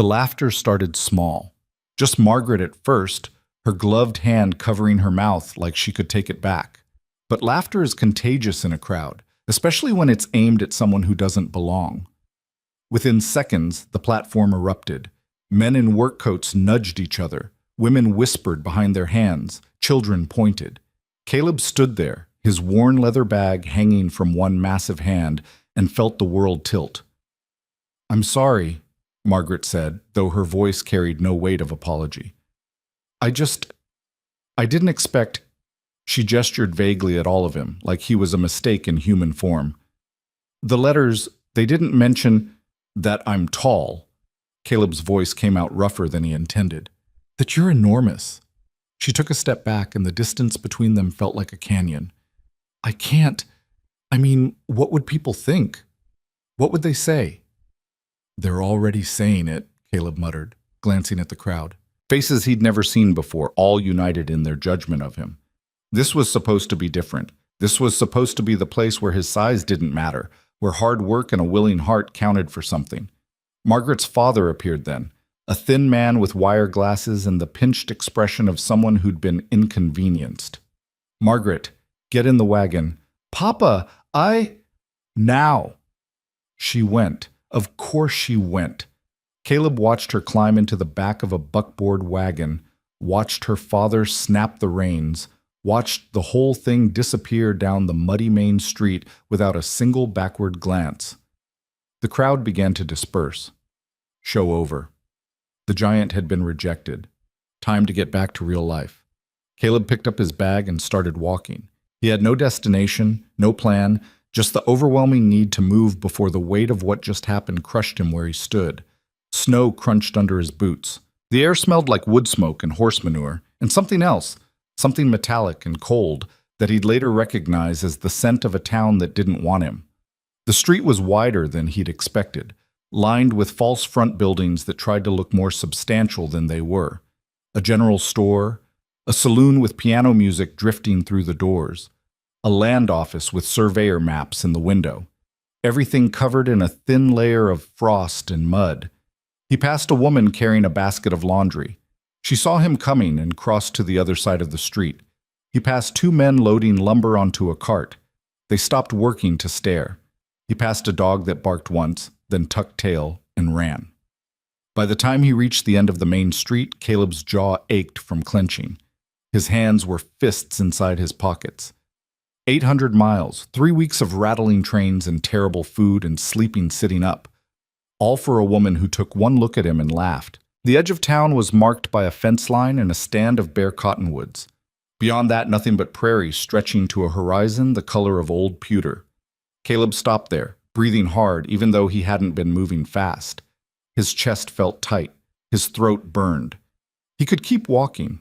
The laughter started small. Just Margaret at first, her gloved hand covering her mouth like she could take it back. But laughter is contagious in a crowd, especially when it's aimed at someone who doesn't belong. Within seconds, the platform erupted. Men in work coats nudged each other. Women whispered behind their hands. Children pointed. Caleb stood there, his worn leather bag hanging from one massive hand, and felt the world tilt. "I'm sorry," Margaret said, though her voice carried no weight of apology. I didn't expect—" She gestured vaguely at all of him, like he was a mistake in human form. "The letters, they didn't mention that I'm tall." Caleb's voice came out rougher than he intended. "That you're enormous." She took a step back, and the distance between them felt like a canyon. "I can't. I mean, what would people think? What would they say?" "They're already saying it," Caleb muttered, glancing at the crowd. Faces he'd never seen before, all united in their judgment of him. This was supposed to be different. This was supposed to be the place where his size didn't matter, where hard work and a willing heart counted for something. Margaret's father appeared then, a thin man with wire glasses and the pinched expression of someone who'd been inconvenienced. "Margaret, get in the wagon." "Papa, Now!" She went. Of course she went. Caleb watched her climb into the back of a buckboard wagon, watched her father snap the reins, watched the whole thing disappear down the muddy main street without a single backward glance. The crowd began to disperse. Show over. The giant had been rejected. Time to get back to real life. Caleb picked up his bag and started walking. He had no destination, no plan, just the overwhelming need to move before the weight of what just happened crushed him where he stood. Snow crunched under his boots. The air smelled like wood smoke and horse manure, and something else, something metallic and cold, that he'd later recognize as the scent of a town that didn't want him. The street was wider than he'd expected, lined with false front buildings that tried to look more substantial than they were. A general store, a saloon with piano music drifting through the doors, a land office with surveyor maps in the window, everything covered in a thin layer of frost and mud. He passed a woman carrying a basket of laundry. She saw him coming and crossed to the other side of the street. He passed two men loading lumber onto a cart. They stopped working to stare. He passed a dog that barked once, then tucked tail and ran. By the time he reached the end of the main street, Caleb's jaw ached from clenching. His hands were fists inside his pockets. 800 miles, 3 weeks of rattling trains and terrible food and sleeping sitting up. All for a woman who took one look at him and laughed. The edge of town was marked by a fence line and a stand of bare cottonwoods. Beyond that, nothing but prairie stretching to a horizon the color of old pewter. Caleb stopped there, breathing hard even though he hadn't been moving fast. His chest felt tight. His throat burned. He could keep walking.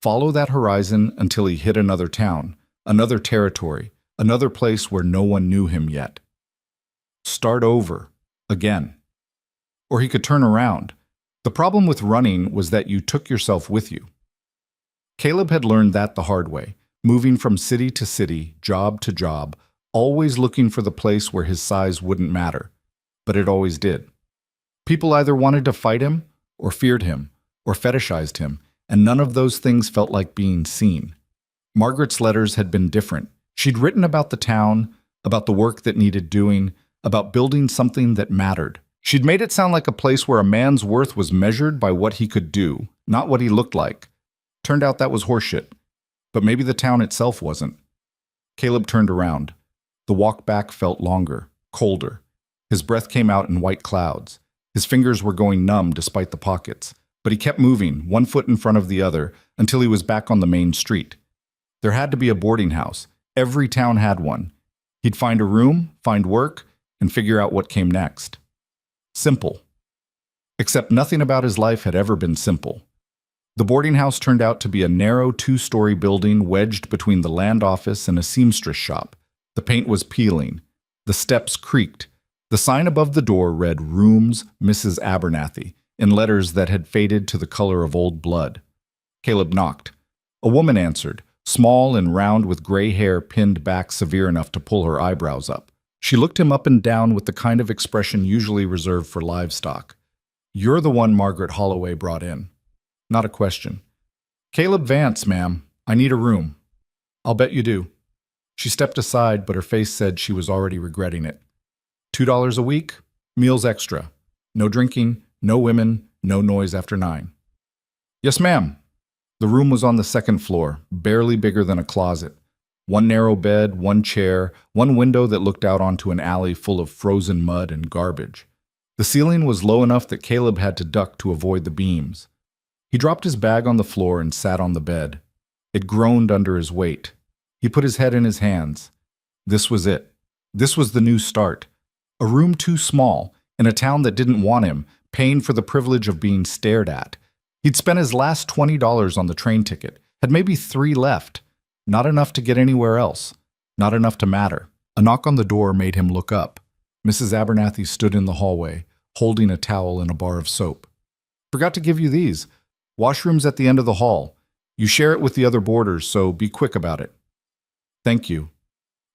Follow that horizon until he hit another town, another territory, another place where no one knew him yet. Start over, again. Or he could turn around. The problem with running was that you took yourself with you. Caleb had learned that the hard way, moving from city to city, job to job, always looking for the place where his size wouldn't matter. But it always did. People either wanted to fight him, or feared him, or fetishized him, and none of those things felt like being seen. Margaret's letters had been different. She'd written about the town, about the work that needed doing, about building something that mattered. She'd made it sound like a place where a man's worth was measured by what he could do, not what he looked like. Turned out that was horseshit. But maybe the town itself wasn't. Caleb turned around. The walk back felt longer, colder. His breath came out in white clouds. His fingers were going numb despite the pockets. But he kept moving, one foot in front of the other, until he was back on the main street. There had to be a boarding house. Every town had one. He'd find a room, find work, and figure out what came next. Simple. Except nothing about his life had ever been simple. The boarding house turned out to be a narrow 2-story building wedged between the land office and a seamstress shop. The paint was peeling. The steps creaked. The sign above the door read Rooms Mrs. Abernathy in letters that had faded to the color of old blood. Caleb knocked. A woman answered, small and round with gray hair pinned back severe enough to pull her eyebrows up. She looked him up and down with the kind of expression usually reserved for livestock. You're the one Margaret Holloway brought in. Not a question. Caleb Vance, ma'am. I need a room. I'll bet you do. She stepped aside, but her face said she was already regretting it. $2 a week, meals extra. No drinking, no women, no noise after 9. Yes, ma'am. The room was on the second floor, barely bigger than a closet. One narrow bed, one chair, one window that looked out onto an alley full of frozen mud and garbage. The ceiling was low enough that Caleb had to duck to avoid the beams. He dropped his bag on the floor and sat on the bed. It groaned under his weight. He put his head in his hands. This was it. This was the new start. A room too small, in a town that didn't want him, paying for the privilege of being stared at. He'd spent his last $20 on the train ticket, had maybe 3 left. Not enough to get anywhere else. Not enough to matter. A knock on the door made him look up. Mrs. Abernathy stood in the hallway, holding a towel and a bar of soap. Forgot to give you these. Washroom's at the end of the hall. You share it with the other boarders, so be quick about it. Thank you.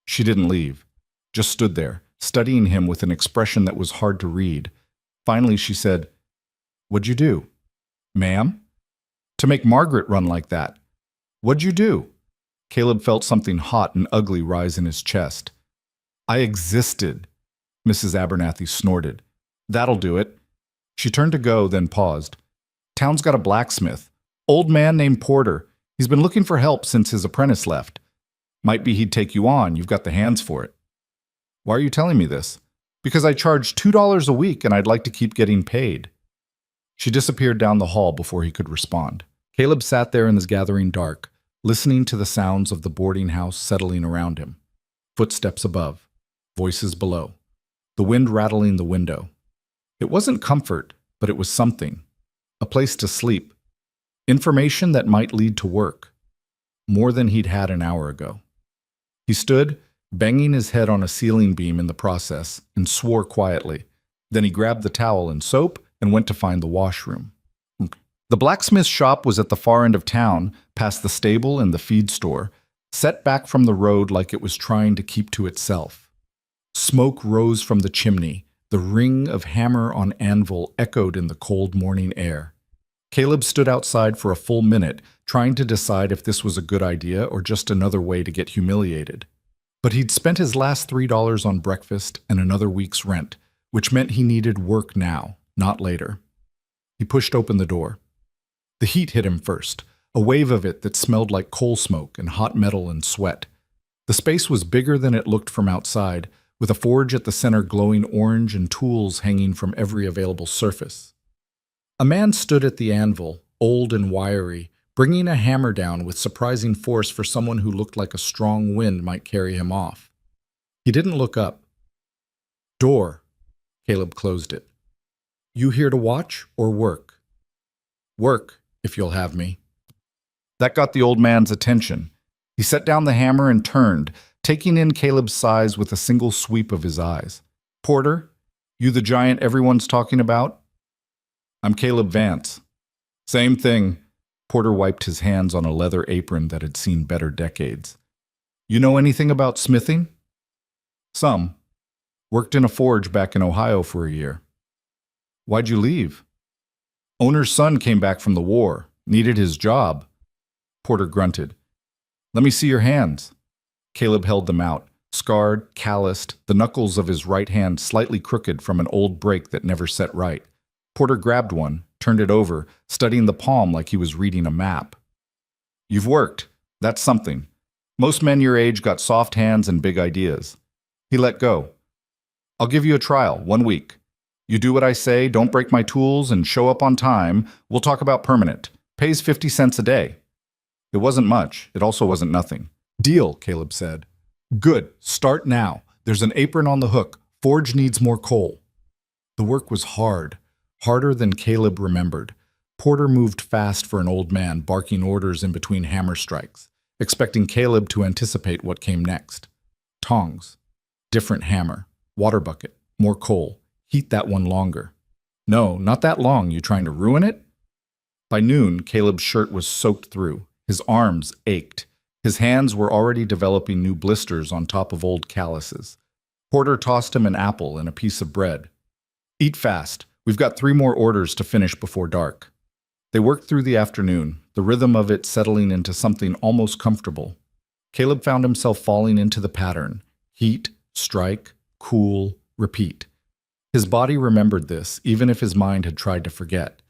She didn't leave, just stood there, studying him with an expression that was hard to read. Finally, she said, What'd you do? Ma'am? To make Margaret run like that. What'd you do? Caleb felt something hot and ugly rise in his chest. I existed, Mrs. Abernathy snorted. That'll do it. She turned to go, then paused. Town's got a blacksmith. Old man named Porter. He's been looking for help since his apprentice left. Might be he'd take you on. You've got the hands for it. Why are you telling me this? Because I charge $2 a week and I'd like to keep getting paid. She disappeared down the hall before he could respond. Caleb sat there in the gathering dark, listening to the sounds of the boarding house settling around him. Footsteps above, voices below, the wind rattling the window. It wasn't comfort, but it was something. A place to sleep. Information that might lead to work. More than he'd had an hour ago. He stood, banging his head on a ceiling beam in the process, and swore quietly. Then he grabbed the towel and soap and went to find the washroom. The blacksmith's shop was at the far end of town, past the stable and the feed store, set back from the road like it was trying to keep to itself. Smoke rose from the chimney. The ring of hammer on anvil echoed in the cold morning air. Caleb stood outside for a full minute, trying to decide if this was a good idea or just another way to get humiliated. But he'd spent his last $3 on breakfast and another week's rent, which meant he needed work now, not later. He pushed open the door. The heat hit him first, a wave of it that smelled like coal smoke and hot metal and sweat. The space was bigger than it looked from outside, with a forge at the center glowing orange and tools hanging from every available surface. A man stood at the anvil, old and wiry, bringing a hammer down with surprising force for someone who looked like a strong wind might carry him off. He didn't look up. Door. Caleb closed it. You here to watch or work? Work, if you'll have me. That got the old man's attention. He set down the hammer and turned, taking in Caleb's size with a single sweep of his eyes. Porter, you the giant everyone's talking about? I'm Caleb Vance. Same thing. Porter wiped his hands on a leather apron that had seen better decades. You know anything about smithing? Some. Worked in a forge back in Ohio for a year. Why'd you leave? Owner's son came back from the war. Needed his job. Porter grunted. Let me see your hands. Caleb held them out, scarred, calloused, the knuckles of his right hand slightly crooked from an old break that never set right. Porter grabbed one, turned it over, studying the palm like he was reading a map. You've worked. That's something. Most men your age got soft hands and big ideas. He let go. I'll give you a trial, 1 week. You do what I say, don't break my tools, and show up on time. We'll talk about permanent. Pays 50 cents a day. It wasn't much. It also wasn't nothing. Deal, Caleb said. Good. Start now. There's an apron on the hook. Forge needs more coal. The work was hard. Harder than Caleb remembered. Porter moved fast for an old man, barking orders in between hammer strikes, expecting Caleb to anticipate what came next. Tongs. Different hammer. Water bucket. More coal. Heat that one longer. No, not that long. You trying to ruin it? By noon, Caleb's shirt was soaked through. His arms ached. His hands were already developing new blisters on top of old calluses. Porter tossed him an apple and a piece of bread. Eat fast. We've got 3 more orders to finish before dark." They worked through the afternoon, the rhythm of it settling into something almost comfortable. Caleb found himself falling into the pattern: heat, strike, cool, repeat. His body remembered this, even if his mind had tried to forget.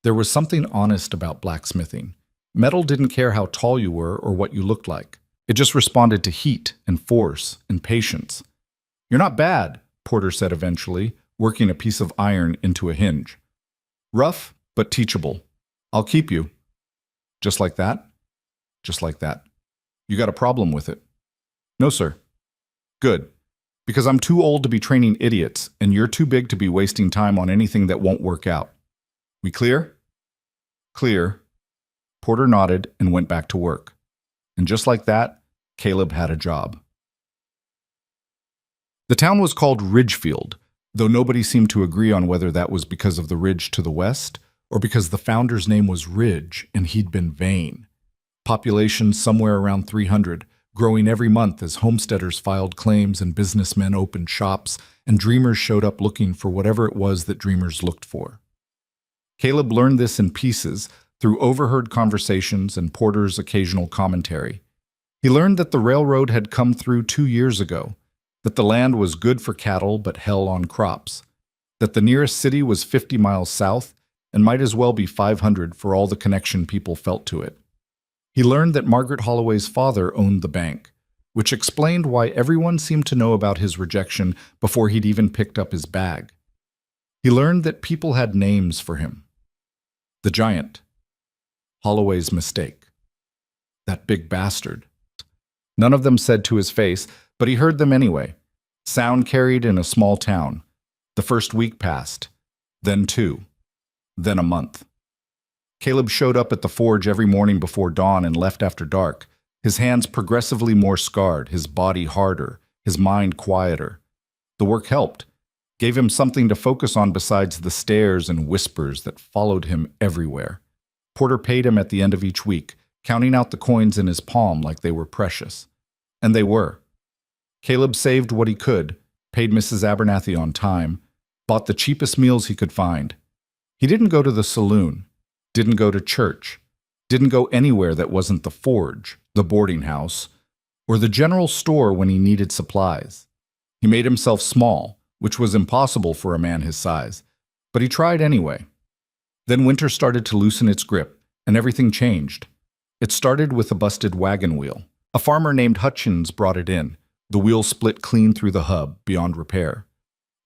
There was something honest about blacksmithing. Metal didn't care how tall you were or what you looked like. It just responded to heat and force and patience. "You're not bad," Porter said eventually, working a piece of iron into a hinge. "Rough, but teachable. I'll keep you." "Just like that?" "Just like that." "You got a problem with it?" "No, sir." "Good. Because I'm too old to be training idiots, and you're too big to be wasting time on anything that won't work out. We clear?" "Clear." Porter nodded and went back to work. And just like that, Caleb had a job. The town was called Ridgefield, though nobody seemed to agree on whether that was because of the ridge to the west or because the founder's name was Ridge and he'd been vain. Population somewhere around 300, growing every month as homesteaders filed claims and businessmen opened shops and dreamers showed up looking for whatever it was that dreamers looked for. Caleb learned this in pieces through overheard conversations and Porter's occasional commentary. He learned that the railroad had come through 2 years ago, that the land was good for cattle but hell on crops, that the nearest city was 50 miles south and might as well be 500 for all the connection people felt to it. He learned that Margaret Holloway's father owned the bank, which explained why everyone seemed to know about his rejection before he'd even picked up his bag. He learned that people had names for him. The Giant. Holloway's mistake. That big bastard. None of them said to his face, but he heard them anyway. Sound carried in a small town. The first week passed, then 2, then a month. Caleb showed up at the forge every morning before dawn and left after dark, his hands progressively more scarred, his body harder, his mind quieter. The work helped, gave him something to focus on besides the stares and whispers that followed him everywhere. Porter paid him at the end of each week, counting out the coins in his palm like they were precious. And they were. Caleb saved what he could, paid Mrs. Abernathy on time, bought the cheapest meals he could find. He didn't go to the saloon, didn't go to church, didn't go anywhere that wasn't the forge, the boarding house, or the general store when he needed supplies. He made himself small, which was impossible for a man his size, but he tried anyway. Then winter started to loosen its grip, and everything changed. It started with a busted wagon wheel. A farmer named Hutchins brought it in. The wheel split clean through the hub, beyond repair.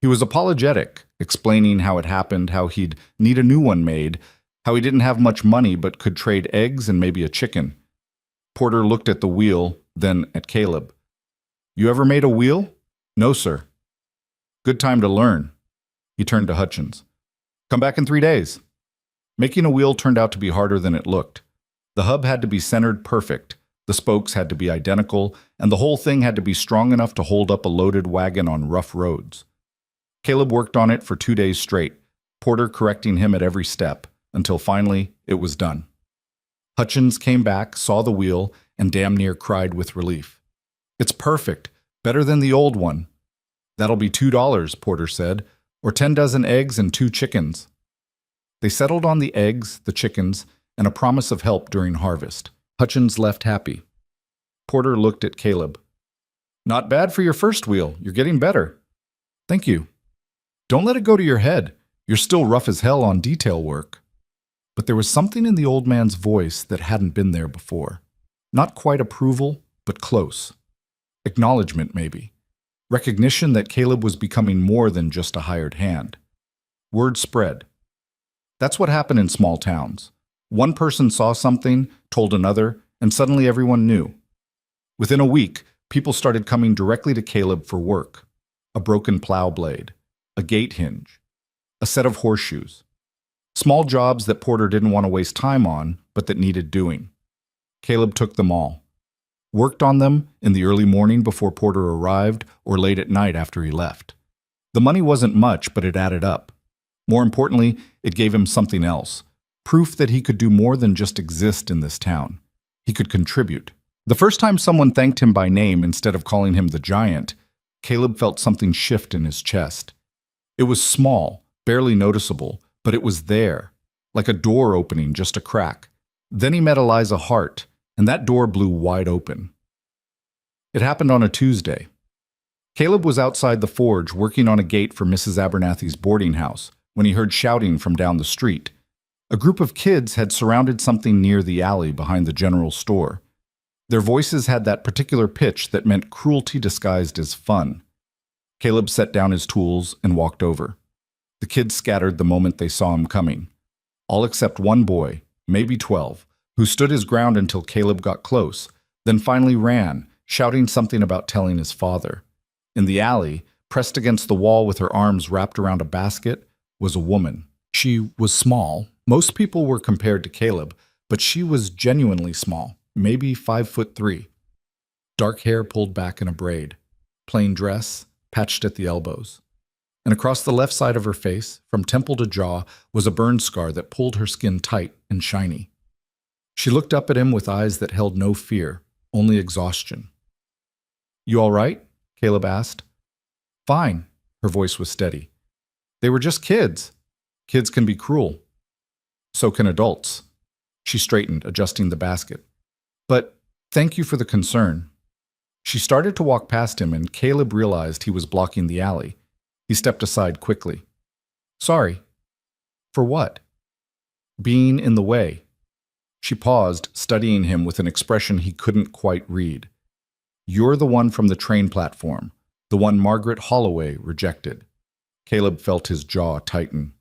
He was apologetic, explaining how it happened, how he'd need a new one made, how he didn't have much money but could trade eggs and maybe a chicken. Porter looked at the wheel, then at Caleb. "You ever made a wheel?" "No, sir." "Good time to learn." He turned to Hutchins. "Come back in 3 days." Making a wheel turned out to be harder than it looked. The hub had to be centered perfect, the spokes had to be identical, and the whole thing had to be strong enough to hold up a loaded wagon on rough roads. Caleb worked on it for 2 days straight, Porter correcting him at every step, until finally it was done. Hutchins came back, saw the wheel, and damn near cried with relief. "It's perfect, better than the old one." "That'll be $2, Porter said, "or 10 dozen eggs and 2 chickens." They settled on the eggs, the chickens, and a promise of help during harvest. Hutchins left happy. Porter looked at Caleb. "Not bad for your first wheel. You're getting better." "Thank you." "Don't let it go to your head. You're still rough as hell on detail work." But there was something in the old man's voice that hadn't been there before. Not quite approval, but close. Acknowledgement, maybe. Recognition that Caleb was becoming more than just a hired hand. Word spread. That's what happened in small towns. One person saw something, told another, and suddenly everyone knew. Within a week, people started coming directly to Caleb for work. A broken plow blade, a gate hinge, a set of horseshoes. Small jobs that Porter didn't want to waste time on, but that needed doing. Caleb took them all. Worked on them in the early morning before Porter arrived or late at night after he left. The money wasn't much, but it added up. More importantly, it gave him something else. Proof that he could do more than just exist in this town. He could contribute. The first time someone thanked him by name instead of calling him the Giant, Caleb felt something shift in his chest. It was small, barely noticeable, but it was there, like a door opening just a crack. Then he met Eliza Hart, and that door blew wide open. It happened on a Tuesday. Caleb was outside the forge working on a gate for Mrs. Abernathy's boarding house when he heard shouting from down the street. A group of kids had surrounded something near the alley behind the general store. Their voices had that particular pitch that meant cruelty disguised as fun. Caleb set down his tools and walked over. The kids scattered the moment they saw him coming, all except one boy, maybe 12, who stood his ground until Caleb got close, then finally ran, shouting something about telling his father. In the alley, pressed against the wall with her arms wrapped around a basket, was a woman. She was small. Most people were compared to Caleb, but she was genuinely small, maybe 5'3". Dark hair pulled back in a braid, plain dress, patched at the elbows. And across the left side of her face, from temple to jaw, was a burn scar that pulled her skin tight and shiny. She looked up at him with eyes that held no fear, only exhaustion. "You all right?" Caleb asked. "Fine." Her voice was steady. "They were just kids. Kids can be cruel. So can adults." She straightened, adjusting the basket. "But thank you for the concern." She started to walk past him, and Caleb realized he was blocking the alley. He stepped aside quickly. "Sorry." "For what?" "Being in the way." She paused, studying him with an expression he couldn't quite read. "You're the one from the train platform, the one Margaret Holloway rejected." Caleb felt his jaw tighten.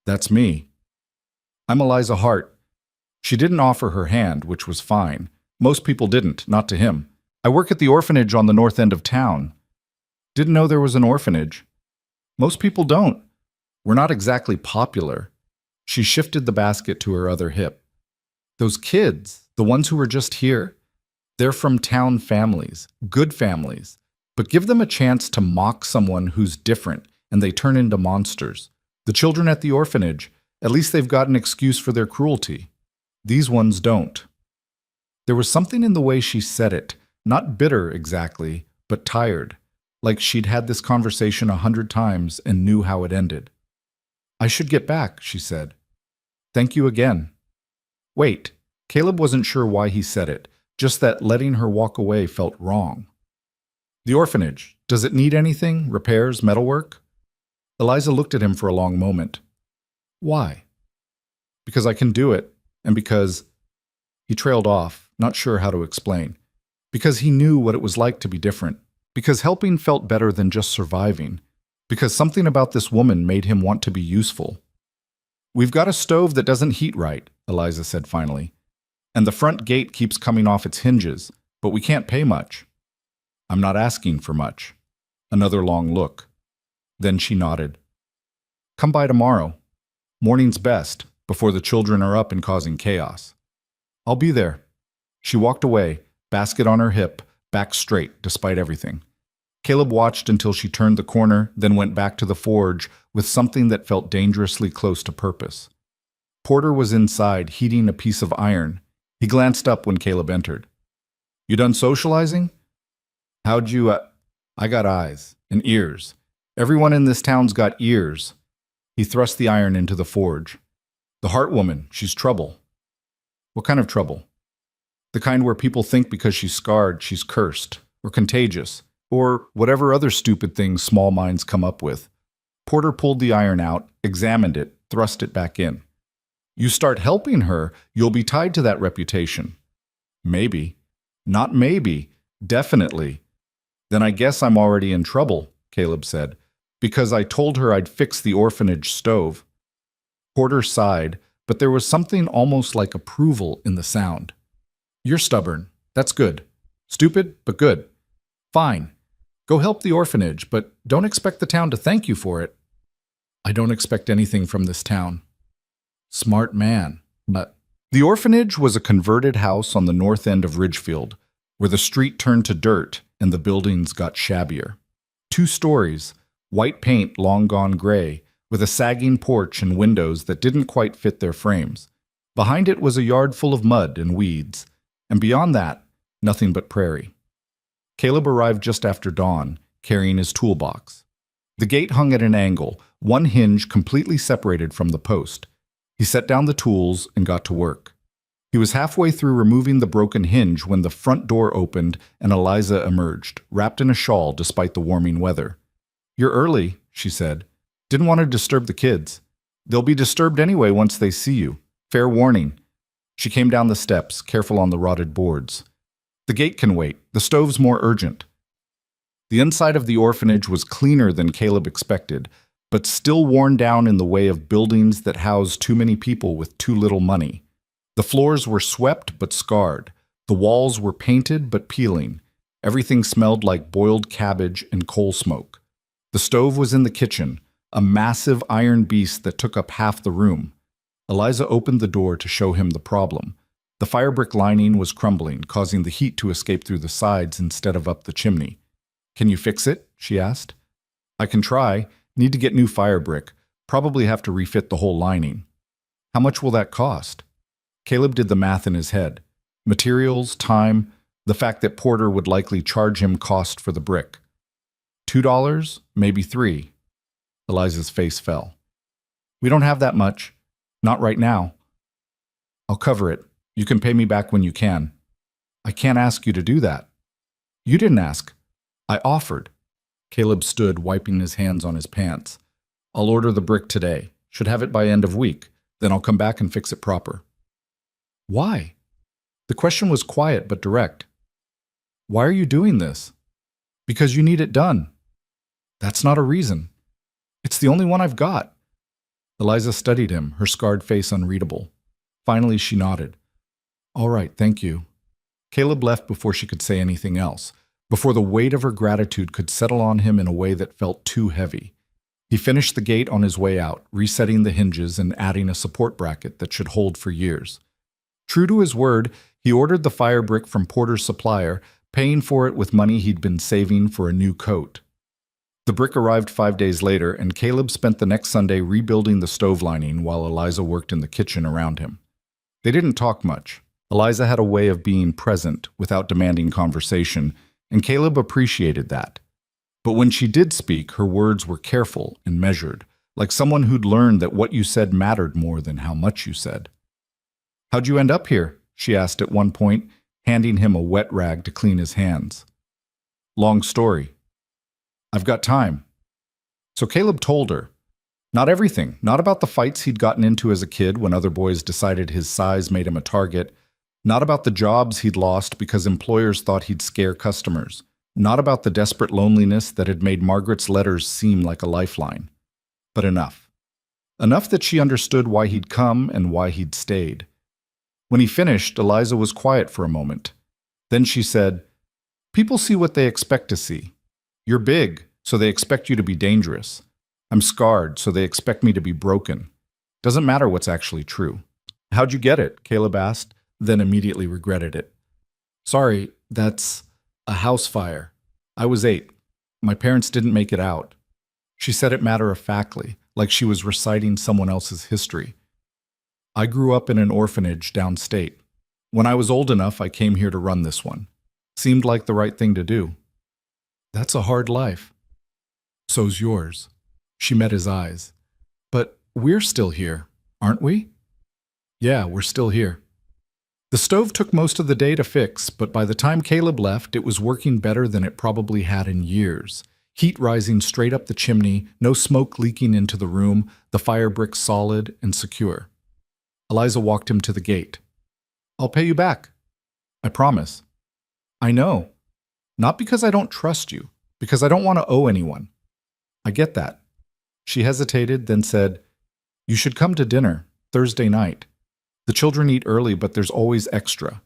"That's me." "I'm Eliza Hart." She didn't offer her hand, which was fine. Most people didn't, not to him. "I work at the orphanage on the north end of town." "Didn't know there was an orphanage." "Most people don't. We're not exactly popular." She shifted the basket to her other hip. "Those kids, the ones who were just here, they're from town families, good families. But give them a chance to mock someone who's different, and they turn into monsters. The children at the orphanage, at least they've got an excuse for their cruelty. These ones don't." There was something in the way she said it, not bitter exactly, but tired, like she'd had this conversation 100 times and knew how it ended. "I should get back," she said. "Thank you again." Wait, Caleb wasn't sure why he said it, just that letting her walk away felt wrong. "The orphanage, does it need anything? Repairs, metalwork?" Eliza looked at him for a long moment. "Why?" "Because I can do it, and because—" He trailed off, not sure how to explain. Because he knew what it was like to be different. Because helping felt better than just surviving. Because something about this woman made him want to be useful. "We've got a stove that doesn't heat right," Eliza said finally. "And the front gate keeps coming off its hinges, but we can't pay much." "I'm not asking for much." Another long look. Then she nodded. "Come by tomorrow. Morning's best, before the children are up and causing chaos." "I'll be there." She walked away, basket on her hip, back straight despite everything. Caleb watched until she turned the corner, then went back to the forge with something that felt dangerously close to purpose. Porter was inside, heating a piece of iron. He glanced up when Caleb entered. "You done socializing?" "How'd you, I got eyes and ears. Everyone in this town's got ears." He thrust the iron into the forge. "The Hart woman, she's trouble." "What kind of trouble?" "The kind where people think because she's scarred, she's cursed, or contagious, or whatever other stupid things small minds come up with." Porter pulled the iron out, examined it, thrust it back in. "You start helping her, you'll be tied to that reputation." "Maybe." "Not maybe. Definitely." "Then I guess I'm already in trouble," Caleb said, "because I told her I'd fix the orphanage stove." Porter sighed, but there was something almost like approval in the sound. "You're stubborn. That's good. Stupid, but good. Fine. Go help the orphanage, but don't expect the town to thank you for it." "I don't expect anything from this town." Smart man. But the orphanage was a converted house on the north end of Ridgefield, where the street turned to dirt and the buildings got shabbier. 2 stories, white paint long gone gray, with a sagging porch and windows that didn't quite fit their frames. Behind it was a yard full of mud and weeds, and beyond that, nothing but prairie. Caleb arrived just after dawn, carrying his toolbox. The gate hung at an angle, one hinge completely separated from the post. He set down the tools and got to work. He was halfway through removing the broken hinge when the front door opened and Eliza emerged, wrapped in a shawl despite the warming weather. "You're early," she said. "Didn't want to disturb the kids. They'll be disturbed anyway once they see you. Fair warning." She came down the steps, careful on the rotted boards. "The gate can wait. The stove's more urgent." The inside of the orphanage was cleaner than Caleb expected, but still worn down in the way of buildings that house too many people with too little money. The floors were swept but scarred. The walls were painted but peeling. Everything smelled like boiled cabbage and coal smoke. The stove was in the kitchen, a massive iron beast that took up half the room. Eliza opened the door to show him the problem. The fire brick lining was crumbling, causing the heat to escape through the sides instead of up the chimney. "Can you fix it?" she asked. "I can try. Need to get new fire brick. Probably have to refit the whole lining." "How much will that cost?" Caleb did the math in his head. Materials, time, the fact that Porter would likely charge him cost for the brick. $2, maybe $3. Eliza's face fell. "We don't have that much. Not right now." "I'll cover it. You can pay me back when you can." "I can't ask you to do that." "You didn't ask. I offered." Caleb stood, wiping his hands on his pants. "I'll order the brick today. Should have it by end of week. Then I'll come back and fix it proper." "Why?" The question was quiet but direct. "Why are you doing this?" "Because you need it done." "That's not a reason." "It's the only one I've got." Eliza studied him, her scarred face unreadable. Finally, she nodded. "All right, thank you." Caleb left before she could say anything else, before the weight of her gratitude could settle on him in a way that felt too heavy. He finished the gate on his way out, resetting the hinges and adding a support bracket that should hold for years. True to his word, he ordered the fire brick from Porter's supplier, paying for it with money he'd been saving for a new coat. The brick arrived 5 days later, and Caleb spent the next Sunday rebuilding the stove lining while Eliza worked in the kitchen around him. They didn't talk much. Eliza had a way of being present without demanding conversation, and Caleb appreciated that. But when she did speak, her words were careful and measured, like someone who'd learned that what you said mattered more than how much you said. "How'd you end up here?" she asked at one point, handing him a wet rag to clean his hands. "Long story." "I've got time." So Caleb told her. Not everything, not about the fights he'd gotten into as a kid when other boys decided his size made him a target, not about the jobs he'd lost because employers thought he'd scare customers, not about the desperate loneliness that had made Margaret's letters seem like a lifeline. But enough. Enough that she understood why he'd come and why he'd stayed. When he finished, Eliza was quiet for a moment. Then she said, "People see what they expect to see. You're big, so they expect you to be dangerous. I'm scarred, so they expect me to be broken. Doesn't matter what's actually true." "How'd you get it?" Caleb asked, then immediately regretted it. "Sorry, that's a house fire. I was 8. My parents didn't make it out." She said it matter-of-factly, like she was reciting someone else's history. "I grew up in an orphanage downstate. When I was old enough, I came here to run this one. Seemed like the right thing to do." "That's a hard life." "So's yours." She met his eyes. "But we're still here, aren't we?" "Yeah, we're still here." The stove took most of the day to fix, but by the time Caleb left, it was working better than it probably had in years. Heat rising straight up the chimney, no smoke leaking into the room, the fire brick solid and secure. Eliza walked him to the gate. "I'll pay you back." "I promise." "I know. Not because I don't trust you, because I don't want to owe anyone." "I get that." She hesitated, then said, "You should come to dinner, Thursday night. The children eat early, but there's always extra."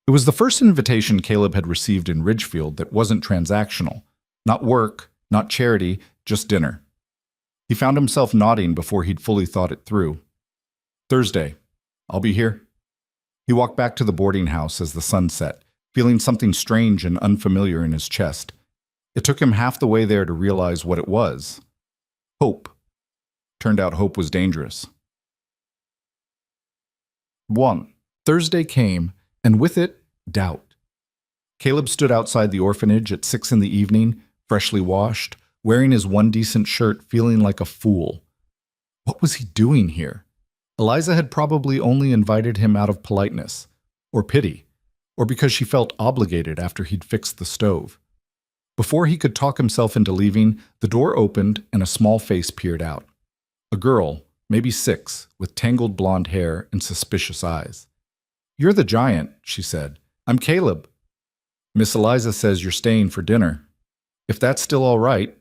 It was the first invitation Caleb had received in Ridgefield that wasn't transactional. Not work, not charity, just dinner. He found himself nodding before he'd fully thought it through. "Thursday. I'll be here." He walked back to the boarding house as the sun set, feeling something strange and unfamiliar in his chest. It took him half the way there to realize what it was. Hope. Turned out hope was dangerous. 1. Thursday came, and with it, doubt. Caleb stood outside the orphanage at 6 in the evening, freshly washed, wearing his one decent shirt, feeling like a fool. What was he doing here? Eliza had probably only invited him out of politeness, or pity, or because she felt obligated after he'd fixed the stove. Before he could talk himself into leaving, the door opened and a small face peered out. A girl, maybe 6, with tangled blonde hair and suspicious eyes. "You're the giant," she said. "I'm Caleb. Miss Eliza says you're staying for dinner. If that's still all right."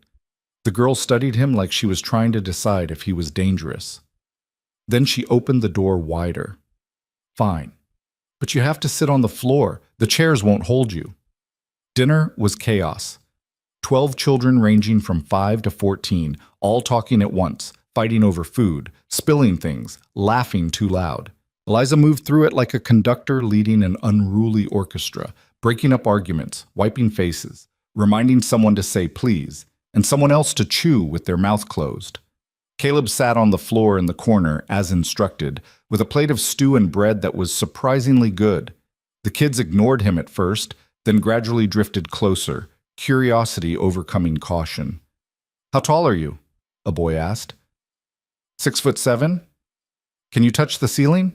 The girl studied him like she was trying to decide if he was dangerous. Then she opened the door wider. "Fine. But you have to sit on the floor. The chairs won't hold you." Dinner was chaos. 12 children ranging from 5 to 14, all talking at once, fighting over food, spilling things, laughing too loud. Eliza moved through it like a conductor leading an unruly orchestra, breaking up arguments, wiping faces, reminding someone to say please, and someone else to chew with their mouth closed. Caleb sat on the floor in the corner, as instructed, with a plate of stew and bread that was surprisingly good. The kids ignored him at first, then gradually drifted closer, curiosity overcoming caution. "How tall are you?" a boy asked. 6'7"? "Can you touch the ceiling?"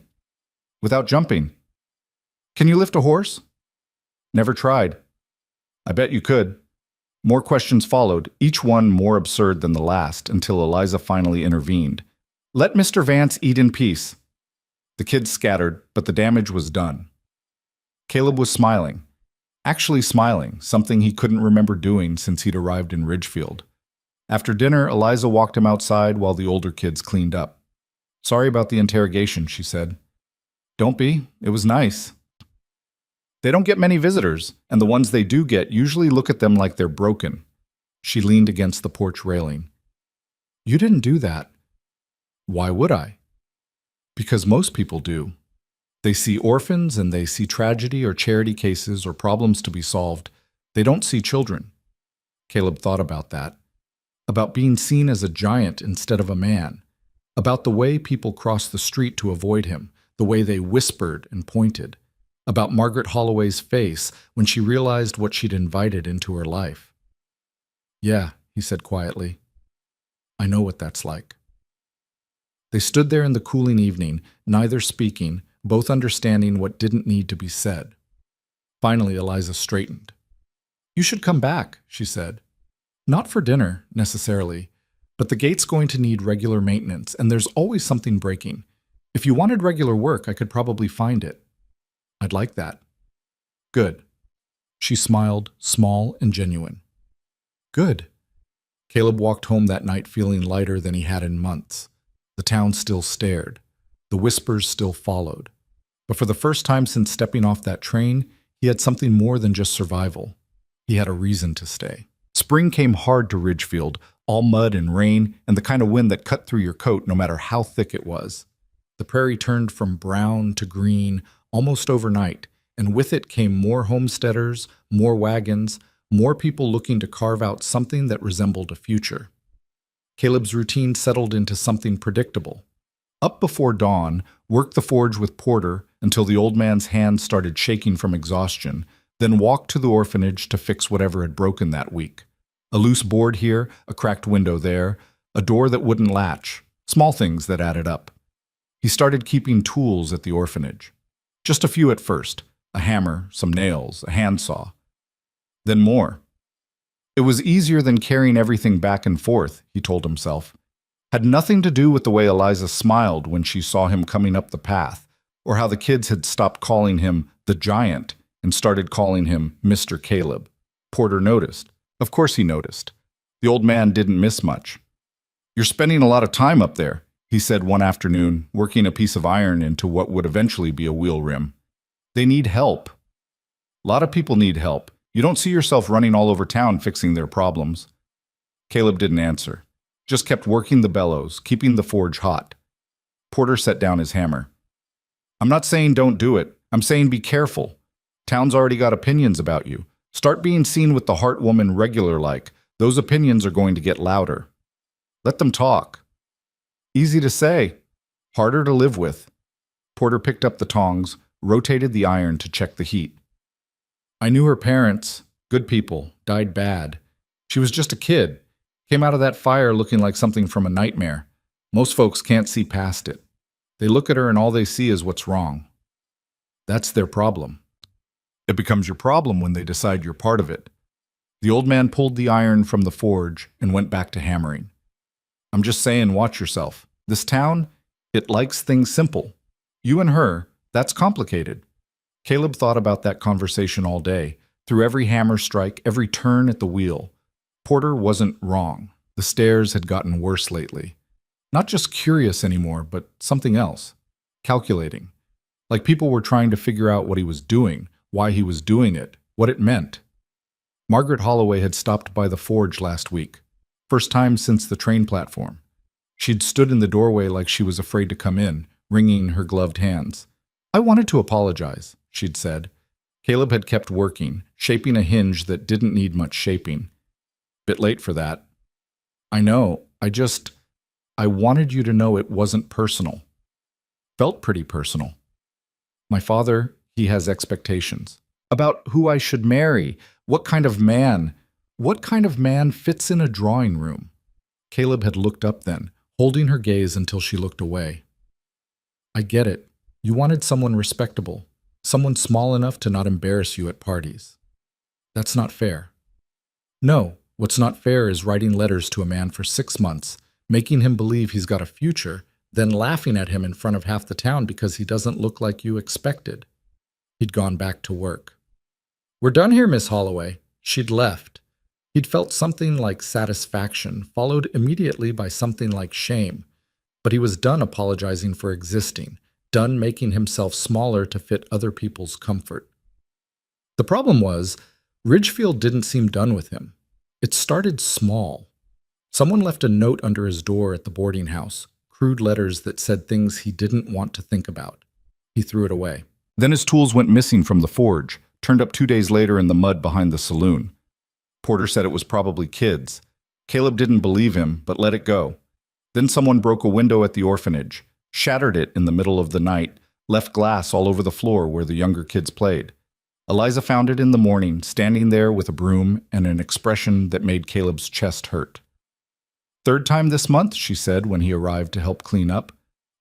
"Without jumping." "Can you lift a horse?" "Never tried." "I bet you could." More questions followed, each one more absurd than the last, until Eliza finally intervened. "Let Mr. Vance eat in peace." The kids scattered, but the damage was done. Caleb was smiling. Actually smiling, something he couldn't remember doing since he'd arrived in Ridgefield. After dinner, Eliza walked him outside while the older kids cleaned up. "Sorry about the interrogation," she said. "Don't be. It was nice." "They don't get many visitors, and the ones they do get usually look at them like they're broken." She leaned against the porch railing. "You didn't do that." "Why would I?" "Because most people do. They see orphans and they see tragedy or charity cases or problems to be solved. They don't see children." Caleb thought about that. About being seen as a giant instead of a man. About the way people crossed the street to avoid him, the way they whispered and pointed. About Margaret Holloway's face when she realized what she'd invited into her life. "Yeah," he said quietly. "I know what that's like." They stood there in the cooling evening, neither speaking, both understanding what didn't need to be said. Finally, Eliza straightened. "You should come back," she said. "Not for dinner, necessarily, but the gate's going to need regular maintenance, and there's always something breaking. If you wanted regular work, I could probably find it." "I'd like that." "Good." She smiled, small and genuine. "Good." Caleb walked home that night feeling lighter than he had in months. The town still stared. The whispers still followed. But for the first time since stepping off that train, he had something more than just survival. He had a reason to stay. Spring came hard to Ridgefield, all mud and rain, and the kind of wind that cut through your coat no matter how thick it was. The prairie turned from brown to green almost overnight, and with it came more homesteaders, more wagons, more people looking to carve out something that resembled a future. Caleb's routine settled into something predictable. Up before dawn, work the forge with Porter until the old man's hands started shaking from exhaustion, then walk to the orphanage to fix whatever had broken that week. A loose board here, a cracked window there, a door that wouldn't latch, small things that added up. He started keeping tools at the orphanage. Just a few at first, a hammer, some nails, a handsaw. Then more. It was easier than carrying everything back and forth, he told himself. Had nothing to do with the way Eliza smiled when she saw him coming up the path, or how the kids had stopped calling him the giant and started calling him Mr. Caleb. Porter noticed. Of course he noticed. The old man didn't miss much. "You're spending a lot of time up there," he said one afternoon, working a piece of iron into what would eventually be a wheel rim. "They need help." "A lot of people need help. You don't see yourself running all over town fixing their problems." Caleb didn't answer, just kept working the bellows, keeping the forge hot. Porter set down his hammer. "I'm not saying don't do it. I'm saying be careful. Town's already got opinions about you. Start being seen with the Hart woman regular-like. Those opinions are going to get louder. Let them talk." "Easy to say, harder to live with." Porter picked up the tongs, rotated the iron to check the heat. "I knew her parents, good people, died bad. She was just a kid. Came out of that fire looking like something from a nightmare. Most folks can't see past it. They look at her and all they see is what's wrong. That's their problem. It becomes your problem when they decide you're part of it. The old man pulled the iron from the forge and went back to hammering. I'm just saying, watch yourself. This town, it likes things simple. You and her, that's complicated. Caleb thought about that conversation all day, through every hammer strike, every turn at the wheel. Porter wasn't wrong. The stairs had gotten worse lately. Not just curious anymore, but something else. Calculating. Like people were trying to figure out what he was doing, why he was doing it, what it meant. Margaret Holloway had stopped by the forge last week. First time since the train platform. She'd stood in the doorway like she was afraid to come in, wringing her gloved hands. I wanted to apologize, she'd said. Caleb had kept working, shaping a hinge that didn't need much shaping. Bit late for that. I know, I wanted you to know it wasn't personal. Felt pretty personal. My father, he has expectations. About who I should marry, what kind of man fits in a drawing room? Caleb had looked up then, holding her gaze until she looked away. I get it. You wanted someone respectable, someone small enough to not embarrass you at parties. That's not fair. No, what's not fair is writing letters to a man for 6 months, making him believe he's got a future, then laughing at him in front of half the town because he doesn't look like you expected. He'd gone back to work. We're done here, Miss Holloway. She'd left. He'd felt something like satisfaction, followed immediately by something like shame. But he was done apologizing for existing, done making himself smaller to fit other people's comfort. The problem was, Ridgefield didn't seem done with him. It started small. Someone left a note under his door at the boarding house, crude letters that said things he didn't want to think about. He threw it away. Then his tools went missing from the forge, turned up 2 days later in the mud behind the saloon. Porter said it was probably kids. Caleb didn't believe him, but let it go. Then someone broke a window at the orphanage, shattered it in the middle of the night, left glass all over the floor where the younger kids played. Eliza found it in the morning, standing there with a broom and an expression that made Caleb's chest hurt. Third time this month, she said when he arrived to help clean up.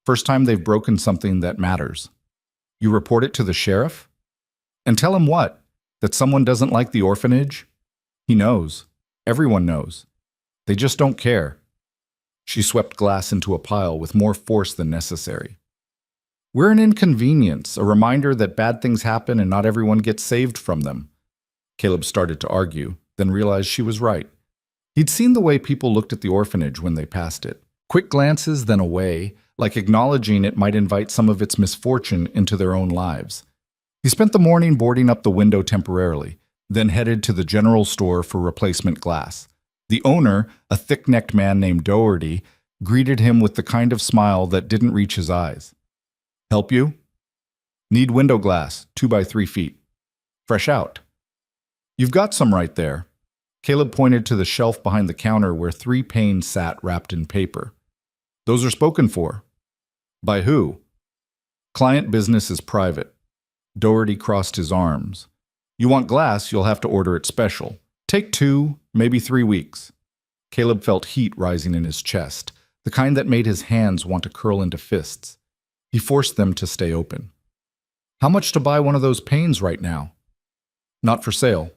First time they've broken something that matters. You report it to the sheriff? And tell him what? That someone doesn't like the orphanage? He knows. Everyone knows. They just don't care. She swept glass into a pile with more force than necessary. We're an inconvenience, a reminder that bad things happen and not everyone gets saved from them. Caleb started to argue, then realized she was right. He'd seen the way people looked at the orphanage when they passed it. Quick glances, then away, like acknowledging it might invite some of its misfortune into their own lives. He spent the morning boarding up the window temporarily, then headed to the general store for replacement glass. The owner, a thick-necked man named Doherty, greeted him with the kind of smile that didn't reach his eyes. Help you? Need window glass, 2 by 3 feet. Fresh out. You've got some right there. Caleb pointed to the shelf behind the counter where 3 panes sat wrapped in paper. Those are spoken for. By who? Client business is private. Doherty crossed his arms. You want glass, you'll have to order it special. Take 2, maybe 3 weeks. Caleb felt heat rising in his chest, the kind that made his hands want to curl into fists. He forced them to stay open. How much to buy one of those panes right now? Not for sale.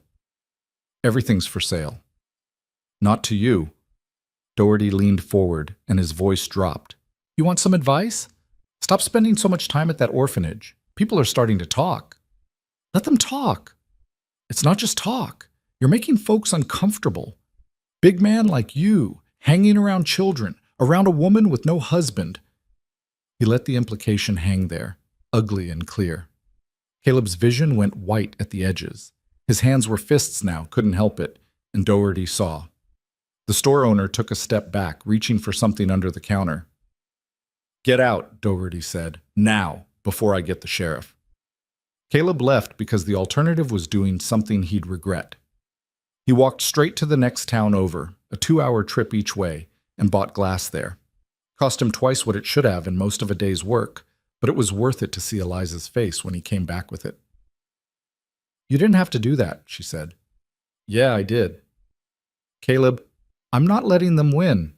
Everything's for sale. Not to you. Doherty leaned forward, and his voice dropped. You want some advice? Stop spending so much time at that orphanage. People are starting to talk. Let them talk. It's not just talk. You're making folks uncomfortable. Big man like you, hanging around children, around a woman with no husband. He let the implication hang there, ugly and clear. Caleb's vision went white at the edges. His hands were fists now, couldn't help it, and Doherty saw. The store owner took a step back, reaching for something under the counter. Get out, Doherty said, now, before I get the sheriff. Caleb left because the alternative was doing something he'd regret. He walked straight to the next town over, a 2-hour trip each way, and bought glass there. Cost him twice what it should have in most of a day's work, but it was worth it to see Eliza's face when he came back with it. You didn't have to do that, she said. Yeah, I did. Caleb, I'm not letting them win.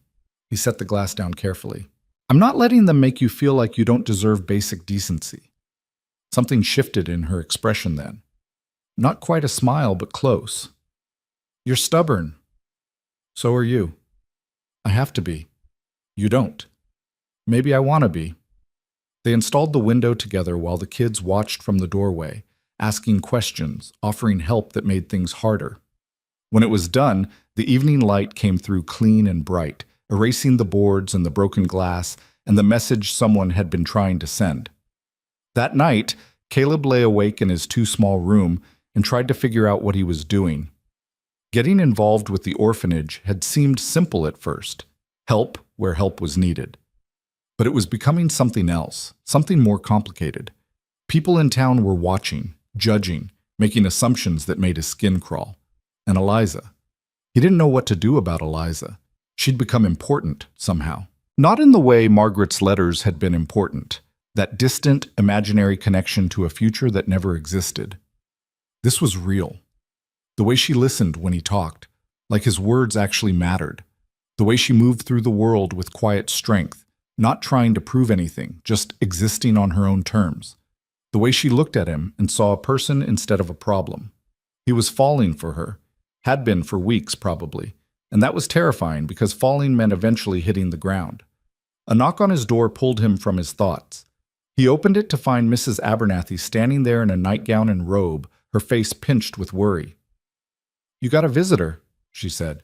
He set the glass down carefully. I'm not letting them make you feel like you don't deserve basic decency. Something shifted in her expression then. Not quite a smile, but close. You're stubborn. So are you. I have to be. You don't. Maybe I want to be. They installed the window together while the kids watched from the doorway, asking questions, offering help that made things harder. When it was done, the evening light came through clean and bright, erasing the boards and the broken glass and the message someone had been trying to send. That night, Caleb lay awake in his too-small room and tried to figure out what he was doing. Getting involved with the orphanage had seemed simple at first, help where help was needed. But it was becoming something else, something more complicated. People in town were watching, judging, making assumptions that made his skin crawl. And Eliza. He didn't know what to do about Eliza. She'd become important, somehow. Not in the way Margaret's letters had been important, that distant, imaginary connection to a future that never existed. This was real. The way she listened when he talked, like his words actually mattered. The way she moved through the world with quiet strength, not trying to prove anything, just existing on her own terms. The way she looked at him and saw a person instead of a problem. He was falling for her, had been for weeks probably, and that was terrifying because falling meant eventually hitting the ground. A knock on his door pulled him from his thoughts. He opened it to find Mrs. Abernathy standing there in a nightgown and robe, her face pinched with worry. "You got a visitor," she said.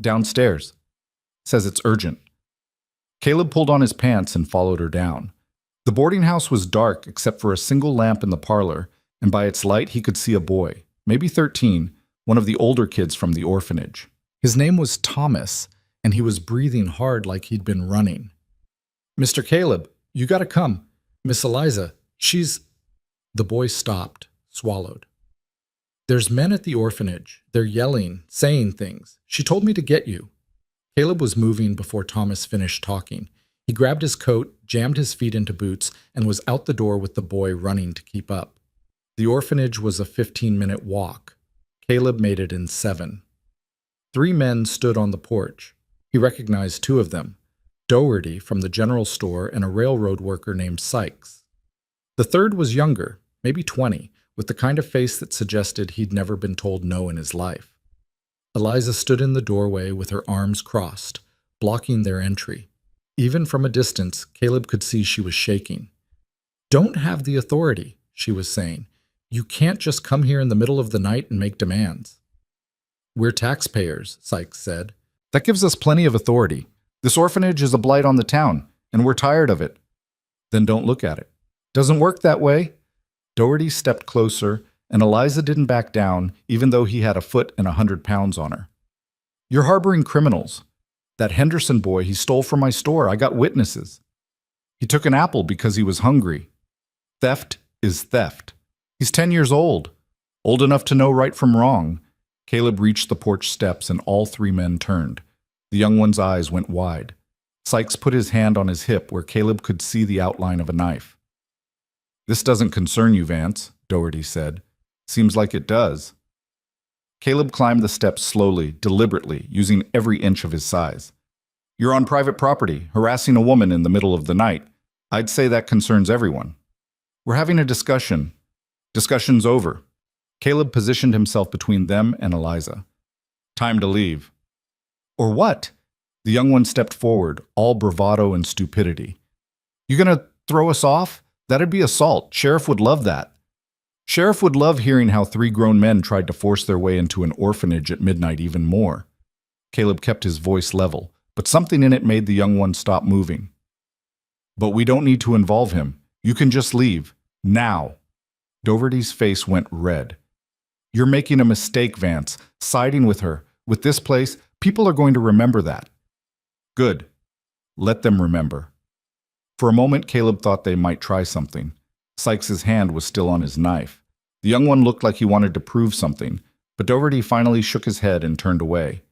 "Downstairs. Says it's urgent." Caleb pulled on his pants and followed her down. The boarding house was dark except for a single lamp in the parlor, and by its light he could see a boy, maybe 13, one of the older kids from the orphanage. His name was Thomas, and he was breathing hard like he'd been running. "Mr. Caleb, you gotta come. Miss Eliza, she's—" The boy stopped, swallowed. "There's men at the orphanage. They're yelling, saying things. She told me to get you." Caleb was moving before Thomas finished talking. He grabbed his coat, jammed his feet into boots, and was out the door with the boy running to keep up. The orphanage was a 15-minute walk. Caleb made it in 7. 3 men stood on the porch. He recognized 2 of them, Doherty from the general store and a railroad worker named Sykes. The third was younger, maybe 20, with the kind of face that suggested he'd never been told no in his life. Eliza stood in the doorway with her arms crossed, blocking their entry. Even from a distance, Caleb could see she was shaking. "Don't have the authority," she was saying. "You can't just come here in the middle of the night and make demands." "We're taxpayers," Sykes said. "That gives us plenty of authority. This orphanage is a blight on the town, and we're tired of it." "Then don't look at it." "Doesn't work that way." Doherty stepped closer, and Eliza didn't back down, even though he had a foot and 100 pounds on her. "You're harboring criminals. That Henderson boy, he stole from my store. I got witnesses. He took an apple because he was hungry. Theft is theft. He's 10 years old enough to know right from wrong." Caleb reached the porch steps and all 3 men turned. The young one's eyes went wide. Sykes put his hand on his hip where Caleb could see the outline of a knife. "This doesn't concern you, Vance," Doherty said. "Seems like it does." Caleb climbed the steps slowly, deliberately, using every inch of his size. "You're on private property, harassing a woman in the middle of the night. I'd say that concerns everyone. We're having a discussion. Discussion's over." Caleb positioned himself between them and Eliza. "Time to leave." "Or what?" The young one stepped forward, all bravado and stupidity. "You gonna throw us off? That'd be assault. Sheriff would love that." Sheriff would love hearing how 3 grown men tried to force their way into an orphanage at midnight even more. Caleb kept his voice level, but something in it made the young one stop moving. "But we don't need to involve him. You can just leave. Now." Doherty's face went red. "You're making a mistake, Vance. Siding with her. With this place, people are going to remember that." "Good. Let them remember." For a moment, Caleb thought they might try something. Sykes' hand was still on his knife. The young one looked like he wanted to prove something, but Doherty finally shook his head and turned away.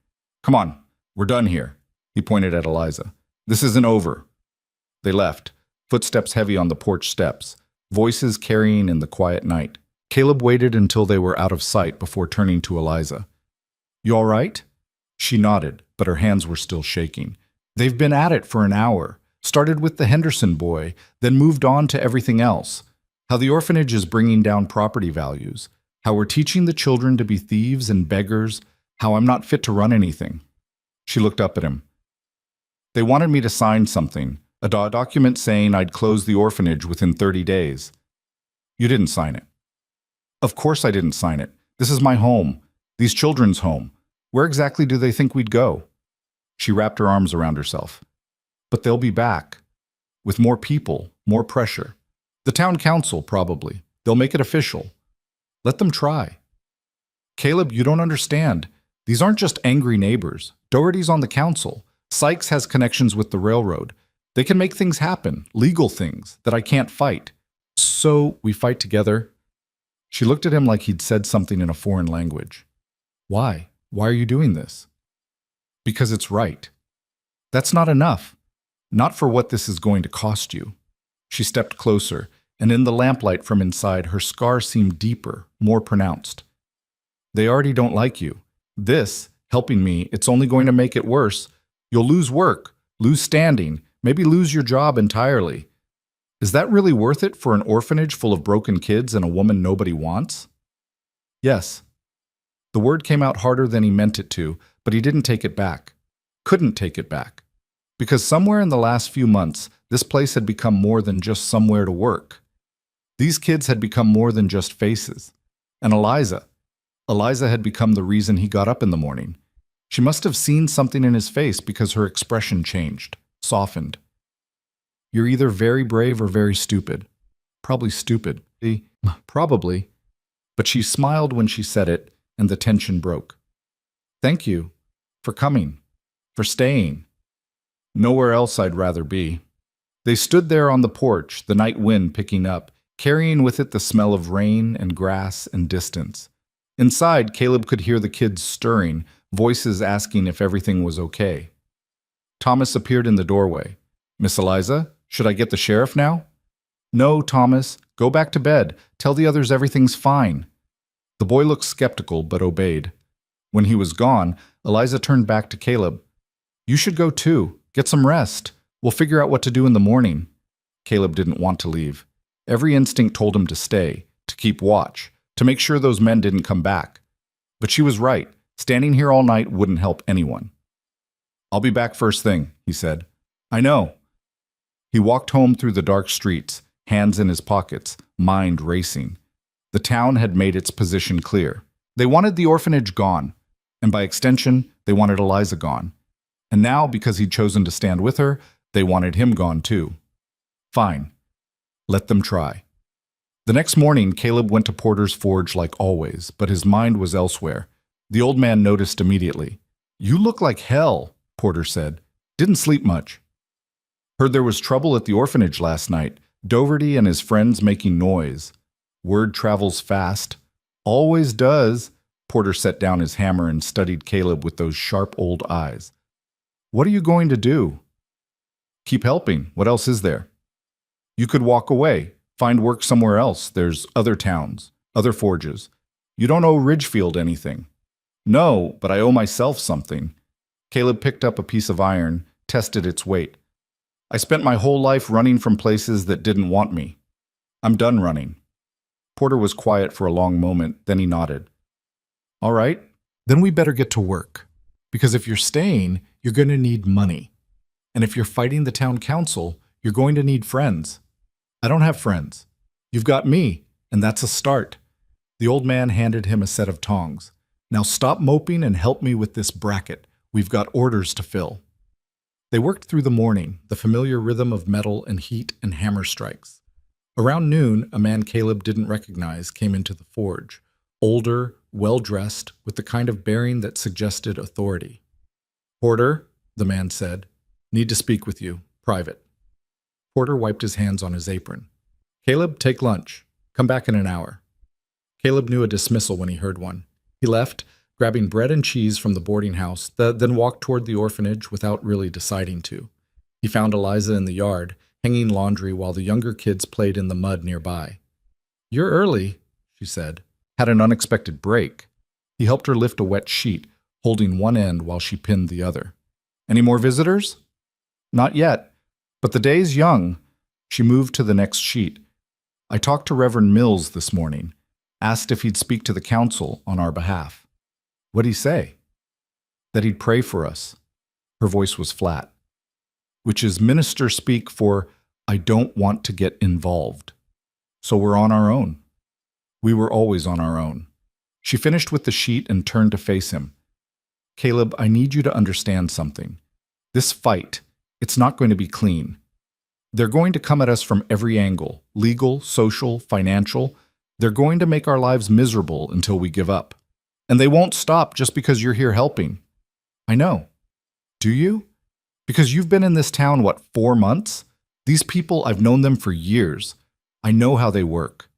"Come on, we're done here." He pointed at Eliza. "This isn't over." They left, footsteps heavy on the porch steps, voices carrying in the quiet night. Caleb waited until they were out of sight before turning to Eliza. "You all right?" She nodded, but her hands were still shaking. They've been at it for an hour. Started with the Henderson boy, then moved on to everything else. How the orphanage is bringing down property values. How we're teaching the children to be thieves and beggars. How I'm not fit to run anything. She looked up at him. They wanted me to sign something, a document saying I'd close the orphanage within 30 days. You didn't sign it. Of course I didn't sign it. This is my home. These children's home. Where exactly do they think we'd go? She wrapped her arms around herself. But they'll be back. With more people, more pressure. The town council, probably. They'll make it official. Let them try. Caleb, you don't understand. These aren't just angry neighbors. Doherty's on the council. Sykes has connections with the railroad. They can make things happen, legal things, that I can't fight. So we fight together. She looked at him like he'd said something in a foreign language. Why? Why are you doing this? Because it's right. That's not enough. Not for what this is going to cost you. She stepped closer, and in the lamplight from inside, her scar seemed deeper, more pronounced. They already don't like you. This, helping me, it's only going to make it worse. You'll lose work, lose standing, maybe lose your job entirely. Is that really worth it for an orphanage full of broken kids and a woman nobody wants? Yes. The word came out harder than he meant it to, but he didn't take it back. Couldn't take it back. Because somewhere in the last few months, this place had become more than just somewhere to work. These kids had become more than just faces. And Eliza had become the reason he got up in the morning. She must have seen something in his face because her expression changed, softened. You're either very brave or very stupid. Probably stupid. Probably. But she smiled when she said it, and the tension broke. Thank you. For coming. For staying. Nowhere else I'd rather be. They stood there on the porch, the night wind picking up, carrying with it the smell of rain and grass and distance. Inside, Caleb could hear the kids stirring, voices asking if everything was okay. Thomas appeared in the doorway. Miss Eliza, should I get the sheriff now? No, Thomas. Go back to bed. Tell the others everything's fine. The boy looked skeptical, but obeyed. When he was gone, Eliza turned back to Caleb. You should go too. Get some rest. We'll figure out what to do in the morning. Caleb didn't want to leave. Every instinct told him to stay, to keep watch, to make sure those men didn't come back. But she was right. Standing here all night wouldn't help anyone. I'll be back first thing, he said. I know. He walked home through the dark streets, hands in his pockets, mind racing. The town had made its position clear. They wanted the orphanage gone, and by extension, they wanted Eliza gone. And now, because he'd chosen to stand with her, they wanted him gone too. Fine. Let them try. The next morning, Caleb went to Porter's forge like always, but his mind was elsewhere. The old man noticed immediately. You look like hell, Porter said. Didn't sleep much. Heard there was trouble at the orphanage last night. Doherty and his friends making noise. Word travels fast. Always does. Porter set down his hammer and studied Caleb with those sharp old eyes. What are you going to do? Keep helping. What else is there? You could walk away. Find work somewhere else. There's other towns, other forges. You don't owe Ridgefield anything. No, but I owe myself something. Caleb picked up a piece of iron, tested its weight. I spent my whole life running from places that didn't want me. I'm done running. Porter was quiet for a long moment, then he nodded. All right, then we better get to work. Because if you're staying, you're going to need money. And if you're fighting the town council, you're going to need friends. I don't have friends. You've got me, and that's a start. The old man handed him a set of tongs. Now stop moping and help me with this bracket. We've got orders to fill. They worked through the morning, the familiar rhythm of metal and heat and hammer strikes. Around noon, a man Caleb didn't recognize came into the forge, older, well-dressed, with the kind of bearing that suggested authority. Porter, the man said, need to speak with you, private. Porter wiped his hands on his apron. Caleb, take lunch. Come back in an hour. Caleb knew a dismissal when he heard one. He left, grabbing bread and cheese from the boarding house, then walked toward the orphanage without really deciding to. He found Eliza in the yard, hanging laundry while the younger kids played in the mud nearby. You're early, she said. Had an unexpected break. He helped her lift a wet sheet, holding one end while she pinned the other. Any more visitors? Not yet, but the day's young. She moved to the next sheet. I talked to Reverend Mills this morning, asked if he'd speak to the council on our behalf. What'd he say? That he'd pray for us. Her voice was flat, which is minister speak for I don't want to get involved. So we're on our own. We were always on our own. She finished with the sheet and turned to face him. Caleb, I need you to understand something. This fight, it's not going to be clean. They're going to come at us from every angle, legal, social, financial. They're going to make our lives miserable until we give up. And they won't stop just because you're here helping. I know. Do you? Because you've been in this town, 4 months? These people, I've known them for years. I know how they work.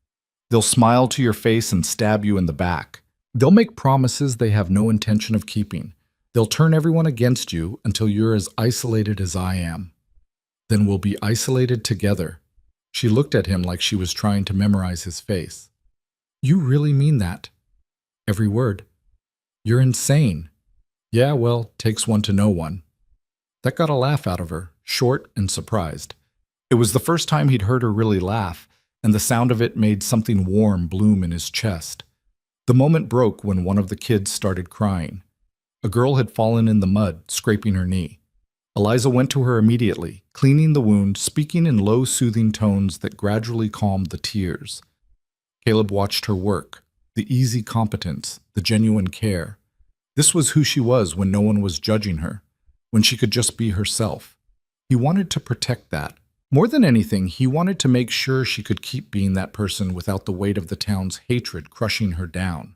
They'll smile to your face and stab you in the back. They'll make promises they have no intention of keeping. They'll turn everyone against you until you're as isolated as I am. Then we'll be isolated together. She looked at him like she was trying to memorize his face. You really mean that? Every word. You're insane. Yeah, well, takes one to know one. That got a laugh out of her, short and surprised. It was the first time he'd heard her really laugh, and the sound of it made something warm bloom in his chest. The moment broke when one of the kids started crying. A girl had fallen in the mud, scraping her knee. Eliza went to her immediately, cleaning the wound, speaking in low, soothing tones that gradually calmed the tears. Caleb watched her work, the easy competence, the genuine care. This was who she was when no one was judging her, when she could just be herself. He wanted to protect that. More than anything, he wanted to make sure she could keep being that person without the weight of the town's hatred crushing her down.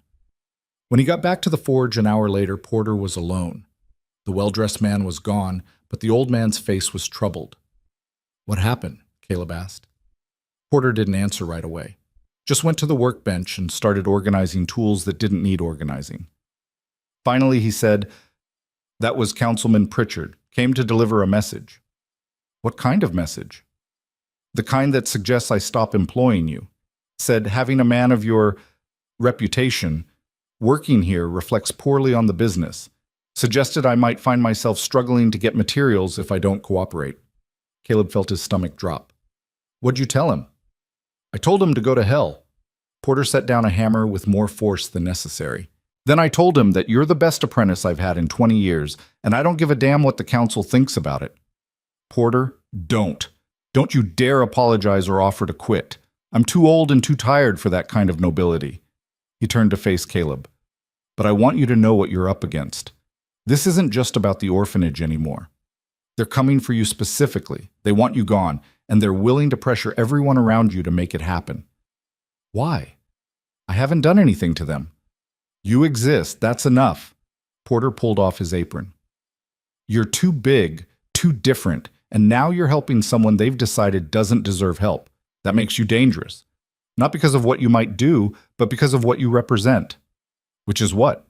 When he got back to the forge an hour later, Porter was alone. The well-dressed man was gone, but the old man's face was troubled. What happened? Caleb asked. Porter didn't answer right away. Just went to the workbench and started organizing tools that didn't need organizing. Finally, he said, that was Councilman Pritchard, came to deliver a message. What kind of message? The kind that suggests I stop employing you. Said having a man of your reputation working here reflects poorly on the business. Suggested I might find myself struggling to get materials if I don't cooperate. Caleb felt his stomach drop. What'd you tell him? I told him to go to hell. Porter set down a hammer with more force than necessary. Then I told him that you're the best apprentice I've had in 20 years, and I don't give a damn what the council thinks about it. Porter, don't. Don't you dare apologize or offer to quit. I'm too old and too tired for that kind of nobility. He turned to face Caleb. But I want you to know what you're up against. This isn't just about the orphanage anymore. They're coming for you specifically. They want you gone, and they're willing to pressure everyone around you to make it happen. Why? I haven't done anything to them. You exist, that's enough. Porter pulled off his apron. You're too big, too different, and now you're helping someone they've decided doesn't deserve help. That makes you dangerous. Not because of what you might do, but because of what you represent. Which is what?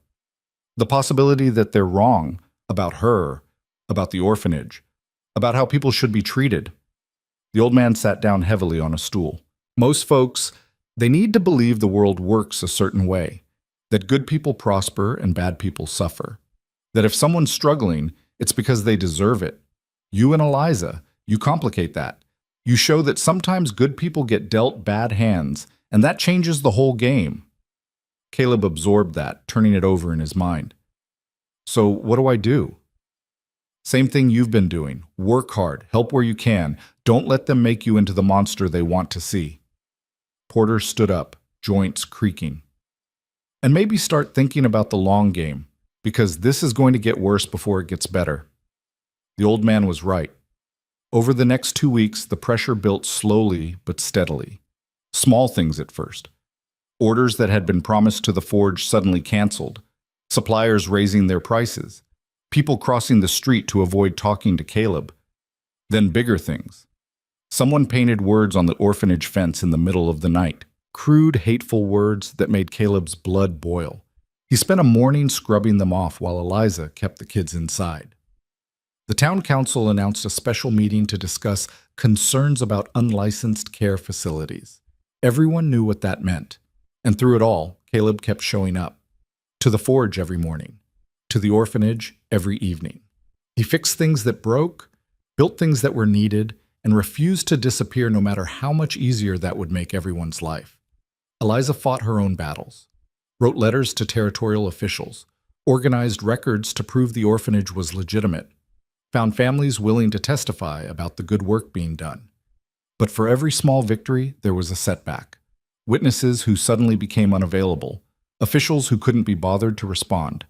The possibility that they're wrong about her, about the orphanage, about how people should be treated. The old man sat down heavily on a stool. Most folks, they need to believe the world works a certain way, that good people prosper and bad people suffer, that if someone's struggling, it's because they deserve it. You and Eliza, you complicate that. You show that sometimes good people get dealt bad hands, and that changes the whole game. Caleb absorbed that, turning it over in his mind. So what do I do? Same thing you've been doing. Work hard, help where you can. Don't let them make you into the monster they want to see. Porter stood up, joints creaking. And maybe start thinking about the long game, because this is going to get worse before it gets better. The old man was right. Over the next 2 weeks, the pressure built slowly but steadily. Small things at first. Orders that had been promised to the forge suddenly canceled. Suppliers raising their prices. People crossing the street to avoid talking to Caleb. Then bigger things. Someone painted words on the orphanage fence in the middle of the night. Crude, hateful words that made Caleb's blood boil. He spent a morning scrubbing them off while Eliza kept the kids inside. The town council announced a special meeting to discuss concerns about unlicensed care facilities. Everyone knew what that meant. And through it all, Caleb kept showing up. To the forge every morning. to the orphanage every evening. He fixed things that broke, built things that were needed, and refused to disappear no matter how much easier that would make everyone's life. Eliza fought her own battles, wrote letters to territorial officials, organized records to prove the orphanage was legitimate, found families willing to testify about the good work being done. But for every small victory, there was a setback. Witnesses who suddenly became unavailable, officials who couldn't be bothered to respond,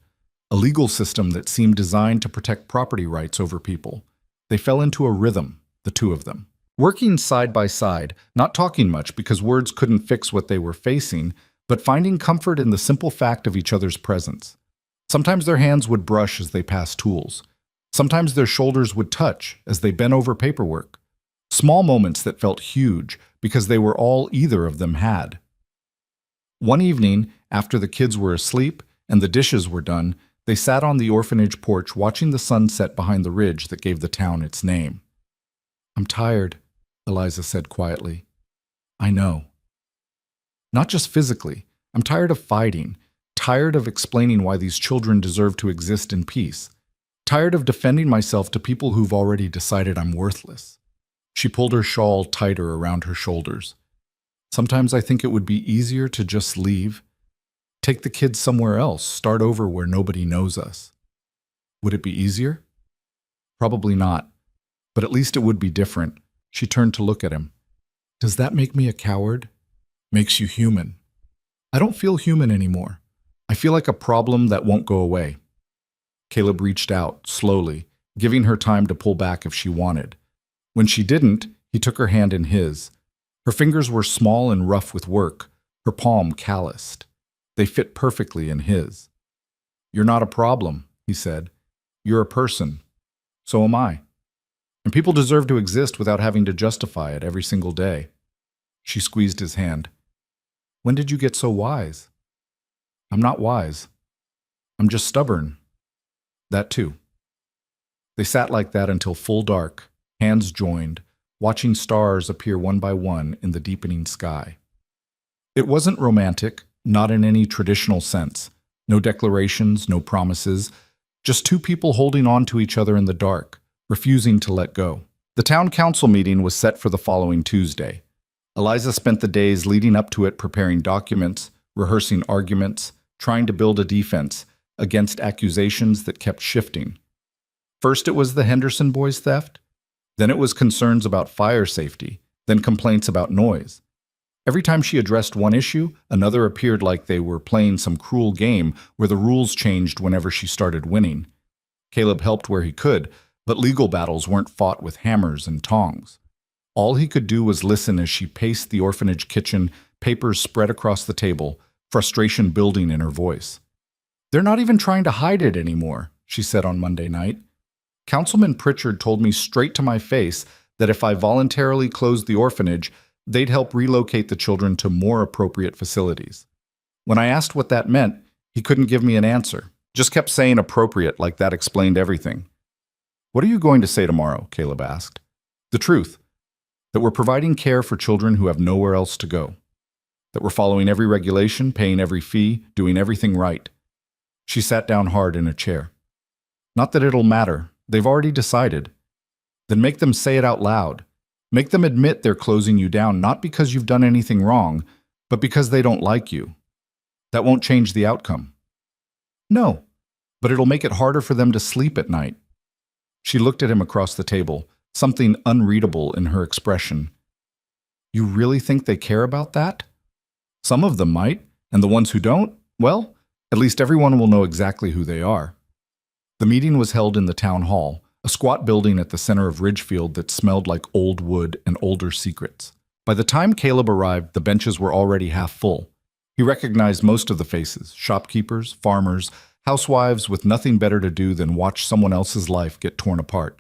a legal system that seemed designed to protect property rights over people. They fell into a rhythm, the two of them. Working side by side, not talking much because words couldn't fix what they were facing, but finding comfort in the simple fact of each other's presence. Sometimes their hands would brush as they passed tools. Sometimes their shoulders would touch as they bent over paperwork. Small moments that felt huge because they were all either of them had. One evening, after the kids were asleep and the dishes were done, they sat on the orphanage porch watching the sun set behind the ridge that gave the town its name. "I'm tired," Eliza said quietly. "I know. Not just physically. I'm tired of fighting, tired of explaining why these children deserve to exist in peace, tired of defending myself to people who've already decided I'm worthless." She pulled her shawl tighter around her shoulders. "Sometimes I think it would be easier to just leave. Take the kids somewhere else, start over where nobody knows us." Would it be easier? Probably not, but at least it would be different. She turned to look at him. "Does that make me a coward?" "Makes you human." "I don't feel human anymore. I feel like a problem that won't go away." Caleb reached out, slowly, giving her time to pull back if she wanted. When she didn't, he took her hand in his. Her fingers were small and rough with work, her palm calloused. They fit perfectly in his. "You're not a problem," he said. "You're a person. So am I. And people deserve to exist without having to justify it every single day." She squeezed his hand. "When did you get so wise?" "I'm not wise. I'm just stubborn." "That too." They sat like that until full dark, hands joined, watching stars appear one by one in the deepening sky. It wasn't romantic, not in any traditional sense. No declarations, no promises, just two people holding on to each other in the dark, refusing to let go. The town council meeting was set for the following Tuesday. Eliza spent the days leading up to it preparing documents, rehearsing arguments, trying to build a defense against accusations that kept shifting. First it was the Henderson boys' theft, then it was concerns about fire safety, then complaints about noise. Every time she addressed one issue, another appeared like they were playing some cruel game where the rules changed whenever she started winning. Caleb helped where he could, but legal battles weren't fought with hammers and tongs. All he could do was listen as she paced the orphanage kitchen, papers spread across the table, frustration building in her voice. "They're not even trying to hide it anymore," she said on Monday night. "Councilman Pritchard told me straight to my face that if I voluntarily closed the orphanage, they'd help relocate the children to more appropriate facilities. When I asked what that meant, he couldn't give me an answer. Just kept saying appropriate like that explained everything." "What are you going to say tomorrow?" Caleb asked. "The truth. That we're providing care for children who have nowhere else to go. That we're following every regulation, paying every fee, doing everything right." She sat down hard in a chair. "Not that it'll matter. They've already decided." "Then make them say it out loud. Make them admit they're closing you down not because you've done anything wrong, but because they don't like you. That won't change the outcome." "No, but it'll make it harder for them to sleep at night." She looked at him across the table, something unreadable in her expression. "You really think they care about that?" "Some of them might, and the ones who don't, well, at least everyone will know exactly who they are." The meeting was held in the town hall, a squat building at the center of Ridgefield that smelled like old wood and older secrets. By the time Caleb arrived, the benches were already half full. He recognized most of the faces: shopkeepers, farmers, housewives with nothing better to do than watch someone else's life get torn apart.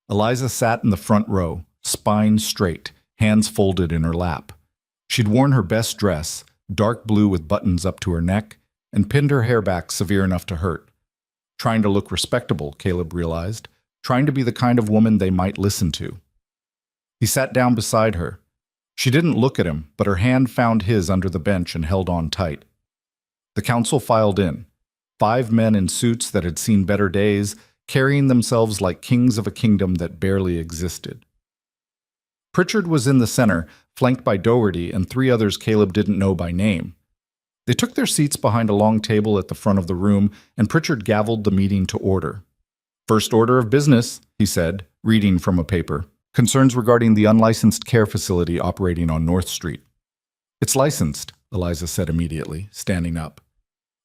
Eliza sat in the front row, spine straight, hands folded in her lap. She'd worn her best dress, dark blue with buttons up to her neck, and pinned her hair back severe enough to hurt. Trying to look respectable, Caleb realized, trying to be the kind of woman they might listen to. He sat down beside her. She didn't look at him, but her hand found his under the bench and held on tight. The council filed in. 5 men in suits that had seen better days, carrying themselves like kings of a kingdom that barely existed. Pritchard was in the center, flanked by Doherty and 3 others Caleb didn't know by name. They took their seats behind a long table at the front of the room, and Pritchard gavelled the meeting to order. "First order of business," he said, reading from a paper. "Concerns regarding the unlicensed care facility operating on North Street." "It's licensed," Eliza said immediately, standing up.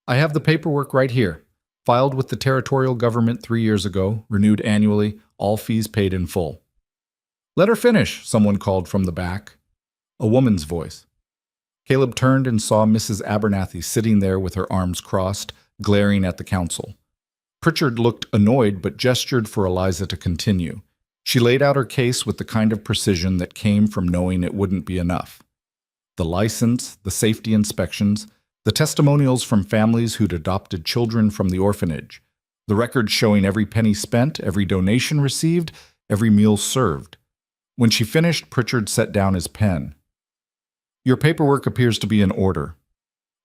"I have the paperwork right here. Filed with the territorial government 3 years ago, renewed annually, all fees paid in full." "Let her finish," someone called from the back. A woman's voice. Caleb turned and saw Mrs. Abernathy sitting there with her arms crossed, glaring at the council. Pritchard looked annoyed but gestured for Eliza to continue. She laid out her case with the kind of precision that came from knowing it wouldn't be enough. The license, the safety inspections, the testimonials from families who'd adopted children from the orphanage, the records showing every penny spent, every donation received, every meal served. When she finished, Pritchard set down his pen. "Your paperwork appears to be in order.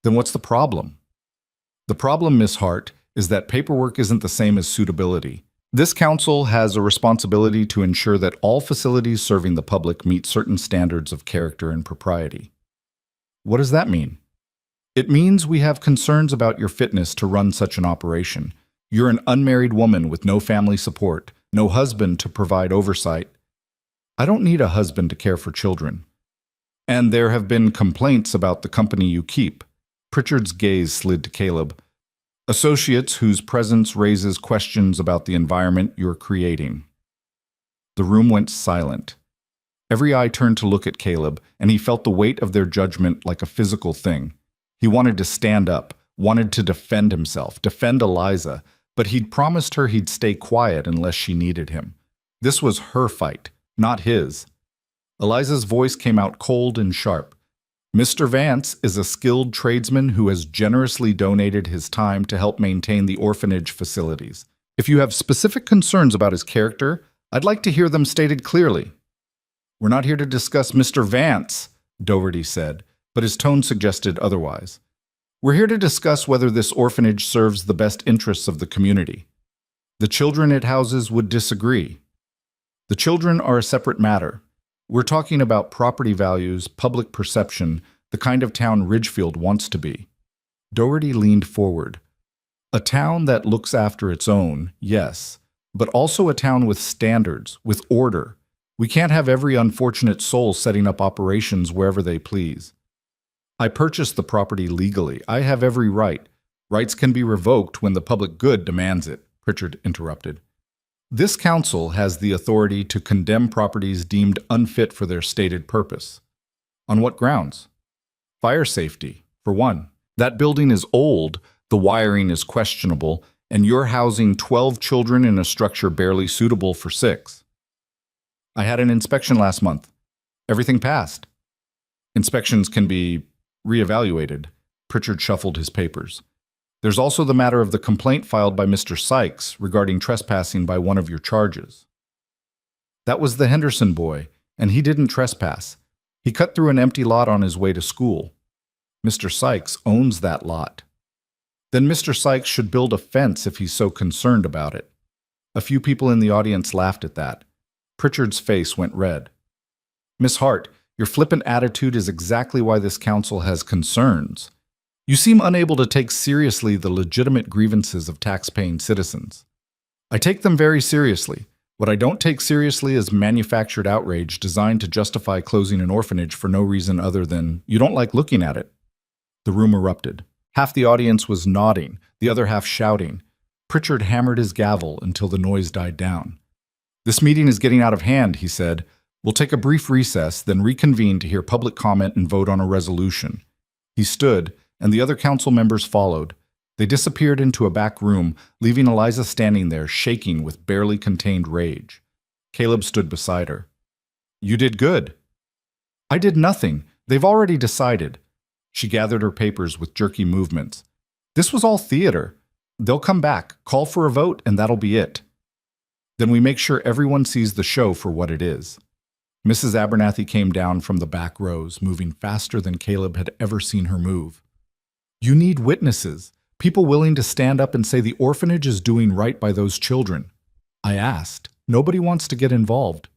Then what's the problem?" "The problem, Miss Hart, is that paperwork isn't the same as suitability. This council has a responsibility to ensure that all facilities serving the public meet certain standards of character and propriety." "What does that mean?" "It means we have concerns about your fitness to run such an operation. You're an unmarried woman with no family support, no husband to provide oversight." "I don't need a husband to care for children." "And there have been complaints about the company you keep." Pritchard's gaze slid to Caleb. "Associates whose presence raises questions about the environment you're creating." The room went silent. Every eye turned to look at Caleb, and he felt the weight of their judgment like a physical thing. He wanted to stand up, wanted to defend himself, defend Eliza, but he'd promised her he'd stay quiet unless she needed him. This was her fight, not his. Eliza's voice came out cold and sharp. "Mr. Vance is a skilled tradesman who has generously donated his time to help maintain the orphanage facilities. If you have specific concerns about his character, I'd like to hear them stated clearly." "We're not here to discuss Mr. Vance," Doherty said, but his tone suggested otherwise. "We're here to discuss whether this orphanage serves the best interests of the community. The children it houses would disagree. The children are a separate matter. We're talking about property values, public perception, the kind of town Ridgefield wants to be." Doherty leaned forward. "A town that looks after its own, yes, but also a town with standards, with order. We can't have every unfortunate soul setting up operations wherever they please." "I purchased the property legally. I have every right. Rights can be revoked when the public good demands it," Pritchard interrupted. "This council has the authority to condemn properties deemed unfit for their stated purpose." "On what grounds?" "Fire safety, for one. That building is old, the wiring is questionable, and you're housing 12 children in a structure barely suitable for 6. "I had an inspection last month. Everything passed." "Inspections can be reevaluated." Pritchard shuffled his papers. "There's also the matter of the complaint filed by Mr. Sykes regarding trespassing by one of your charges." "That was the Henderson boy, and he didn't trespass. He cut through an empty lot on his way to school. Mr. Sykes owns that lot." "Then Mr. Sykes should build a fence if he's so concerned about it." A few people in the audience laughed at that. Pritchard's face went red. "Miss Hart, your flippant attitude is exactly why this council has concerns. You seem unable to take seriously the legitimate grievances of tax-paying citizens." "I take them very seriously. What I don't take seriously is manufactured outrage designed to justify closing an orphanage for no reason other than you don't like looking at it." The room erupted. Half the audience was nodding, the other half shouting. Pritchard hammered his gavel until the noise died down. "This meeting is getting out of hand," he said. "We'll take a brief recess, then reconvene to hear public comment and vote on a resolution." He stood, and the other council members followed. They disappeared into a back room, leaving Eliza standing there, shaking with barely contained rage. Caleb stood beside her. "You did good." "I did nothing. They've already decided." She gathered her papers with jerky movements. "This was all theater. They'll come back, call for a vote, and that'll be it. Then we make sure everyone sees the show for what it is." Mrs. Abernathy came down from the back rows, moving faster than Caleb had ever seen her move. "You need witnesses. People willing to stand up and say the orphanage is doing right by those children. I asked. Nobody wants to get involved.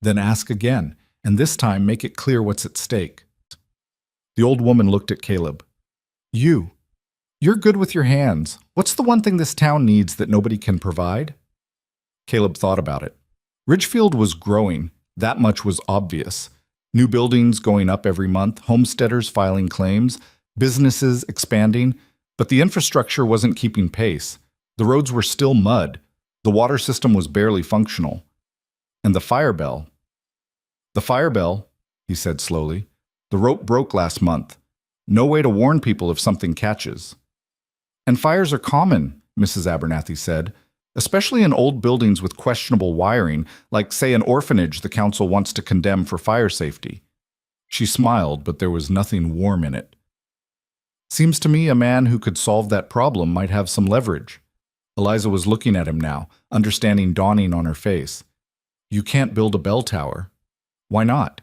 Then ask again, and this time make it clear what's at stake. The old woman looked at Caleb. You're good with your hands. What's the one thing this town needs that nobody can provide? Caleb thought about it. Ridgefield was growing. That much was obvious. New buildings going up every month, homesteaders filing claims, businesses expanding, but the infrastructure wasn't keeping pace. The roads were still mud. The water system was barely functional. And the fire bell. The fire bell, he said slowly. The rope broke last month. No way to warn people if something catches. And fires are common, Mrs. Abernathy said, especially in old buildings with questionable wiring, like, say, an orphanage the council wants to condemn for fire safety. She smiled, but there was nothing warm in it. Seems to me a man who could solve that problem might have some leverage. Eliza was looking at him now, understanding dawning on her face. You can't build a bell tower. Why not?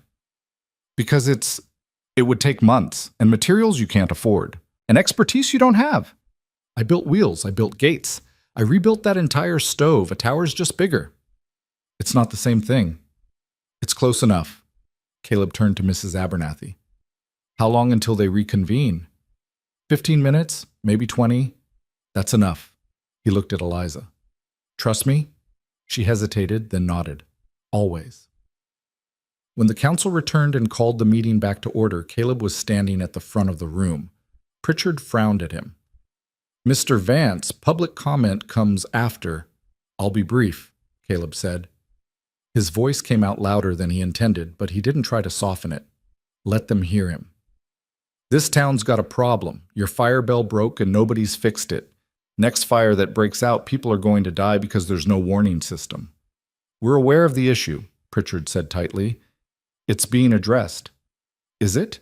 Because it would take months, and materials you can't afford, and expertise you don't have. I built wheels, I built gates. I rebuilt that entire stove. A tower's just bigger. It's not the same thing. It's close enough. Caleb turned to Mrs. Abernathy. How long until they reconvene? 15 minutes, maybe 20. That's enough. He looked at Eliza. Trust me? She hesitated, then nodded. Always. When the council returned and called the meeting back to order, Caleb was standing at the front of the room. Pritchard frowned at him. Mr. Vance, public comment comes after. I'll be brief, Caleb said. His voice came out louder than he intended, but he didn't try to soften it. Let them hear him. This town's got a problem. Your fire bell broke and nobody's fixed it. Next fire that breaks out, people are going to die because there's no warning system. We're aware of the issue, Pritchard said tightly. It's being addressed. Is it?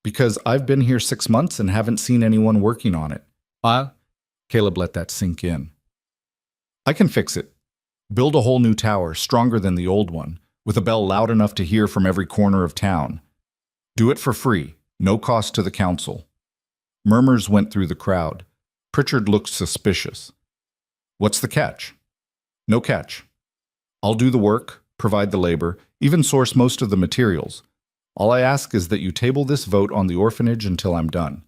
Because I've been here 6 months and haven't seen anyone working on it. Caleb let that sink in. I can fix it. Build a whole new tower, stronger than the old one, with a bell loud enough to hear from every corner of town. Do it for free, no cost to the council. Murmurs went through the crowd. Pritchard looked suspicious. What's the catch? No catch. I'll do the work, provide the labor, even source most of the materials. All I ask is that you table this vote on the orphanage until I'm done.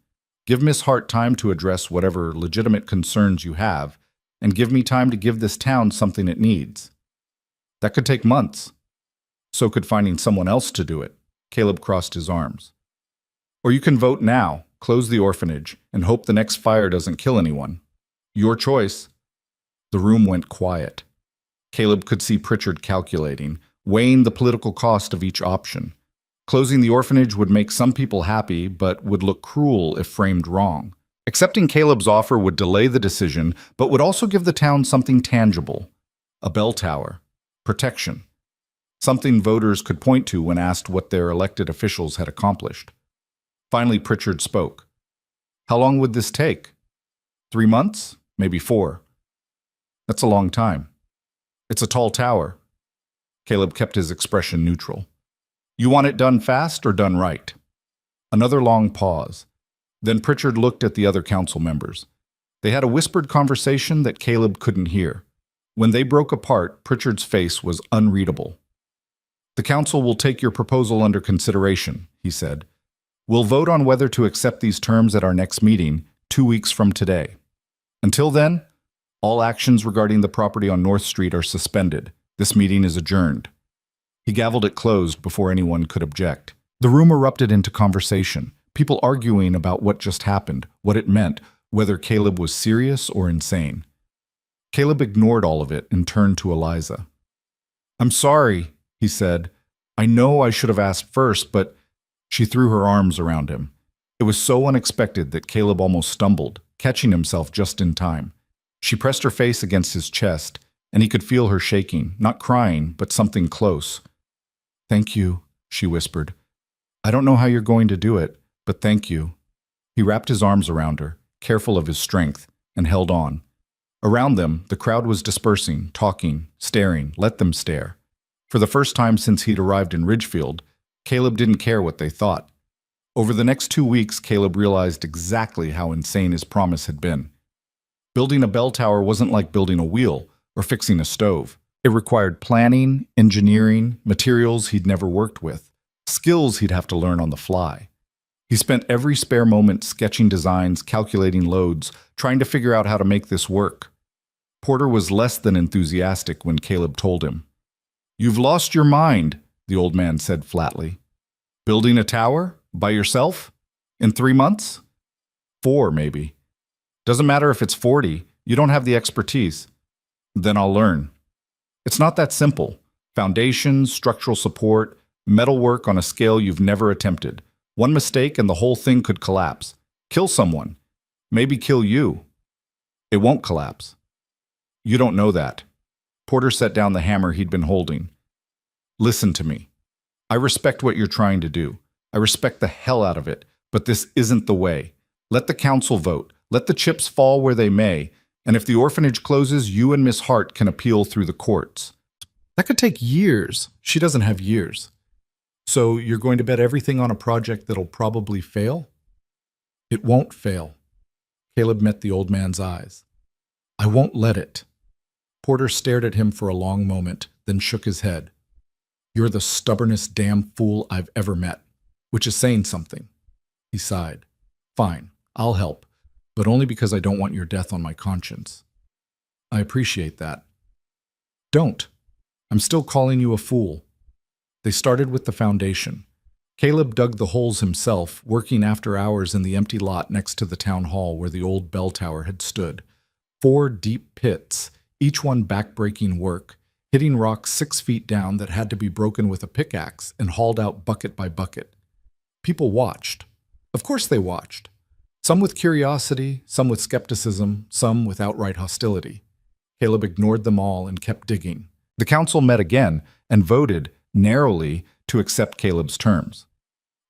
Give Miss Hart time to address whatever legitimate concerns you have, and give me time to give this town something it needs. That could take months. So could finding someone else to do it. Caleb crossed his arms. Or you can vote now, close the orphanage, and hope the next fire doesn't kill anyone. Your choice. The room went quiet. Caleb could see Pritchard calculating, weighing the political cost of each option. Closing the orphanage would make some people happy, but would look cruel if framed wrong. Accepting Caleb's offer would delay the decision, but would also give the town something tangible. A bell tower. Protection. Something voters could point to when asked what their elected officials had accomplished. Finally, Pritchard spoke. How long would this take? 3 months? Maybe 4. That's a long time. It's a tall tower. Caleb kept his expression neutral. You want it done fast or done right? Another long pause. Then Pritchard looked at the other council members. They had a whispered conversation that Caleb couldn't hear. When they broke apart, Pritchard's face was unreadable. The council will take your proposal under consideration, he said. We'll vote on whether to accept these terms at our next meeting, 2 weeks from today. Until then, all actions regarding the property on North Street are suspended. This meeting is adjourned. He gavelled it closed before anyone could object. The room erupted into conversation, people arguing about what just happened, what it meant, whether Caleb was serious or insane. Caleb ignored all of it and turned to Eliza. I'm sorry, he said. I know I should have asked first, but she threw her arms around him. It was so unexpected that Caleb almost stumbled, catching himself just in time. She pressed her face against his chest, and he could feel her shaking, not crying, but something close. Thank you, she whispered. I don't know how you're going to do it, but thank you. He wrapped his arms around her, careful of his strength, and held on. Around them, the crowd was dispersing, talking, staring, let them stare. For the first time since he'd arrived in Ridgefield, Caleb didn't care what they thought. Over the next 2 weeks, Caleb realized exactly how insane his promise had been. Building a bell tower wasn't like building a wheel or fixing a stove. It required planning, engineering, materials he'd never worked with, skills he'd have to learn on the fly. He spent every spare moment sketching designs, calculating loads, trying to figure out how to make this work. Porter was less than enthusiastic when Caleb told him. "You've lost your mind," the old man said flatly. "Building a tower? By yourself? In 3 months? 4, maybe. Doesn't matter if it's 40, you don't have the expertise. Then I'll learn. It's not that simple. Foundations, structural support, metalwork on a scale you've never attempted. One mistake and the whole thing could collapse. Kill someone. Maybe kill you. It won't collapse. You don't know that." Porter set down the hammer he'd been holding. "Listen to me. I respect what you're trying to do. I respect the hell out of it, but this isn't the way. Let the council vote. Let the chips fall where they may, and if the orphanage closes, you and Miss Hart can appeal through the courts." "That could take years." "She doesn't have years." "So you're going to bet everything on a project that'll probably fail?" "It won't fail." Caleb met the old man's eyes. "I won't let it." Porter stared at him for a long moment, then shook his head. "You're the stubbornest damn fool I've ever met," which is saying something. He sighed. "Fine, I'll help, but only because I don't want your death on my conscience." "I appreciate that." "Don't. I'm still calling you a fool." They started with the foundation. Caleb dug the holes himself, working after hours in the empty lot next to the town hall where the old bell tower had stood. 4 deep pits, each one back-breaking work, hitting rocks 6 feet down that had to be broken with a pickaxe and hauled out bucket by bucket. People watched. Of course they watched. Some with curiosity, some with skepticism, some with outright hostility. Caleb ignored them all and kept digging. The council met again and voted, narrowly, to accept Caleb's terms.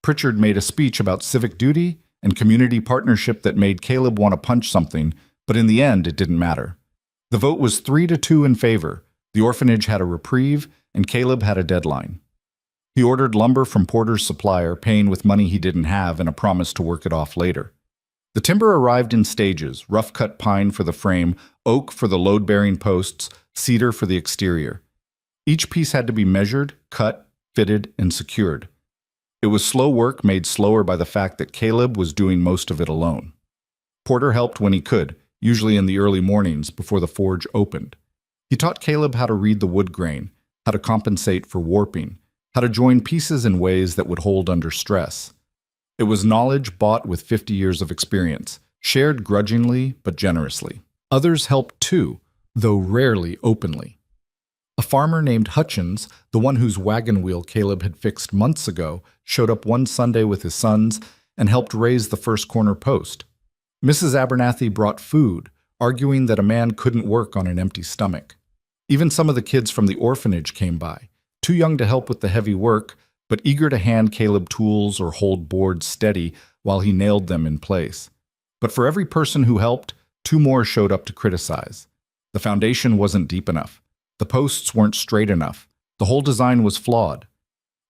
Pritchard made a speech about civic duty and community partnership that made Caleb want to punch something, but in the end it didn't matter. The vote was 3-2 in favor. The orphanage had a reprieve, and Caleb had a deadline. He ordered lumber from Porter's supplier, paying with money he didn't have and a promise to work it off later. The timber arrived in stages: rough-cut pine for the frame, oak for the load-bearing posts, cedar for the exterior. Each piece had to be measured, cut, fitted, and secured. It was slow work made slower by the fact that Caleb was doing most of it alone. Porter helped when he could, usually in the early mornings before the forge opened. He taught Caleb how to read the wood grain, how to compensate for warping, how to join pieces in ways that would hold under stress. It was knowledge bought with 50 years of experience, shared grudgingly but generously. Others helped too, though rarely openly. A farmer named Hutchins, the one whose wagon wheel Caleb had fixed months ago, showed up one Sunday with his sons and helped raise the first corner post. Mrs. Abernathy brought food, arguing that a man couldn't work on an empty stomach. Even some of the kids from the orphanage came by, too young to help with the heavy work, but eager to hand Caleb tools or hold boards steady while he nailed them in place. But for every person who helped, 2 more showed up to criticize. The foundation wasn't deep enough. The posts weren't straight enough. The whole design was flawed.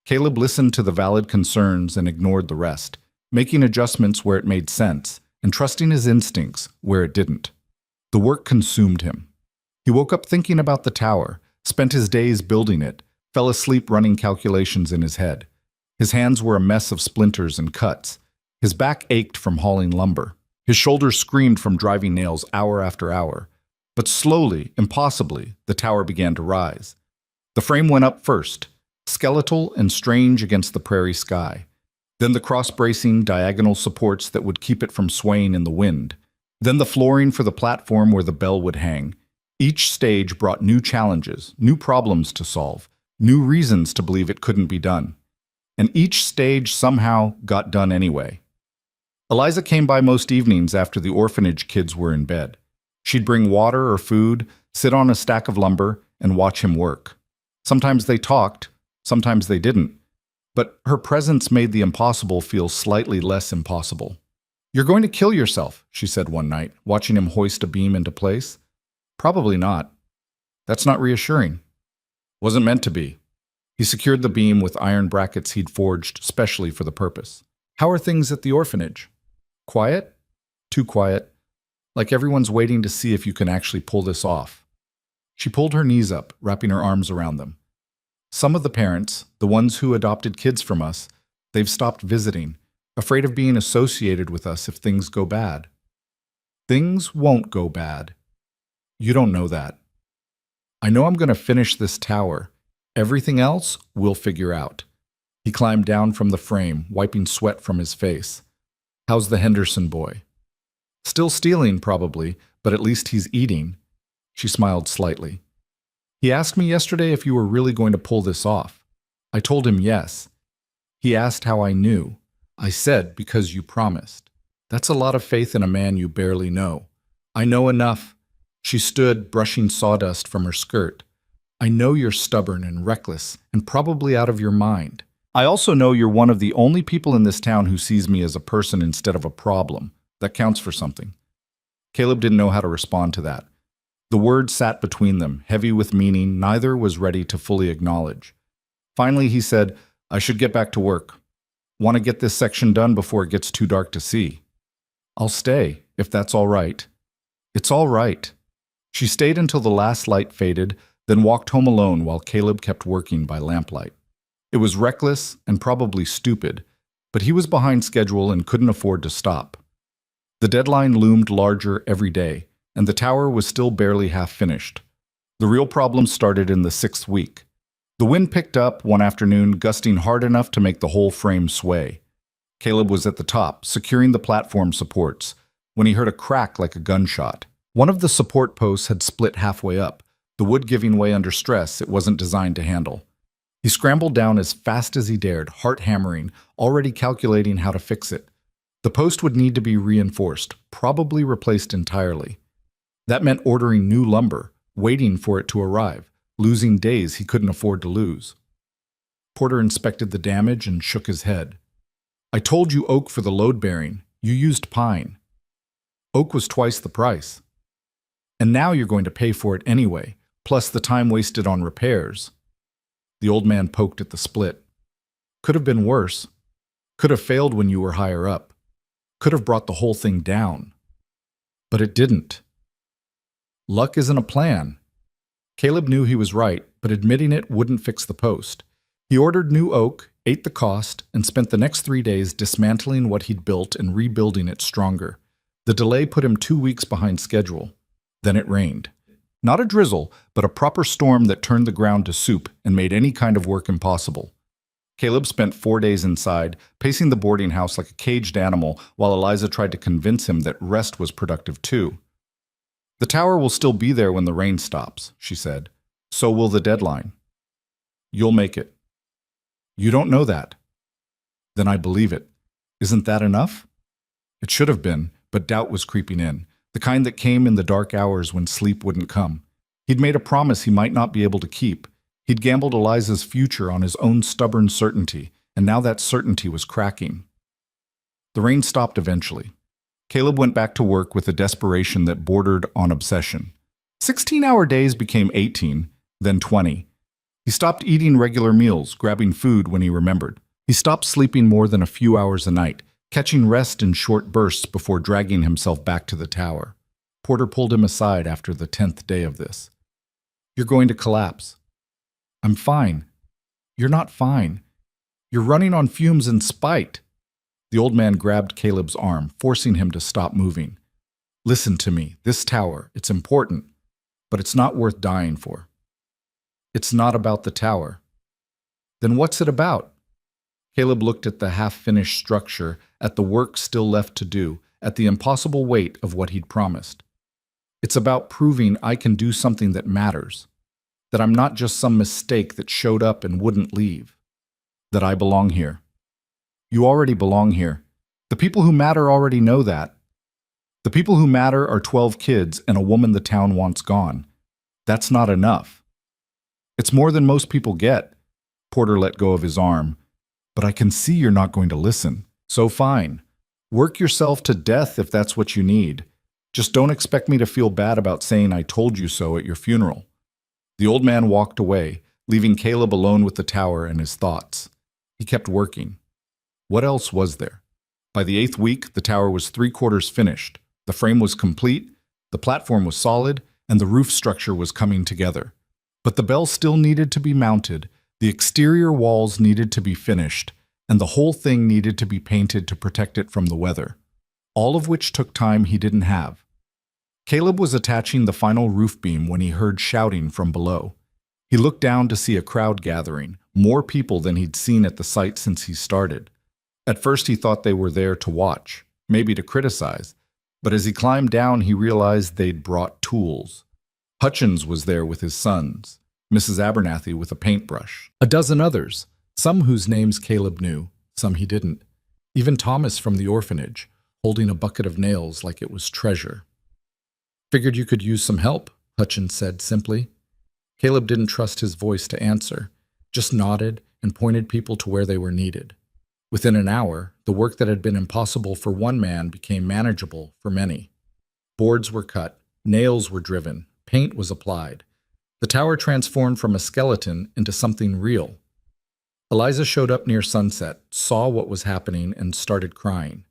Caleb listened to the valid concerns and ignored the rest, making adjustments where it made sense, and trusting his instincts where it didn't. The work consumed him. He woke up thinking about the tower, spent his days building it, fell asleep running calculations in his head. His hands were a mess of splinters and cuts. His back ached from hauling lumber. His shoulders screamed from driving nails hour after hour. But slowly, impossibly, the tower began to rise. The frame went up first, skeletal and strange against the prairie sky. Then the cross-bracing diagonal supports that would keep it from swaying in the wind. Then the flooring for the platform where the bell would hang. Each stage brought new challenges, new problems to solve, new reasons to believe it couldn't be done. And each stage somehow got done anyway. Eliza came by most evenings after the orphanage kids were in bed. She'd bring water or food, sit on a stack of lumber, and watch him work. Sometimes they talked, sometimes they didn't. But her presence made the impossible feel slightly less impossible. "You're going to kill yourself," she said one night, watching him hoist a beam into place. "Probably not." "That's not reassuring." "Wasn't meant to be." He secured the beam with iron brackets he'd forged specially for the purpose. "How are things at the orphanage?" "Quiet?" "Too quiet." Like everyone's waiting to see if you can actually pull this off. She pulled her knees up, wrapping her arms around them. Some of the parents, the ones who adopted kids from us, they've stopped visiting, afraid of being associated with us if things go bad. Things won't go bad. You don't know that. I know I'm going to finish this tower. Everything else we'll figure out. He climbed down from the frame, wiping sweat from his face. How's the Henderson boy? Still stealing, probably, but at least he's eating. She smiled slightly. He asked me yesterday if you were really going to pull this off. I told him yes. He asked how I knew. I said, because you promised. That's a lot of faith in a man you barely know. I know enough. She stood, brushing sawdust from her skirt. I know you're stubborn and reckless and probably out of your mind. I also know you're one of the only people in this town who sees me as a person instead of a problem. That counts for something. Caleb didn't know how to respond to that. The words sat between them, heavy with meaning neither was ready to fully acknowledge. Finally, he said, I should get back to work. Want to get this section done before it gets too dark to see. I'll stay, if that's all right. It's all right. She stayed until the last light faded, then walked home alone while Caleb kept working by lamplight. It was reckless and probably stupid, but he was behind schedule and couldn't afford to stop. The deadline loomed larger every day, and the tower was still barely half finished. The real problem started in the 6th week. The wind picked up one afternoon, gusting hard enough to make the whole frame sway. Caleb was at the top, securing the platform supports, when he heard a crack like a gunshot. One of the support posts had split halfway up, the wood giving way under stress it wasn't designed to handle. He scrambled down as fast as he dared, heart hammering, already calculating how to fix it. The post would need to be reinforced, probably replaced entirely. That meant ordering new lumber, waiting for it to arrive, losing days he couldn't afford to lose. Porter inspected the damage and shook his head. I told you oak for the load bearing. You used pine. Oak was twice the price. And now you're going to pay for it anyway, plus the time wasted on repairs. The old man poked at the split. Could have been worse. Could have failed when you were higher up. Could have brought the whole thing down. But it didn't. Luck isn't a plan. Caleb knew he was right, but admitting it wouldn't fix the post. He ordered new oak, ate the cost, and spent the next 3 days dismantling what he'd built and rebuilding it stronger. The delay put him 2 weeks behind schedule. Then it rained. Not a drizzle, but a proper storm that turned the ground to soup and made any kind of work impossible. Caleb spent 4 days inside, pacing the boarding house like a caged animal while Eliza tried to convince him that rest was productive too. The tower will still be there when the rain stops, she said. So will the deadline. You'll make it. You don't know that. Then I believe it. Isn't that enough? It should have been, but doubt was creeping in, the kind that came in the dark hours when sleep wouldn't come. He'd made a promise he might not be able to keep. He'd gambled Eliza's future on his own stubborn certainty, and now that certainty was cracking. The rain stopped eventually. Caleb went back to work with a desperation that bordered on obsession. 16-hour days became 18, then 20. He stopped eating regular meals, grabbing food when he remembered. He stopped sleeping more than a few hours a night, catching rest in short bursts before dragging himself back to the tower. Porter pulled him aside after the 10th day of this. You're going to collapse. I'm fine. You're not fine. You're running on fumes in spite. The old man grabbed Caleb's arm, forcing him to stop moving. Listen to me. This tower, it's important, but it's not worth dying for. It's not about the tower. Then what's it about? Caleb looked at the half-finished structure, at the work still left to do, at the impossible weight of what he'd promised. It's about proving I can do something that matters, that I'm not just some mistake that showed up and wouldn't leave, that I belong here. You already belong here. The people who matter already know that. The people who matter are 12 kids and a woman the town wants gone. That's not enough. It's more than most people get. Porter let go of his arm. But I can see you're not going to listen. So fine. Work yourself to death if that's what you need. Just don't expect me to feel bad about saying I told you so at your funeral. The old man walked away, leaving Caleb alone with the tower and his thoughts. He kept working. What else was there? By the 8th week, the tower was 3/4 finished. The frame was complete, the platform was solid, and the roof structure was coming together. But the bell still needed to be mounted, the exterior walls needed to be finished, and the whole thing needed to be painted to protect it from the weather. All of which took time he didn't have. Caleb was attaching the final roof beam when he heard shouting from below. He looked down to see a crowd gathering, more people than he'd seen at the site since he started. At first he thought they were there to watch, maybe to criticize, but as he climbed down he realized they'd brought tools. Hutchins was there with his sons, Mrs. Abernathy with a paintbrush, a dozen others, some whose names Caleb knew, some he didn't. Even Thomas from the orphanage, holding a bucket of nails like it was treasure. "Figured you could use some help," Hutchins said simply. Caleb didn't trust his voice to answer, just nodded and pointed people to where they were needed. Within an hour, the work that had been impossible for one man became manageable for many. Boards were cut, nails were driven, paint was applied. The tower transformed from a skeleton into something real. Eliza showed up near sunset, saw what was happening, and started crying.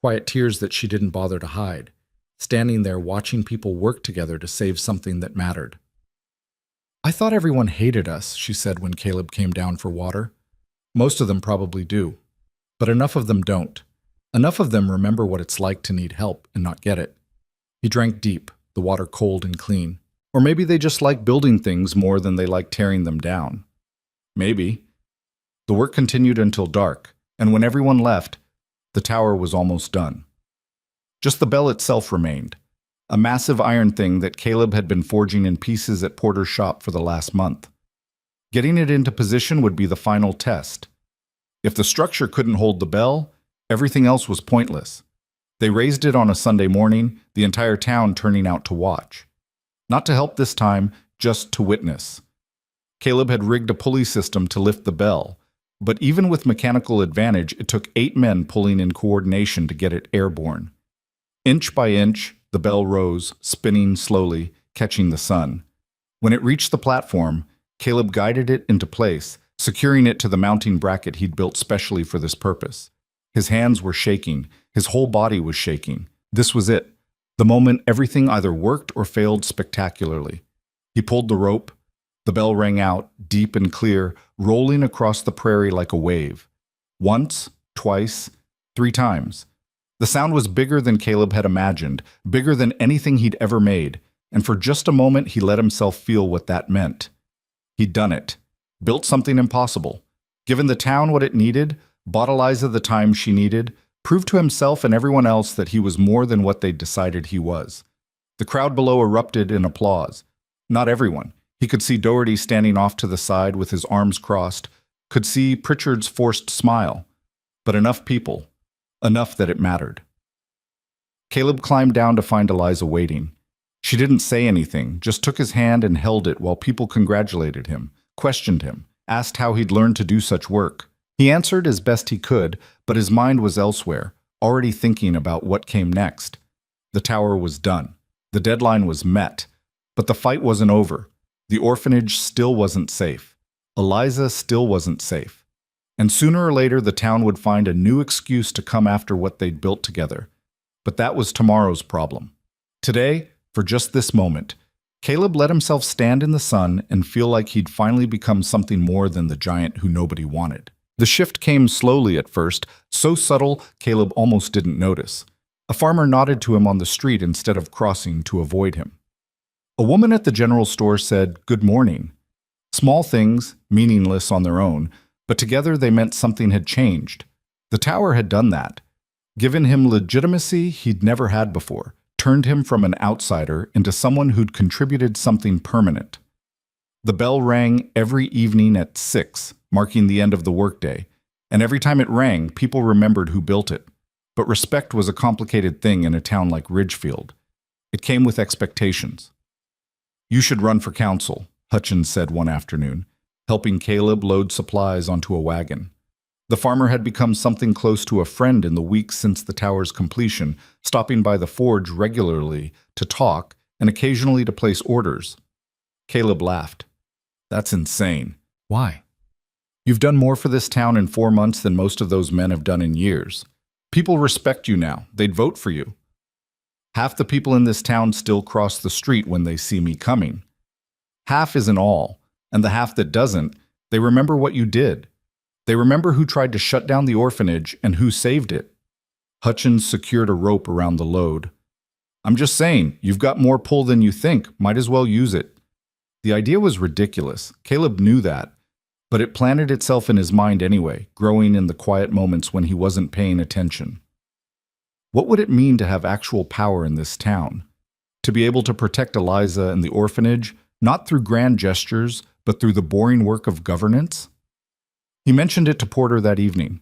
Quiet tears that she didn't bother to hide, standing there watching people work together to save something that mattered. "I thought everyone hated us," she said when Caleb came down for water. "Most of them probably do, but enough of them don't. Enough of them remember what it's like to need help and not get it." He drank deep, the water cold and clean. Or maybe they just like building things more than they like tearing them down. Maybe. The work continued until dark, and when everyone left, the tower was almost done. Just the bell itself remained, a massive iron thing that Caleb had been forging in pieces at Porter's shop for the last month. Getting it into position would be the final test. If the structure couldn't hold the bell, everything else was pointless. They raised it on a Sunday morning, the entire town turning out to watch. Not to help this time, just to witness. Caleb had rigged a pulley system to lift the bell, but even with mechanical advantage, it took 8 men pulling in coordination to get it airborne. Inch by inch, the bell rose, spinning slowly, catching the sun. When it reached the platform, Caleb guided it into place, securing it to the mounting bracket he'd built specially for this purpose. His hands were shaking, his whole body was shaking. This was it, the moment everything either worked or failed spectacularly. He pulled the rope. The bell rang out, deep and clear, rolling across the prairie like a wave. Once, twice, 3 times. The sound was bigger than Caleb had imagined, bigger than anything he'd ever made, and for just a moment he let himself feel what that meant. He'd done it. Built something impossible. Given the town what it needed, bought Eliza the time she needed, proved to himself and everyone else that he was more than what they'd decided he was. The crowd below erupted in applause. Not everyone. He could see Doherty standing off to the side with his arms crossed, could see Pritchard's forced smile. But enough people. Enough that it mattered. Caleb climbed down to find Eliza waiting. She didn't say anything, just took his hand and held it while people congratulated him, questioned him, asked how he'd learned to do such work. He answered as best he could, but his mind was elsewhere, already thinking about what came next. The tower was done. The deadline was met. But the fight wasn't over. The orphanage still wasn't safe. Eliza still wasn't safe. And sooner or later the town would find a new excuse to come after what they'd built together. But that was tomorrow's problem. Today, for just this moment, Caleb let himself stand in the sun and feel like he'd finally become something more than the giant who nobody wanted. The shift came slowly at first, so subtle Caleb almost didn't notice. A farmer nodded to him on the street instead of crossing to avoid him. A woman at the general store said, "Good morning." Small things, meaningless on their own, but together they meant something had changed. The tower had done that. Given him legitimacy he'd never had before, turned him from an outsider into someone who'd contributed something permanent. The bell rang every evening at 6, marking the end of the workday, and every time it rang, people remembered who built it. But respect was a complicated thing in a town like Ridgefield. It came with expectations. "You should run for council," Hutchins said one afternoon, helping Caleb load supplies onto a wagon. The farmer had become something close to a friend in the weeks since the tower's completion, stopping by the forge regularly to talk and occasionally to place orders. Caleb laughed. "That's insane." "Why?" "You've done more for this town in 4 months than most of those men have done in years. People respect you now. They'd vote for you." Half the people in this town still cross the street when they see me coming. Half isn't all, and the half that doesn't, they remember what you did. They remember who tried to shut down the orphanage and who saved it. Hutchins secured a rope around the load. I'm just saying, you've got more pull than you think. Might as well use it. The idea was ridiculous. Caleb knew that. But it planted itself in his mind anyway, growing in the quiet moments when he wasn't paying attention. What would it mean to have actual power in this town? To be able to protect Eliza and the orphanage, not through grand gestures, but through the boring work of governance? He mentioned it to Porter that evening.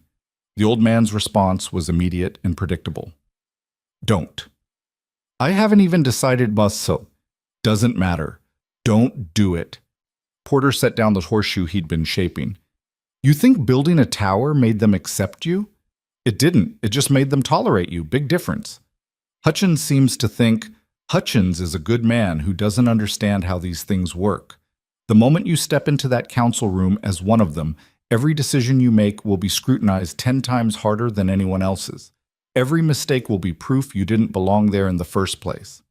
The old man's response was immediate and predictable. Don't. I haven't even decided so. Doesn't matter. Don't do it. Porter set down the horseshoe he'd been shaping. You think building a tower made them accept you? It didn't. It just made them tolerate you. Big difference. Hutchins seems to think Hutchins is a good man who doesn't understand how these things work. The moment you step into that council room as one of them, every decision you make will be scrutinized 10 times harder than anyone else's. Every mistake will be proof you didn't belong there in the first place.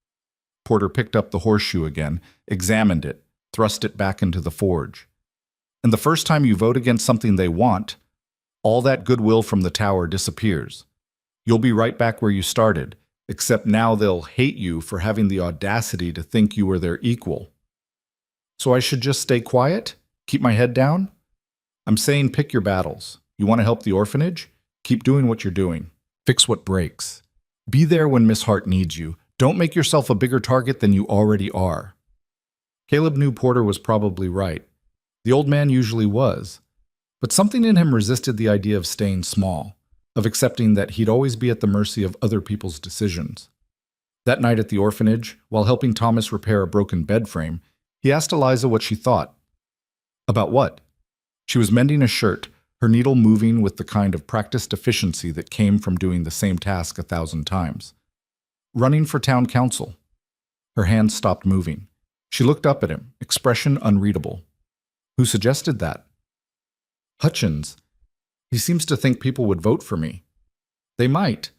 Porter picked up the horseshoe again, examined it, thrust it back into the forge. And the first time you vote against something they want, all that goodwill from the tower disappears. You'll be right back where you started, except now they'll hate you for having the audacity to think you were their equal. So I should just stay quiet? Keep my head down? I'm saying pick your battles. You want to help the orphanage? Keep doing what you're doing. Fix what breaks. Be there when Miss Hart needs you. Don't make yourself a bigger target than you already are. Caleb knew Porter was probably right. The old man usually was. But something in him resisted the idea of staying small, of accepting that he'd always be at the mercy of other people's decisions. That night at the orphanage, while helping Thomas repair a broken bed frame, he asked Eliza what she thought. About what? She was mending a shirt, her needle moving with the kind of practiced efficiency that came from doing the same task 1,000 times. Running for town council. Her hands stopped moving. She looked up at him, expression unreadable. Who suggested that? Hutchins. He seems to think people would vote for me. They might.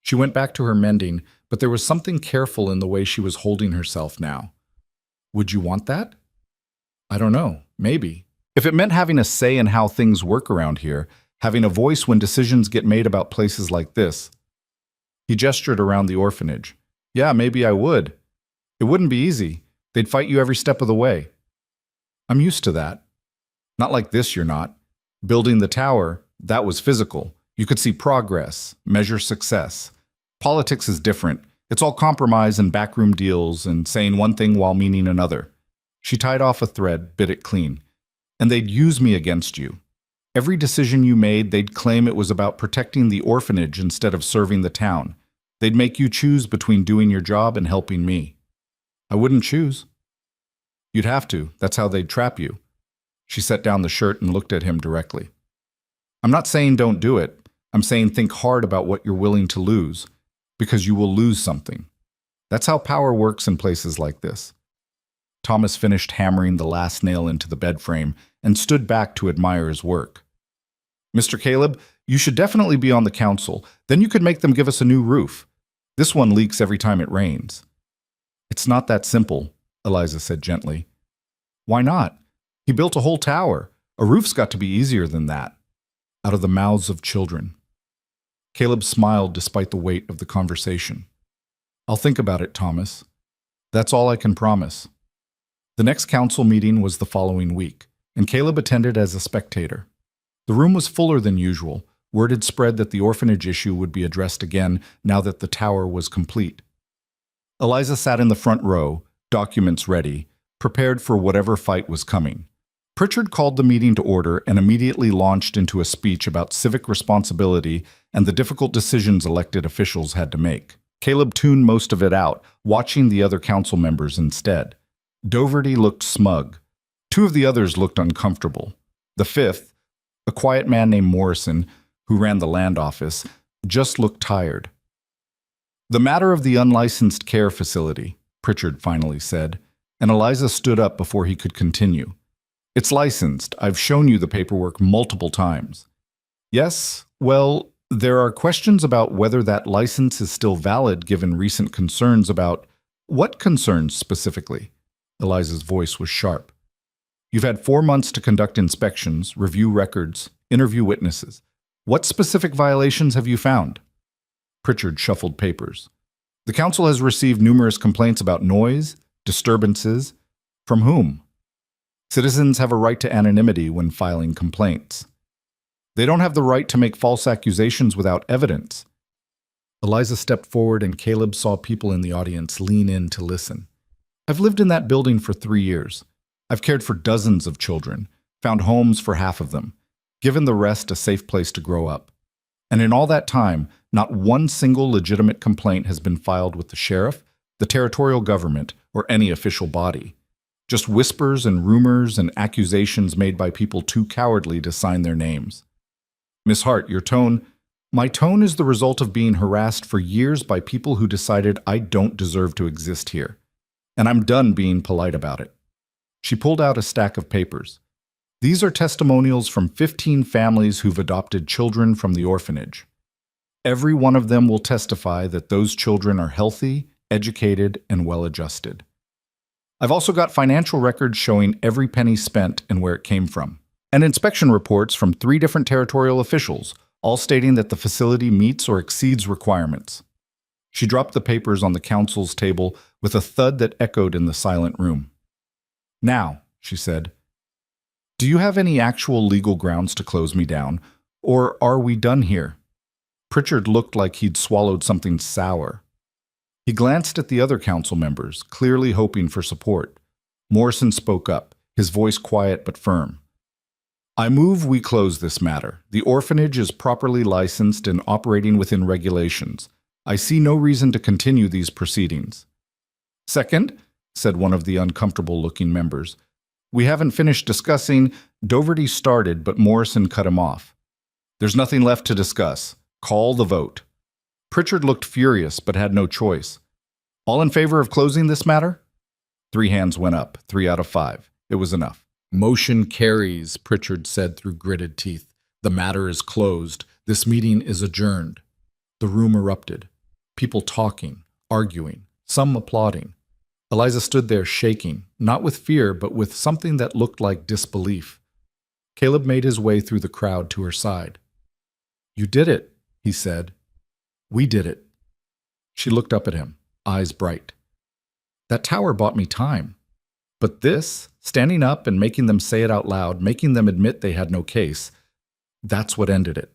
She went back to her mending, but there was something careful in the way she was holding herself now. Would you want that? I don't know. Maybe. If it meant having a say in how things work around here, having a voice when decisions get made about places like this. He gestured around the orphanage. Yeah, maybe I would. It wouldn't be easy. They'd fight you every step of the way. I'm used to that. Not like this, you're not. Building the tower, that was physical. You could see progress, measure success. Politics is different. It's all compromise and backroom deals and saying one thing while meaning another. She tied off a thread, bit it clean. And they'd use me against you. Every decision you made, they'd claim it was about protecting the orphanage instead of serving the town. They'd make you choose between doing your job and helping me. I wouldn't choose. You'd have to. That's how they'd trap you. She set down the shirt and looked at him directly. I'm not saying don't do it. I'm saying think hard about what you're willing to lose, because you will lose something. That's how power works in places like this. Thomas finished hammering the last nail into the bed frame and stood back to admire his work. Mr. Caleb, you should definitely be on the council. Then you could make them give us a new roof. This one leaks every time it rains. It's not that simple, Eliza said gently. Why not? He built a whole tower. A roof's got to be easier than that. Out of the mouths of children. Caleb smiled despite the weight of the conversation. I'll think about it, Thomas. That's all I can promise. The next council meeting was the following week, and Caleb attended as a spectator. The room was fuller than usual. Word had spread that the orphanage issue would be addressed again now that the tower was complete. Eliza sat in the front row, documents ready, prepared for whatever fight was coming. Pritchard called the meeting to order and immediately launched into a speech about civic responsibility and the difficult decisions elected officials had to make. Caleb tuned most of it out, watching the other council members instead. Doverty looked smug. Two of the others looked uncomfortable. The fifth, a quiet man named Morrison, who ran the land office, just looked tired. The matter of the unlicensed care facility, Pritchard finally said, and Eliza stood up before he could continue. It's licensed. I've shown you the paperwork multiple times. Yes, well, There are questions about whether that license is still valid given recent concerns about what concerns specifically? Eliza's voice was sharp. You've had 4 months to conduct inspections, review records, interview witnesses. What specific violations have you found? Pritchard shuffled papers. The council has received numerous complaints about noise, disturbances. From whom? Citizens have a right to anonymity when filing complaints. They don't have the right to make false accusations without evidence. Eliza stepped forward and Caleb saw people in the audience lean in to listen. I've lived in that building for 3 years. I've cared for dozens of children, found homes for half of them, given the rest a safe place to grow up. And in all that time, not one single legitimate complaint has been filed with the sheriff, the territorial government, or any official body. Just whispers and rumors and accusations made by people too cowardly to sign their names. Miss Hart, my tone is the result of being harassed for years by people who decided I don't deserve to exist here. And I'm done being polite about it. She pulled out a stack of papers. These are testimonials from 15 families who've adopted children from the orphanage. Every one of them will testify that those children are healthy, educated, and well-adjusted. I've also got financial records showing every penny spent and where it came from, and inspection reports from 3 different territorial officials, all stating that the facility meets or exceeds requirements. She dropped the papers on the council's table with a thud that echoed in the silent room. Now, she said, do you have any actual legal grounds to close me down, or are we done here? Pritchard looked like he'd swallowed something sour. He glanced at the other council members, clearly hoping for support. Morrison spoke up, his voice quiet but firm. I move we close this matter. The orphanage is properly licensed and operating within regulations. I see no reason to continue these proceedings. Second, said one of the uncomfortable-looking members, we haven't finished discussing. Dougherty started, but Morrison cut him off. There's nothing left to discuss. Call the vote. Pritchard looked furious, but had no choice. All in favor of closing this matter? 3 hands went up, 3 out of 5. It was enough. Motion carries, Pritchard said through gritted teeth. The matter is closed. This meeting is adjourned. The room erupted. People talking, arguing, some applauding. Eliza stood there shaking, not with fear, but with something that looked like disbelief. Caleb made his way through the crowd to her side. You did it, he said. We did it. She looked up at him, eyes bright. That tower bought me time. But this, standing up and making them say it out loud, making them admit they had no case, that's what ended it.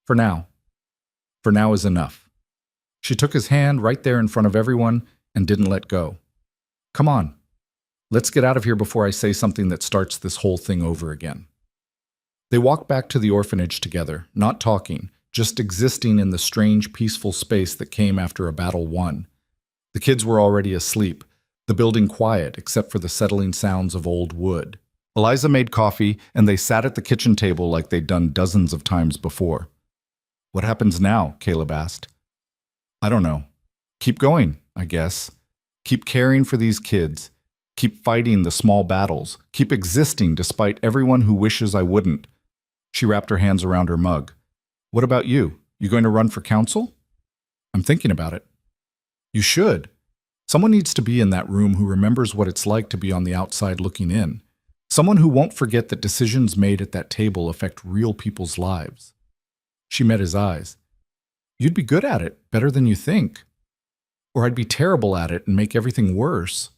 For now. For now is enough. She took his hand right there in front of everyone and didn't let go. Come on. Let's get out of here before I say something that starts this whole thing over again. They walked back to the orphanage together, not talking, just existing in the strange, peaceful space that came after a battle won. The kids were already asleep, the building quiet except for the settling sounds of old wood. Eliza made coffee, and they sat at the kitchen table like they'd done dozens of times before. What happens now? Caleb asked. I don't know. Keep going, I guess. Keep caring for these kids. Keep fighting the small battles. Keep existing despite everyone who wishes I wouldn't. She wrapped her hands around her mug. What about you? You going to run for council? I'm thinking about it. You should. Someone needs to be in that room who remembers what it's like to be on the outside looking in. Someone who won't forget that decisions made at that table affect real people's lives. She met his eyes. You'd be good at it, better than you think. Or I'd be terrible at it and make everything worse.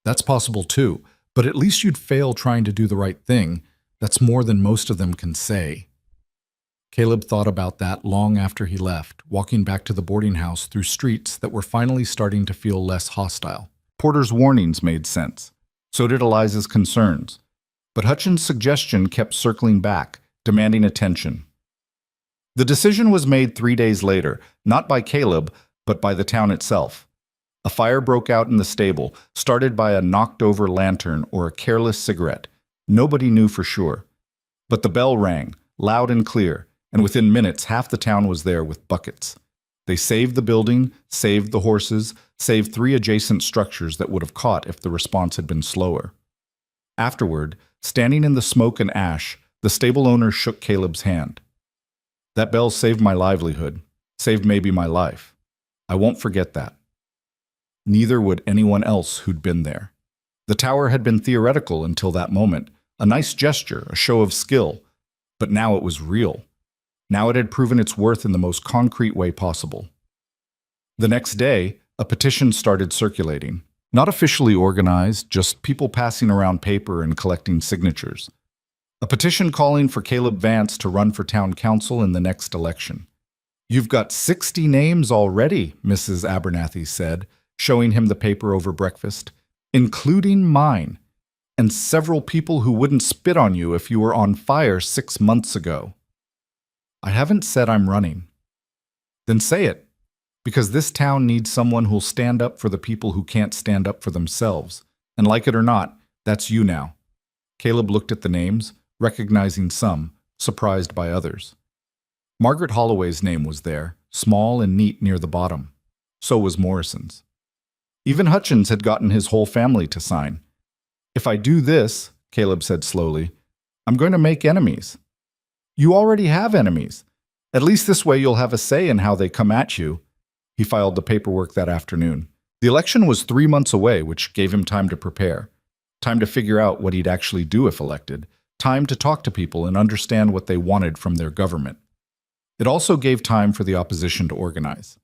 That's possible too, but at least you'd fail trying to do the right thing. That's more than most of them can say. Caleb thought about that long after he left, walking back to the boarding house through streets that were finally starting to feel less hostile. Porter's warnings made sense. So did Eliza's concerns. But Hutchins' suggestion kept circling back, demanding attention. The decision was made 3 days later, not by Caleb, but by the town itself. A fire broke out in the stable, started by a knocked-over lantern or a careless cigarette. Nobody knew for sure. But the bell rang, loud and clear, and within minutes half the town was there with buckets. They saved the building, saved the horses, saved 3 adjacent structures that would have caught if the response had been slower. Afterward, standing in the smoke and ash, the stable owner shook Caleb's hand. That bell saved my livelihood, saved maybe my life. I won't forget that. Neither would anyone else who'd been there. The tower had been theoretical until that moment, a nice gesture, a show of skill, but now it was real. Now it had proven its worth in the most concrete way possible. The next day, a petition started circulating. Not officially organized, just people passing around paper and collecting signatures. A petition calling for Caleb Vance to run for town council in the next election. "You've got 60 names already," Mrs. Abernathy said, showing him the paper over breakfast, "including mine, and several people who wouldn't spit on you if you were on fire 6 months ago." "I haven't said I'm running." "Then say it, because this town needs someone who'll stand up for the people who can't stand up for themselves. And like it or not, that's you now." Caleb looked at the names, recognizing some, surprised by others. Margaret Holloway's name was there, small and neat near the bottom. So was Morrison's. Even Hutchins had gotten his whole family to sign. "If I do this," Caleb said slowly, "I'm going to make enemies." "You already have enemies. At least this way you'll have a say in how they come at you." He filed the paperwork that afternoon. The election was 3 months away, which gave him time to prepare. Time to figure out what he'd actually do if elected. Time to talk to people and understand what they wanted from their government. It also gave time for the opposition to organize.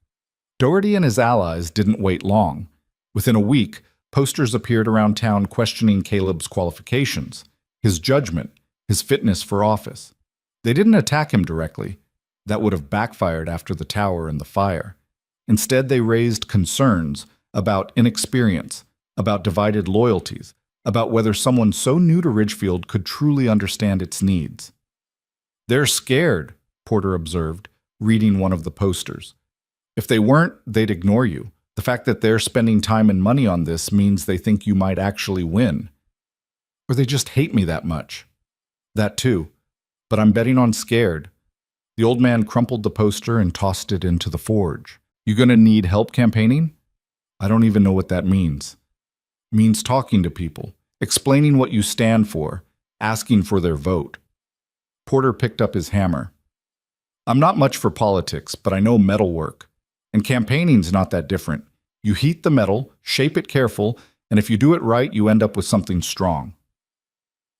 Doherty and his allies didn't wait long. Within a week, posters appeared around town questioning Caleb's qualifications, his judgment, his fitness for office. They didn't attack him directly. That would have backfired after the tower and the fire. Instead, they raised concerns about inexperience, about divided loyalties, about whether someone so new to Ridgefield could truly understand its needs. "They're scared," Porter observed, reading one of the posters. "If they weren't, they'd ignore you. The fact that they're spending time and money on this means they think you might actually win. Or they just hate me that much." "That too. But I'm betting on scared." The old man crumpled the poster and tossed it into the forge. "You gonna need help campaigning?" "I don't even know what that means." "Means talking to people, explaining what you stand for, asking for their vote." Porter picked up his hammer. "I'm not much for politics, but I know metal work. And campaigning's not that different. You heat the metal, shape it careful, and if you do it right, you end up with something strong.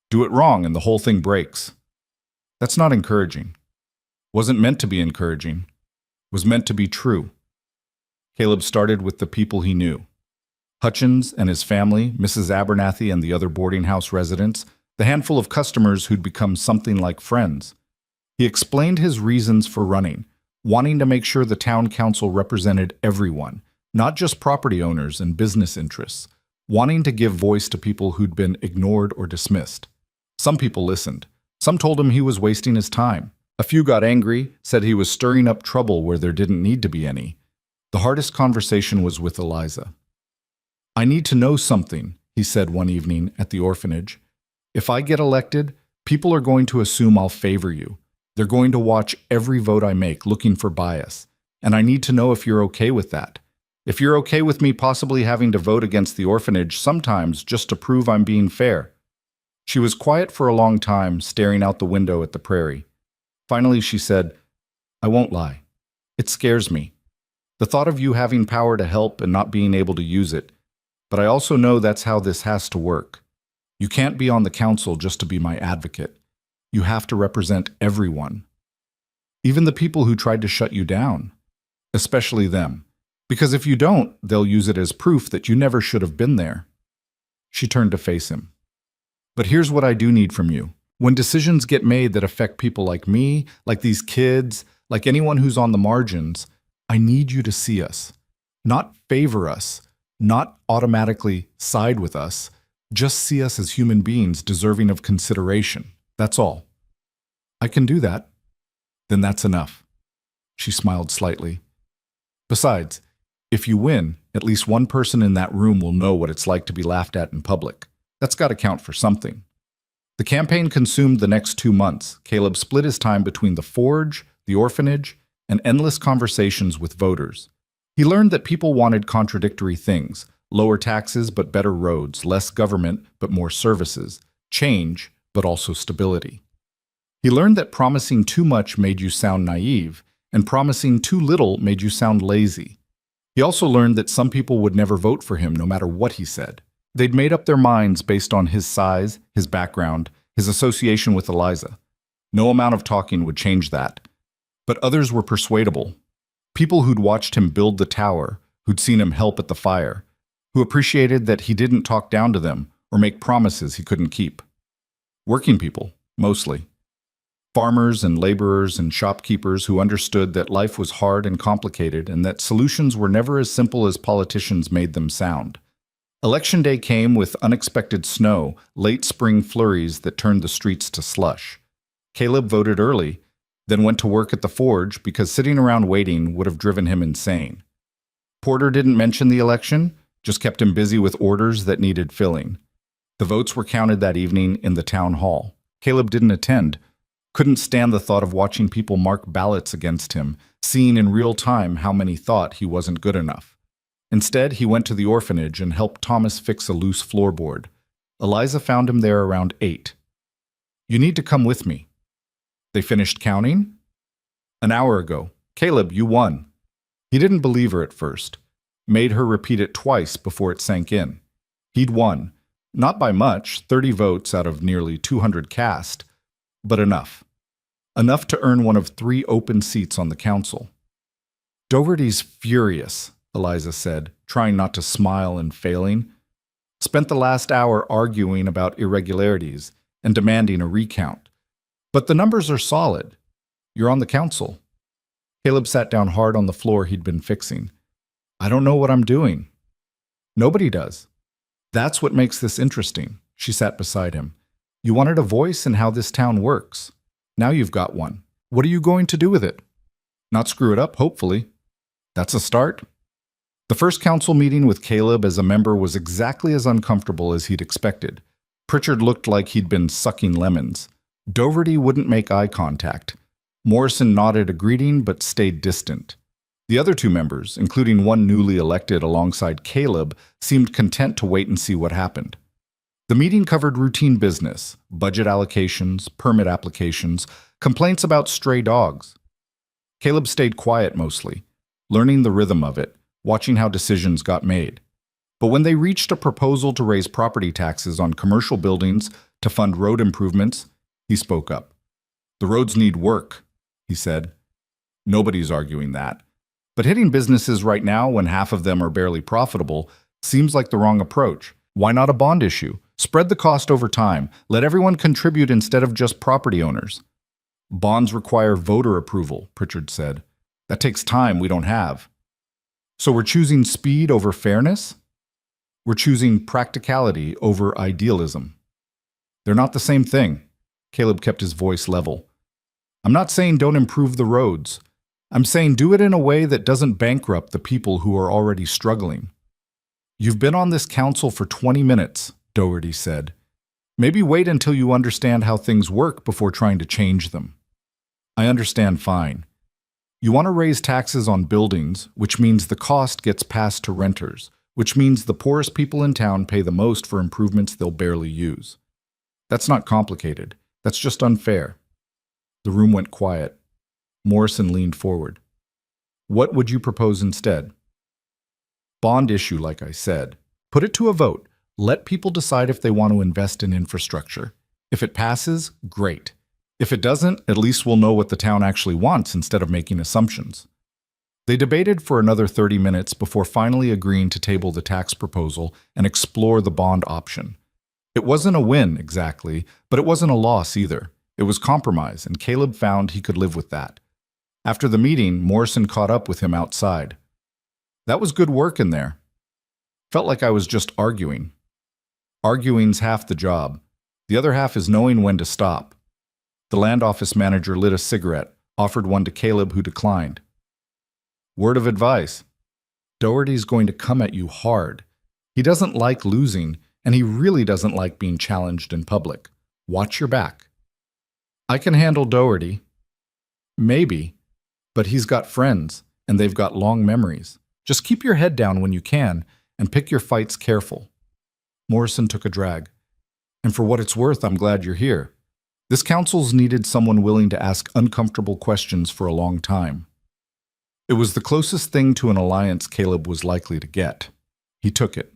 Do it wrong and the whole thing breaks." "That's not encouraging." "Wasn't meant to be encouraging. Was meant to be true." Caleb started with the people he knew. Hutchins and his family, Mrs. Abernathy and the other boarding house residents, the handful of customers who'd become something like friends. He explained his reasons for running, wanting to make sure the town council represented everyone, not just property owners and business interests, wanting to give voice to people who'd been ignored or dismissed. Some people listened. Some told him he was wasting his time. A few got angry, said he was stirring up trouble where there didn't need to be any. The hardest conversation was with Eliza. "I need to know something," he said one evening at the orphanage. "If I get elected, people are going to assume I'll favor you. They're going to watch every vote I make, looking for bias. And I need to know if you're okay with that. If you're okay with me possibly having to vote against the orphanage sometimes just to prove I'm being fair." She was quiet for a long time, staring out the window at the prairie. Finally, she said, "I won't lie. It scares me. The thought of you having power to help and not being able to use it. But I also know that's how this has to work. You can't be on the council just to be my advocate. You have to represent everyone. Even the people who tried to shut you down. Especially them. Because if you don't, they'll use it as proof that you never should have been there." She turned to face him. "But here's what I do need from you. When decisions get made that affect people like me, like these kids, like anyone who's on the margins, I need you to see us. Not favor us, not automatically side with us, just see us as human beings deserving of consideration. That's all." "I can do that." "Then that's enough." She smiled slightly. "Besides, if you win, at least one person in that room will know what it's like to be laughed at in public. That's got to count for something." The campaign consumed the next 2 months. Caleb split his time between the forge, the orphanage, and endless conversations with voters. He learned that people wanted contradictory things: lower taxes but better roads, less government but more services, change but also stability. He learned that promising too much made you sound naive, and promising too little made you sound lazy. He also learned that some people would never vote for him no matter what he said. They'd made up their minds based on his size, his background, his association with Eliza. No amount of talking would change that. But others were persuadable. People who'd watched him build the tower, who'd seen him help at the fire, who appreciated that he didn't talk down to them or make promises he couldn't keep. Working people, mostly. Farmers and laborers and shopkeepers who understood that life was hard and complicated and that solutions were never as simple as politicians made them sound. Election day came with unexpected snow, late spring flurries that turned the streets to slush. Caleb voted early, then went to work at the forge because sitting around waiting would have driven him insane. Porter didn't mention the election, just kept him busy with orders that needed filling. The votes were counted that evening in the town hall. Caleb didn't attend, couldn't stand the thought of watching people mark ballots against him, seeing in real time how many thought he wasn't good enough. Instead, he went to the orphanage and helped Thomas fix a loose floorboard. Eliza found him there around 8. "You need to come with me." "They finished counting?" "An hour ago. Caleb, you won." He didn't believe her at first. Made her repeat it twice before it sank in. He'd won. Not by much, 30 votes out of nearly 200 cast, but enough. Enough to earn one of 3 open seats on the council. "Dougherty's furious," Eliza said, trying not to smile and failing. "Spent the last hour arguing about irregularities and demanding a recount. But the numbers are solid. You're on the council." Caleb sat down hard on the floor he'd been fixing. "I don't know what I'm doing." "Nobody does. That's what makes this interesting." She sat beside him. "You wanted a voice in how this town works. Now you've got one. What are you going to do with it?" "Not screw it up, hopefully." "That's a start." The first council meeting with Caleb as a member was exactly as uncomfortable as he'd expected. Pritchard looked like he'd been sucking lemons. Dougherty wouldn't make eye contact. Morrison nodded a greeting but stayed distant. The other 2 members, including one newly elected alongside Caleb, seemed content to wait and see what happened. The meeting covered routine business, budget allocations, permit applications, complaints about stray dogs. Caleb stayed quiet mostly, learning the rhythm of it, watching how decisions got made. But when they reached a proposal to raise property taxes on commercial buildings to fund road improvements, he spoke up. "The roads need work," he said. Nobody's arguing that. But hitting businesses right now when half of them are barely profitable seems like the wrong approach. Why not a bond issue? Spread the cost over time. Let everyone contribute instead of just property owners. "Bonds require voter approval," Pritchard said. "That takes time we don't have." "So we're choosing speed over fairness?" "We're choosing practicality over idealism." "They're not the same thing." Caleb kept his voice level. "I'm not saying don't improve the roads. I'm saying do it in a way that doesn't bankrupt the people who are already struggling." "You've been on this council for 20 minutes, Dougherty said. "Maybe wait until you understand how things work before trying to change them." "I understand fine. You want to raise taxes on buildings, which means the cost gets passed to renters, which means the poorest people in town pay the most for improvements they'll barely use. That's not complicated. That's just unfair." The room went quiet. Morrison leaned forward. "What would you propose instead?" "Bond issue, like I said. Put it to a vote. Let people decide if they want to invest in infrastructure. If it passes, great. If it doesn't, at least we'll know what the town actually wants instead of making assumptions." They debated for another 30 minutes before finally agreeing to table the tax proposal and explore the bond option. It wasn't a win, exactly, but it wasn't a loss either. It was compromise, and Caleb found he could live with that. After the meeting, Morrison caught up with him outside. "That was good work in there. Felt like I was just arguing." "Arguing's half the job. The other half is knowing when to stop." The land office manager lit a cigarette, offered one to Caleb, who declined. "Word of advice. Dougherty's going to come at you hard. He doesn't like losing, and he really doesn't like being challenged in public. Watch your back." "I can handle Dougherty." "Maybe, but he's got friends, and they've got long memories. Just keep your head down when you can, and pick your fights careful." Morrison took a drag. "And for what it's worth, I'm glad you're here. This council's needed someone willing to ask uncomfortable questions for a long time. It was the closest thing to an alliance Caleb was likely to get. He took it.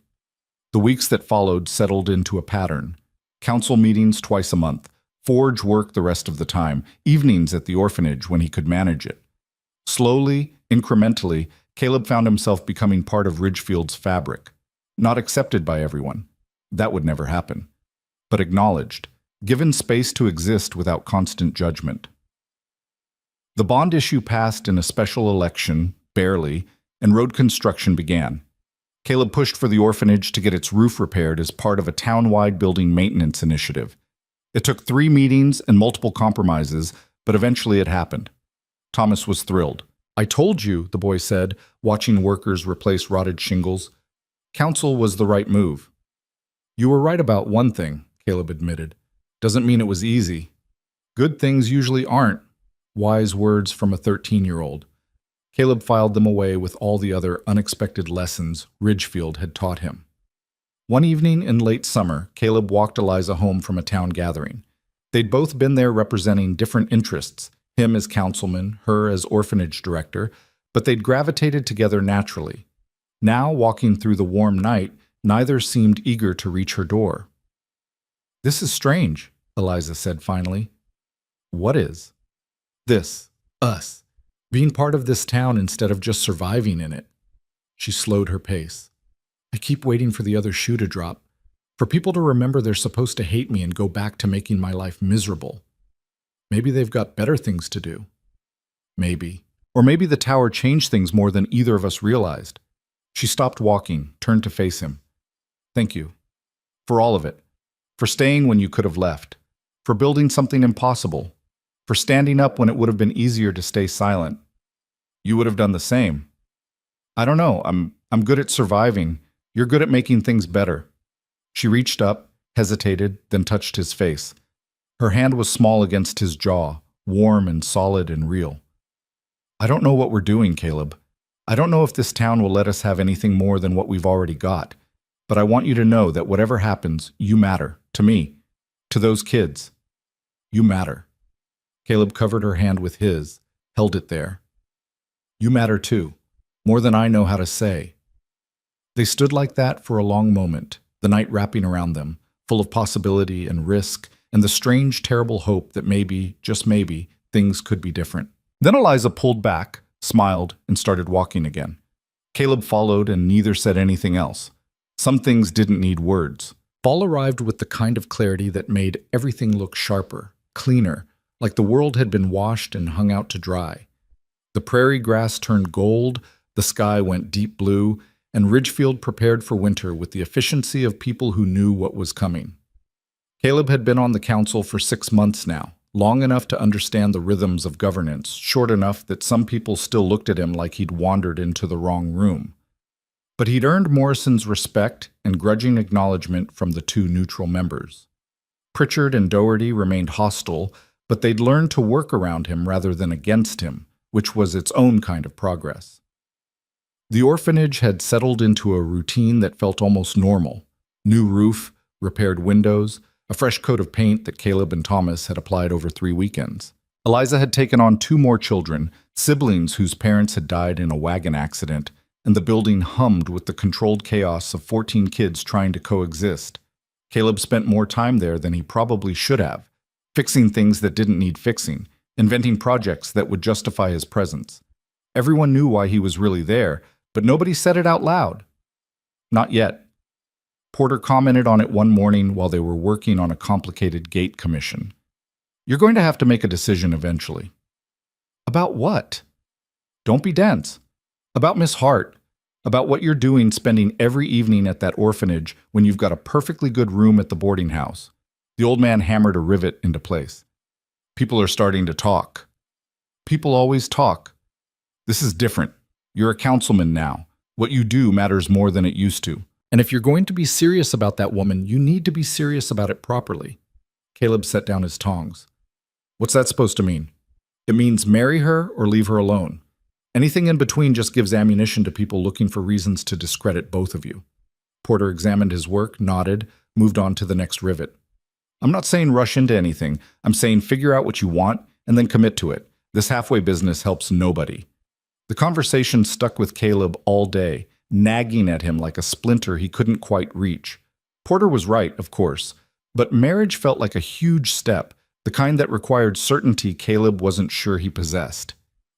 The weeks that followed settled into a pattern. Council meetings twice a month, forge work the rest of the time, evenings at the orphanage when he could manage it. Slowly, incrementally, Caleb found himself becoming part of Ridgefield's fabric. Not accepted by everyone. That would never happen. But acknowledged, given space to exist without constant judgment. The bond issue passed in a special election, barely, and road construction began. Caleb pushed for the orphanage to get its roof repaired as part of a town-wide building maintenance initiative. It took 3 meetings and multiple compromises, but eventually it happened. Thomas was thrilled. "I told you," the boy said, watching workers replace rotted shingles. Council was the right move. "You were right about one thing," Caleb admitted. "Doesn't mean it was easy. Good things usually aren't." Wise words from a 13-year-old. Caleb filed them away with all the other unexpected lessons Ridgefield had taught him. One evening in late summer, Caleb walked Eliza home from a town gathering. They'd both been there representing different interests, him as councilman, her as orphanage director, but they'd gravitated together naturally. Now, walking through the warm night, neither seemed eager to reach her door. "This is strange," Eliza said finally. "What is?" "This. Us. Being part of this town instead of just surviving in it." She slowed her pace. "I keep waiting for the other shoe to drop, for people to remember they're supposed to hate me and go back to making my life miserable. Maybe they've got better things to do. Maybe. Or maybe the tower changed things more than either of us realized." She stopped walking, turned to face him. "Thank you. For all of it. For staying when you could have left. For building something impossible. For standing up when it would have been easier to stay silent. You would have done the same. I don't know, I'm good at surviving. You're good at making things better." She reached up, hesitated, then touched his face. Her hand was small against his jaw, warm and solid and real. "I don't know what we're doing, Caleb. I don't know if this town will let us have anything more than what we've already got. But I want you to know that whatever happens, you matter. To me. To those kids. You matter." Caleb covered her hand with his, held it there. "You matter too. More than I know how to say." They stood like that for a long moment, the night wrapping around them, full of possibility and risk, and the strange, terrible hope that maybe, just maybe, things could be different. Then Eliza pulled back, smiled, and started walking again. Caleb followed, and neither said anything else. Some things didn't need words. Fall arrived with the kind of clarity that made everything look sharper, cleaner, like the world had been washed and hung out to dry. The prairie grass turned gold, the sky went deep blue, and Ridgefield prepared for winter with the efficiency of people who knew what was coming. Caleb had been on the council for 6 months now, long enough to understand the rhythms of governance, short enough that some people still looked at him like he'd wandered into the wrong room. But he'd earned Morrison's respect and grudging acknowledgement from the 2 neutral members. Pritchard and Doherty remained hostile, but they'd learned to work around him rather than against him, which was its own kind of progress. The orphanage had settled into a routine that felt almost normal. New roof, repaired windows, a fresh coat of paint that Caleb and Thomas had applied over 3 weekends. Eliza had taken on 2 more children, siblings whose parents had died in a wagon accident, and the building hummed with the controlled chaos of 14 kids trying to coexist. Caleb spent more time there than he probably should have, fixing things that didn't need fixing, inventing projects that would justify his presence. Everyone knew why he was really there, but nobody said it out loud. Not yet. Porter commented on it one morning while they were working on a complicated gate commission. "You're going to have to make a decision eventually." "About what?" "Don't be dense. About Miss Hart. About what you're doing spending every evening at that orphanage when you've got a perfectly good room at the boarding house." The old man hammered a rivet into place. "People are starting to talk." "People always talk. This is different. You're a councilman now. What you do matters more than it used to. And if you're going to be serious about that woman, you need to be serious about it properly." Caleb set down his tongs. "What's that supposed to mean?" "It means marry her or leave her alone. Anything in between just gives ammunition to people looking for reasons to discredit both of you." Porter examined his work, nodded, moved on to the next rivet. I'm not saying rush into anything. I'm saying figure out what you want and then commit to it. This halfway business helps nobody. The conversation stuck with Caleb all day, nagging at him like a splinter he couldn't quite reach. Porter was right, of course, but marriage felt like a huge step, the kind that required certainty Caleb wasn't sure he possessed.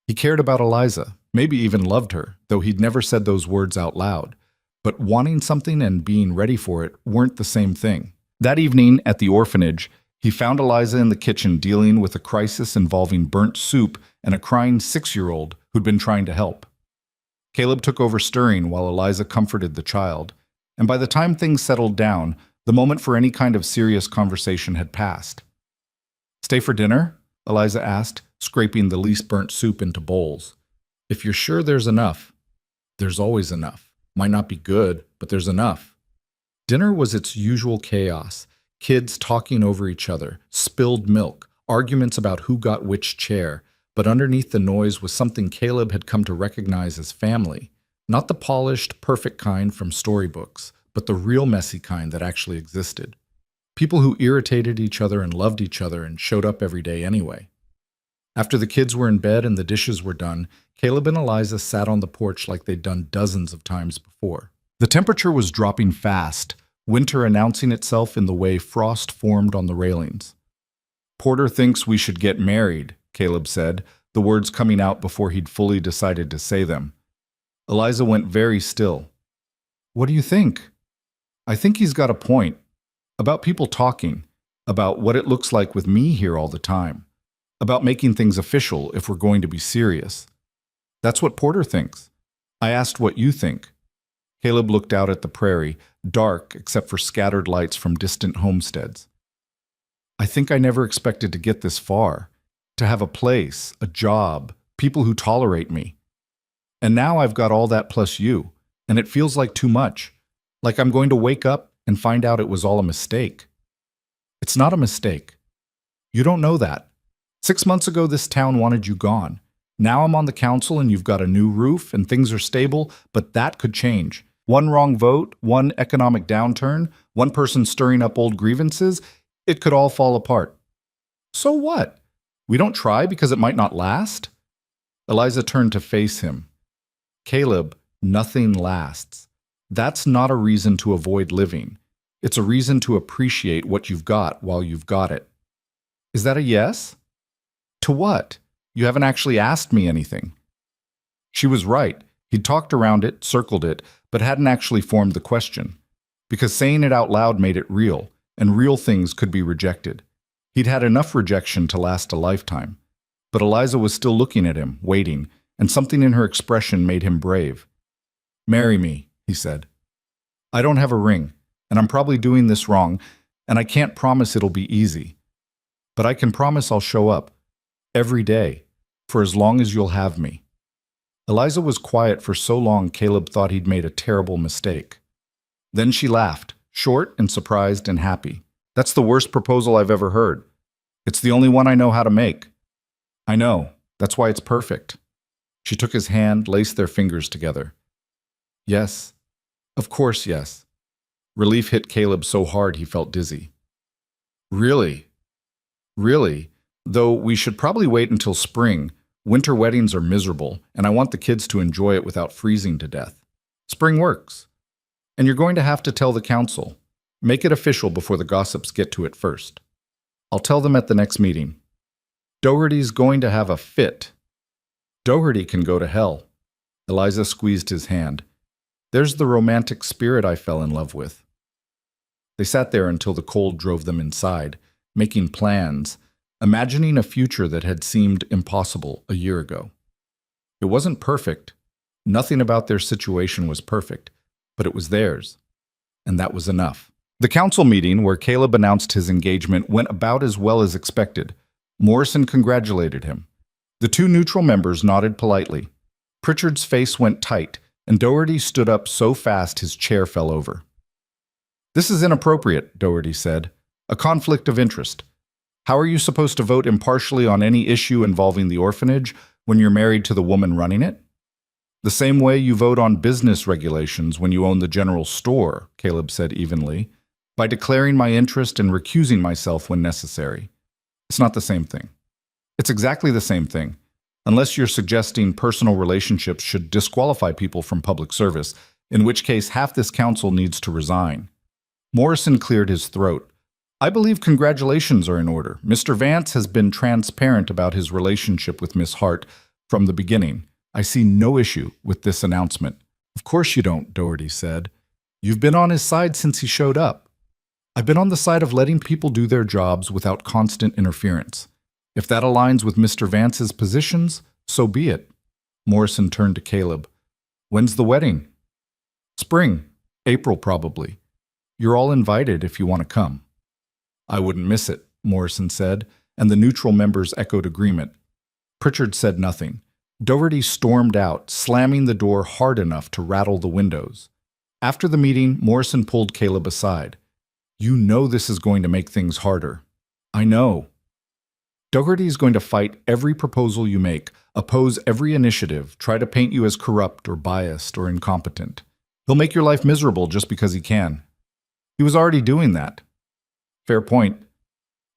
He cared about Eliza, maybe even loved her, though he'd never said those words out loud. But wanting something and being ready for it weren't the same thing. That evening at the orphanage, he found Eliza in the kitchen dealing with a crisis involving burnt soup and a crying 6-year-old who'd been trying to help. Caleb took over stirring while Eliza comforted the child, and by the time things settled down, the moment for any kind of serious conversation had passed. "Stay for dinner?" Eliza asked, scraping the least burnt soup into bowls. "If you're sure there's enough." "There's always enough. Might not be good, but there's enough." Dinner was its usual chaos. Kids talking over each other, spilled milk, arguments about who got which chair, but underneath the noise was something Caleb had come to recognize as family. Not the polished, perfect kind from storybooks, but the real messy kind that actually existed. People who irritated each other and loved each other and showed up every day anyway. After the kids were in bed and the dishes were done, Caleb and Eliza sat on the porch like they'd done dozens of times before. The temperature was dropping fast, winter announcing itself in the way frost formed on the railings. "Porter thinks we should get married," Caleb said, the words coming out before he'd fully decided to say them. Eliza went very still. "What do you think?" "I think he's got a point. About people talking. About what it looks like with me here all the time. About making things official if we're going to be serious. That's what Porter thinks. I asked what you think." Caleb looked out at the prairie, dark except for scattered lights from distant homesteads. "I think I never expected to get this far. To have a place, a job, people who tolerate me. And now I've got all that plus you, and it feels like too much. Like I'm going to wake up and find out it was all a mistake." "It's not a mistake. You don't know that. 6 months ago this town wanted you gone. Now I'm on the council and you've got a new roof and things are stable, but that could change. One wrong vote, one economic downturn, one person stirring up old grievances, it could all fall apart. So what? We don't try because it might not last?" Eliza turned to face him. "Caleb, nothing lasts. That's not a reason to avoid living. It's a reason to appreciate what you've got while you've got it." "Is that a yes?" "To what? You haven't actually asked me anything." She was right. He'd talked around it, circled it, but hadn't actually formed the question. Because saying it out loud made it real, and real things could be rejected. He'd had enough rejection to last a lifetime. But Eliza was still looking at him, waiting, and something in her expression made him brave. "Marry me," he said. "I don't have a ring, and I'm probably doing this wrong, and I can't promise it'll be easy. But I can promise I'll show up, every day, for as long as you'll have me." Eliza was quiet for so long Caleb thought he'd made a terrible mistake. Then she laughed, short and surprised and happy. "That's the worst proposal I've ever heard. It's the only one I know how to make." "I know. That's why it's perfect." She took his hand, laced their fingers together. "Yes. Of course, yes." Relief hit Caleb so hard he felt dizzy. "Really? Really? Though we should probably wait until spring. Winter weddings are miserable, and I want the kids to enjoy it without freezing to death. Spring works. And you're going to have to tell the council. Make it official before the gossips get to it first. I'll tell them at the next meeting. Doherty's going to have a fit." "Doherty can go to hell." Eliza squeezed his hand. "There's the romantic spirit I fell in love with." They sat there until the cold drove them inside, making plans, imagining a future that had seemed impossible a year ago. It wasn't perfect. Nothing about their situation was perfect, but it was theirs, and that was enough. The council meeting, where Caleb announced his engagement, went about as well as expected. Morrison congratulated him. The two neutral members nodded politely. Pritchard's face went tight, and Doherty stood up so fast his chair fell over. "This is inappropriate," Doherty said. "A conflict of interest. How are you supposed to vote impartially on any issue involving the orphanage when you're married to the woman running it?" "The same way you vote on business regulations when you own the general store," Caleb said evenly. by declaring my interest and recusing myself when necessary. It's not the same thing. It's exactly the same thing, unless you're suggesting personal relationships should disqualify people from public service, in which case half this council needs to resign. Morrison cleared his throat. I believe congratulations are in order. Mr. Vance has been transparent about his relationship with Miss Hart from the beginning. I see no issue with this announcement. Of course you don't, Doherty said. You've been on his side since he showed up. I've been on the side of letting people do their jobs without constant interference. If that aligns with Mr. Vance's positions, so be it. Morrison turned to Caleb. When's the wedding? Spring. April, probably. You're all invited if you want to come. I wouldn't miss it, Morrison said, and the neutral members echoed agreement. Pritchard said nothing. Doherty stormed out, slamming the door hard enough to rattle the windows. After the meeting, Morrison pulled Caleb aside. You know this is going to make things harder. I know. Doherty is going to fight every proposal you make, oppose every initiative, try to paint you as corrupt or biased or incompetent. He'll make your life miserable just because he can. He was already doing that. Fair point.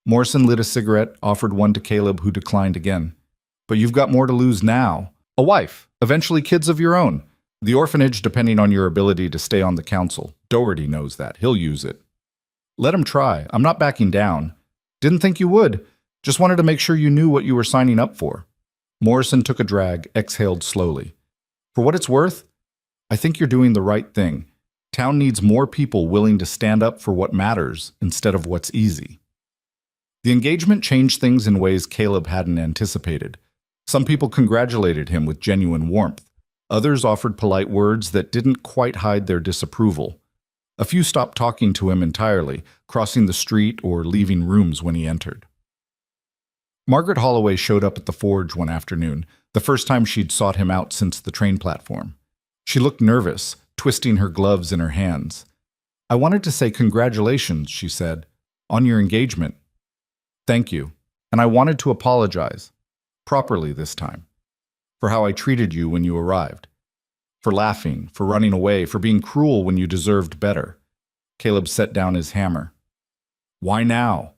Morrison lit a cigarette, offered one to Caleb, who declined again. But you've got more to lose now. A wife, eventually kids of your own. The orphanage, depending on your ability to stay on the council. Doherty knows that. He'll use it. Let him try. I'm not backing down. Didn't think you would. Just wanted to make sure you knew what you were signing up for. Morrison took a drag, exhaled slowly. For what it's worth, I think you're doing the right thing. Town needs more people willing to stand up for what matters instead of what's easy. The engagement changed things in ways Caleb hadn't anticipated. Some people congratulated him with genuine warmth. Others offered polite words that didn't quite hide their disapproval. A few stopped talking to him entirely, crossing the street or leaving rooms when he entered. Margaret Holloway showed up at the forge one afternoon, the first time she'd sought him out since the train platform. She looked nervous, twisting her gloves in her hands. I wanted to say congratulations, she said, on your engagement. Thank you, and I wanted to apologize, properly this time, for how I treated you when you arrived. For laughing, for running away, for being cruel when you deserved better. Caleb set down his hammer. Why now?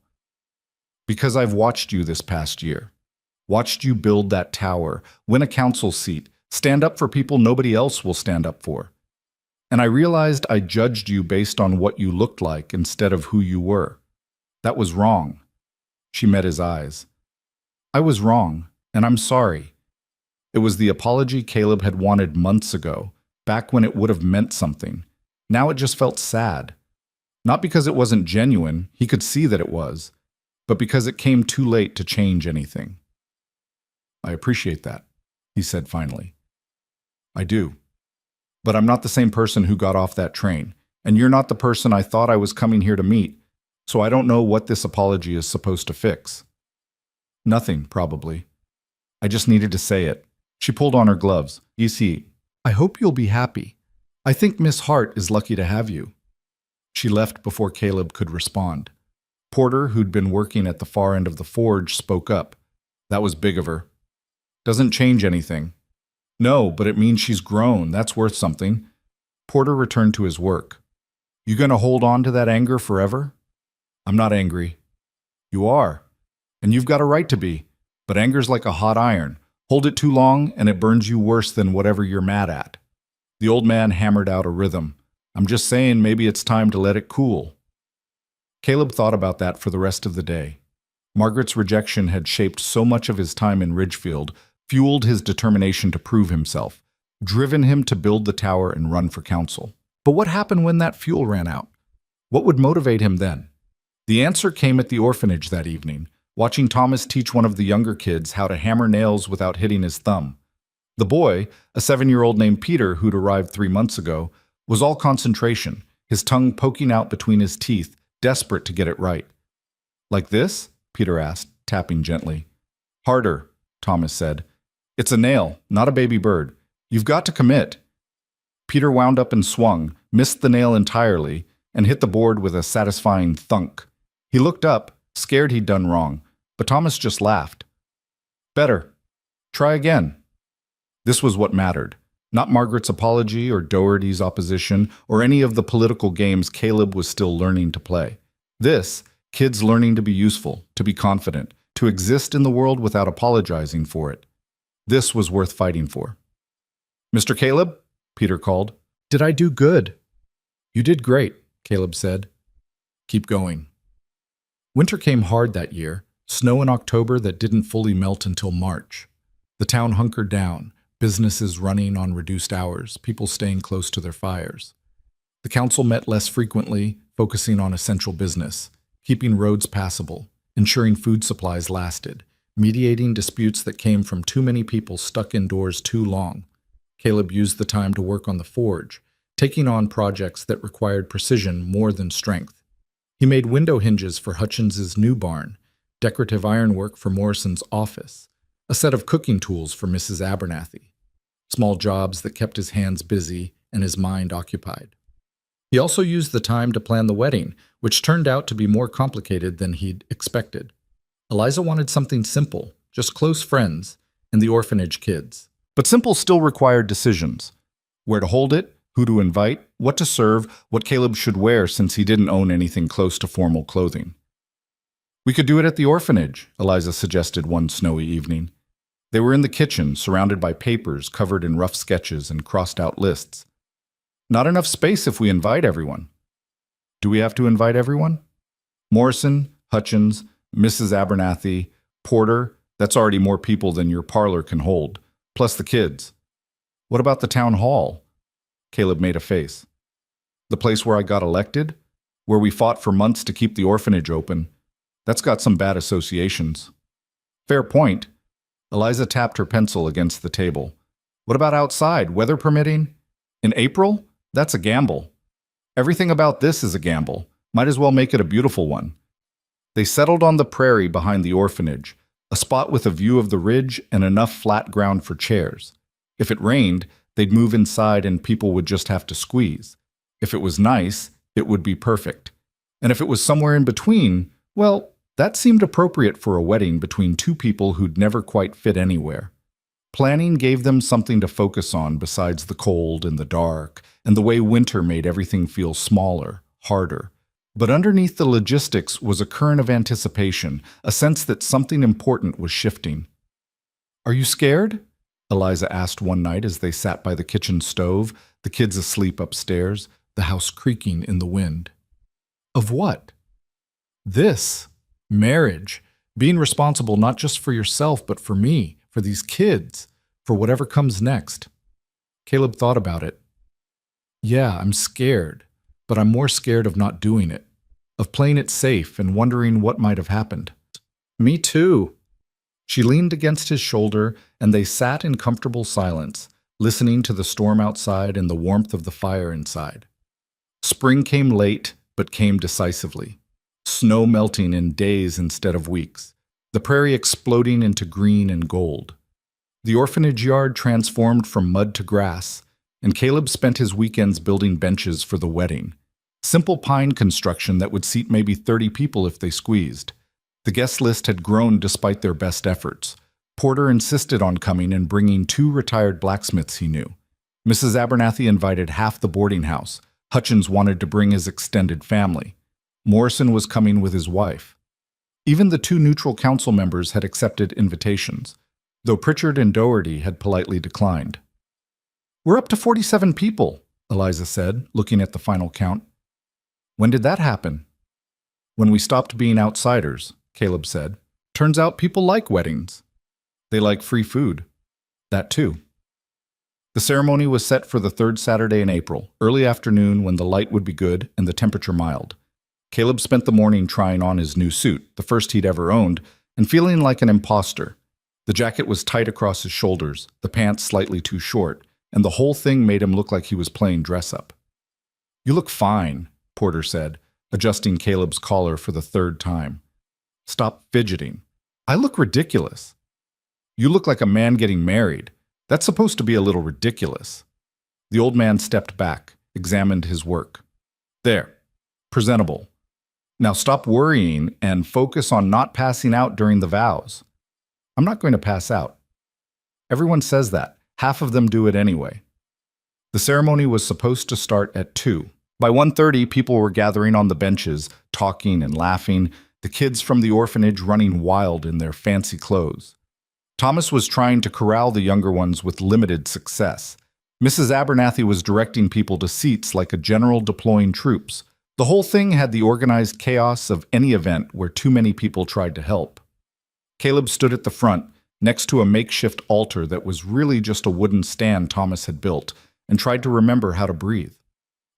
Because I've watched you this past year. Watched you build that tower, win a council seat, stand up for people nobody else will stand up for. And I realized I judged you based on what you looked like instead of who you were. That was wrong. She met his eyes. I was wrong, and I'm sorry. It was the apology Caleb had wanted months ago, back when it would have meant something. Now it just felt sad. Not because it wasn't genuine, he could see that it was, but because it came too late to change anything. I appreciate that, he said finally. I do. But I'm not the same person who got off that train, and you're not the person I thought I was coming here to meet, so I don't know what this apology is supposed to fix. Nothing, probably. I just needed to say it. She pulled on her gloves. You see, I hope you'll be happy. I think Miss Hart is lucky to have you. She left before Caleb could respond. Porter, who'd been working at the far end of the forge, spoke up. That was big of her. Doesn't change anything. No, but it means she's grown. That's worth something. Porter returned to his work. You gonna hold on to that anger forever? I'm not angry. You are. And you've got a right to be. But anger's like a hot iron. Hold it too long, and it burns you worse than whatever you're mad at. The old man hammered out a rhythm. I'm just saying maybe it's time to let it cool. Caleb thought about that for the rest of the day. Margaret's rejection had shaped so much of his time in Ridgefield, fueled his determination to prove himself, driven him to build the tower and run for council. But what happened when that fuel ran out? What would motivate him then? The answer came at the orphanage that evening, watching Thomas teach one of the younger kids how to hammer nails without hitting his thumb. The boy, a 7-year-old named Peter who'd arrived 3 months ago, was all concentration, his tongue poking out between his teeth, desperate to get it right. Like this? Peter asked, tapping gently. Harder, Thomas said. It's a nail, not a baby bird. You've got to commit. Peter wound up and swung, missed the nail entirely, and hit the board with a satisfying thunk. He looked up, scared he'd done wrong, but Thomas just laughed. Better. Try again. This was what mattered. Not Margaret's apology or Doherty's opposition or any of the political games Caleb was still learning to play. This, kids learning to be useful, to be confident, to exist in the world without apologizing for it. This was worth fighting for. "Mr. Caleb?" Peter called. "Did I do good?" "You did great," Caleb said. "Keep going." Winter came hard that year, snow in October that didn't fully melt until March. The town hunkered down, businesses running on reduced hours, people staying close to their fires. The council met less frequently, focusing on essential business, keeping roads passable, ensuring food supplies lasted, mediating disputes that came from too many people stuck indoors too long. Caleb used the time to work on the forge, taking on projects that required precision more than strength. He made window hinges for Hutchins's new barn, decorative ironwork for Morrison's office, a set of cooking tools for Mrs. Abernathy. Small jobs that kept his hands busy and his mind occupied. He also used the time to plan the wedding, which turned out to be more complicated than he'd expected. Eliza wanted something simple, just close friends and the orphanage kids. But simple still required decisions. Where to hold it, who to invite, what to serve, what Caleb should wear since he didn't own anything close to formal clothing. "We could do it at the orphanage," Eliza suggested one snowy evening. They were in the kitchen, surrounded by papers covered in rough sketches and crossed-out lists. "Not enough space if we invite everyone." "Do we have to invite everyone?" "Morrison, Hutchins, Mrs. Abernathy, Porter, that's already more people than your parlor can hold, plus the kids." "What about the town hall?" Caleb made a face. "The place where I got elected? Where we fought for months to keep the orphanage open? That's got some bad associations." "Fair point." Eliza tapped her pencil against the table. "What about outside, weather permitting? In April? That's a gamble. Everything about this is a gamble. Might as well make it a beautiful one." They settled on the prairie behind the orphanage, a spot with a view of the ridge and enough flat ground for chairs. If it rained, they'd move inside and people would just have to squeeze. If it was nice, it would be perfect. And if it was somewhere in between, well, that seemed appropriate for a wedding between two people who'd never quite fit anywhere. Planning gave them something to focus on besides the cold and the dark, and the way winter made everything feel smaller, harder. But underneath the logistics was a current of anticipation, a sense that something important was shifting. "Are you scared?" Eliza asked one night as they sat by the kitchen stove, the kids asleep upstairs, the house creaking in the wind. "Of what?" "This. Marriage. Being responsible not just for yourself, but for me, for these kids, for whatever comes next." Caleb thought about it. "Yeah, I'm scared, but I'm more scared of not doing it, of playing it safe and wondering what might have happened." "Me too." She leaned against his shoulder, and they sat in comfortable silence, listening to the storm outside and the warmth of the fire inside. Spring came late, but came decisively. Snow melting in days instead of weeks, the prairie exploding into green and gold. The orphanage yard transformed from mud to grass, and Caleb spent his weekends building benches for the wedding. Simple pine construction that would seat maybe 30 people if they squeezed. The guest list had grown despite their best efforts. Porter insisted on coming and bringing 2 retired blacksmiths he knew. Mrs. Abernathy invited half the boarding house. Hutchins wanted to bring his extended family. Morrison was coming with his wife. Even the 2 neutral council members had accepted invitations, though Pritchard and Doherty had politely declined. "We're up to 47 people," Eliza said, looking at the final count. "When did that happen?" "When we stopped being outsiders," Caleb said. "Turns out people like weddings. They like free food." "That too." The ceremony was set for the 3rd Saturday in April, early afternoon when the light would be good and the temperature mild. Caleb spent the morning trying on his new suit, the first he'd ever owned, and feeling like an imposter. The jacket was tight across his shoulders, the pants slightly too short, and the whole thing made him look like he was playing dress-up. "You look fine," Porter said, adjusting Caleb's collar for the 3rd time. "Stop fidgeting. I look ridiculous." "You look like a man getting married. That's supposed to be a little ridiculous." The old man stepped back, examined his work. "There. Presentable. Now stop worrying and focus on not passing out during the vows." "I'm not going to pass out." "Everyone says that. Half of them do it anyway." The ceremony was supposed to start at 2. By 1:30, people were gathering on the benches, talking and laughing, the kids from the orphanage running wild in their fancy clothes. Thomas was trying to corral the younger ones with limited success. Mrs. Abernathy was directing people to seats like a general deploying troops. The whole thing had the organized chaos of any event where too many people tried to help. Caleb stood at the front, next to a makeshift altar that was really just a wooden stand Thomas had built, and tried to remember how to breathe.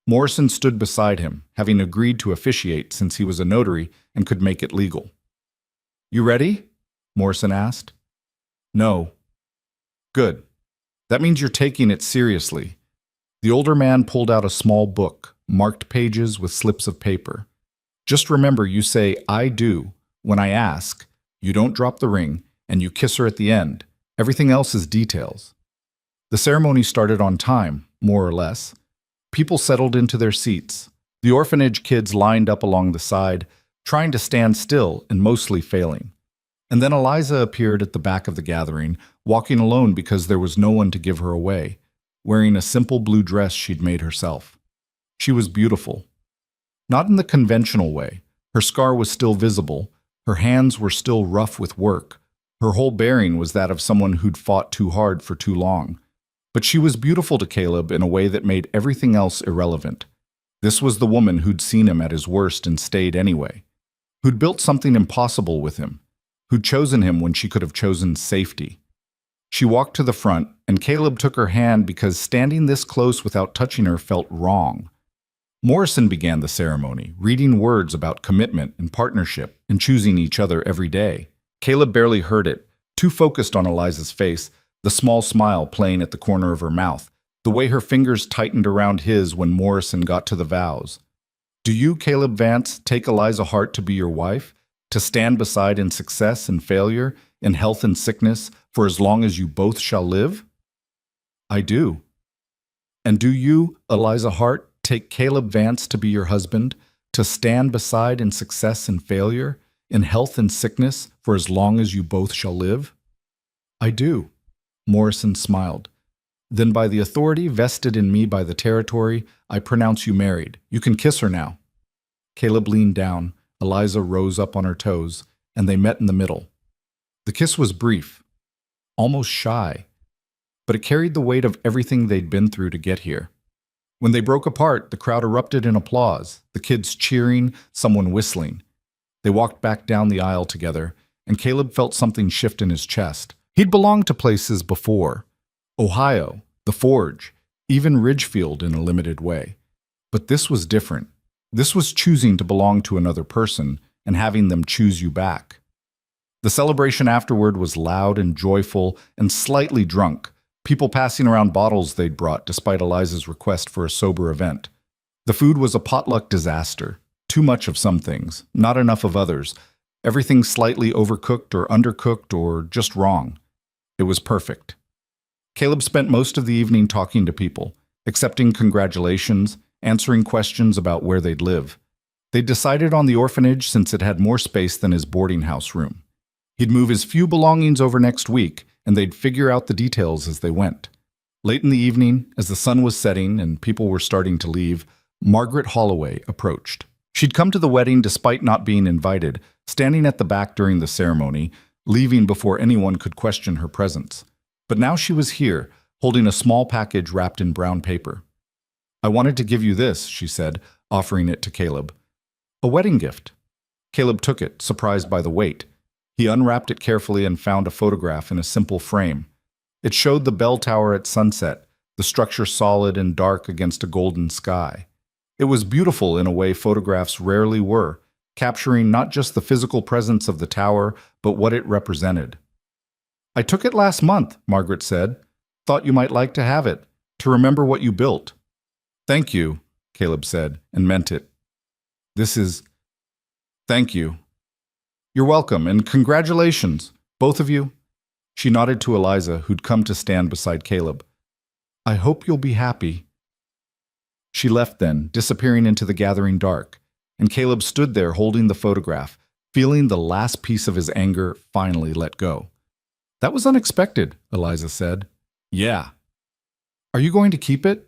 Morrison stood beside him, having agreed to officiate since he was a notary and could make it legal. "You ready?" Morrison asked. "No." "Good. That means you're taking it seriously." The older man pulled out a small book, marked pages with slips of paper. "Just remember you say, 'I do,' when I ask, you don't drop the ring, and you kiss her at the end. Everything else is details." The ceremony started on time, more or less. People settled into their seats. The orphanage kids lined up along the side, trying to stand still and mostly failing. And then Eliza appeared at the back of the gathering, walking alone because there was no one to give her away, wearing a simple blue dress she'd made herself. She was beautiful. Not in the conventional way. Her scar was still visible, her hands were still rough with work, her whole bearing was that of someone who'd fought too hard for too long. But she was beautiful to Caleb in a way that made everything else irrelevant. This was the woman who'd seen him at his worst and stayed anyway, who'd built something impossible with him, who'd chosen him when she could have chosen safety. She walked to the front, and Caleb took her hand because standing this close without touching her felt wrong. Morrison began the ceremony, reading words about commitment and partnership and choosing each other every day. Caleb barely heard it, too focused on Eliza's face, the small smile playing at the corner of her mouth, the way her fingers tightened around his when Morrison got to the vows. "Do you, Caleb Vance, take Eliza Hart to be your wife, to stand beside in success and failure, in health and sickness, for as long as you both shall live?" "I do." "And do you, Eliza Hart, take Caleb Vance to be your husband, to stand beside in success and failure, in health and sickness, for as long as you both shall live?" "I do." Morrison smiled. "Then by the authority vested in me by the territory, I pronounce you married. You can kiss her now." Caleb leaned down, Eliza rose up on her toes, and they met in the middle. The kiss was brief, almost shy, but it carried the weight of everything they'd been through to get here. When they broke apart, the crowd erupted in applause, the kids cheering, someone whistling. They walked back down the aisle together, and Caleb felt something shift in his chest. He'd belonged to places before, Ohio, the Forge, even Ridgefield in a limited way. But this was different. This was choosing to belong to another person and having them choose you back. The celebration afterward was loud and joyful and slightly drunk, people passing around bottles they'd brought despite Eliza's request for a sober event. The food was a potluck disaster. Too much of some things, not enough of others. Everything slightly overcooked or undercooked or just wrong. It was perfect. Caleb spent most of the evening talking to people, accepting congratulations, answering questions about where they'd live. They'd decided on the orphanage since it had more space than his boarding house room. He'd move his few belongings over next week, and they'd figure out the details as they went. Late in the evening, as the sun was setting and people were starting to leave, Margaret Holloway approached. She'd come to the wedding despite not being invited, standing at the back during the ceremony, leaving before anyone could question her presence. But now she was here, holding a small package wrapped in brown paper. "I wanted to give you this," she said, offering it to Caleb. "A wedding gift." Caleb took it, surprised by the weight. He unwrapped it carefully and found a photograph in a simple frame. It showed the bell tower at sunset, the structure solid and dark against a golden sky. It was beautiful in a way photographs rarely were, capturing not just the physical presence of the tower, but what it represented. "I took it last month," Margaret said. "Thought you might like to have it, to remember what you built." "Thank you," Caleb said, and meant it. Thank you. You're welcome, and congratulations, both of you." She nodded to Eliza, who'd come to stand beside Caleb. "I hope you'll be happy." She left then, disappearing into the gathering dark, and Caleb stood there holding the photograph, feeling the last piece of his anger finally let go. "That was unexpected," Eliza said. "Yeah." "Are you going to keep it?"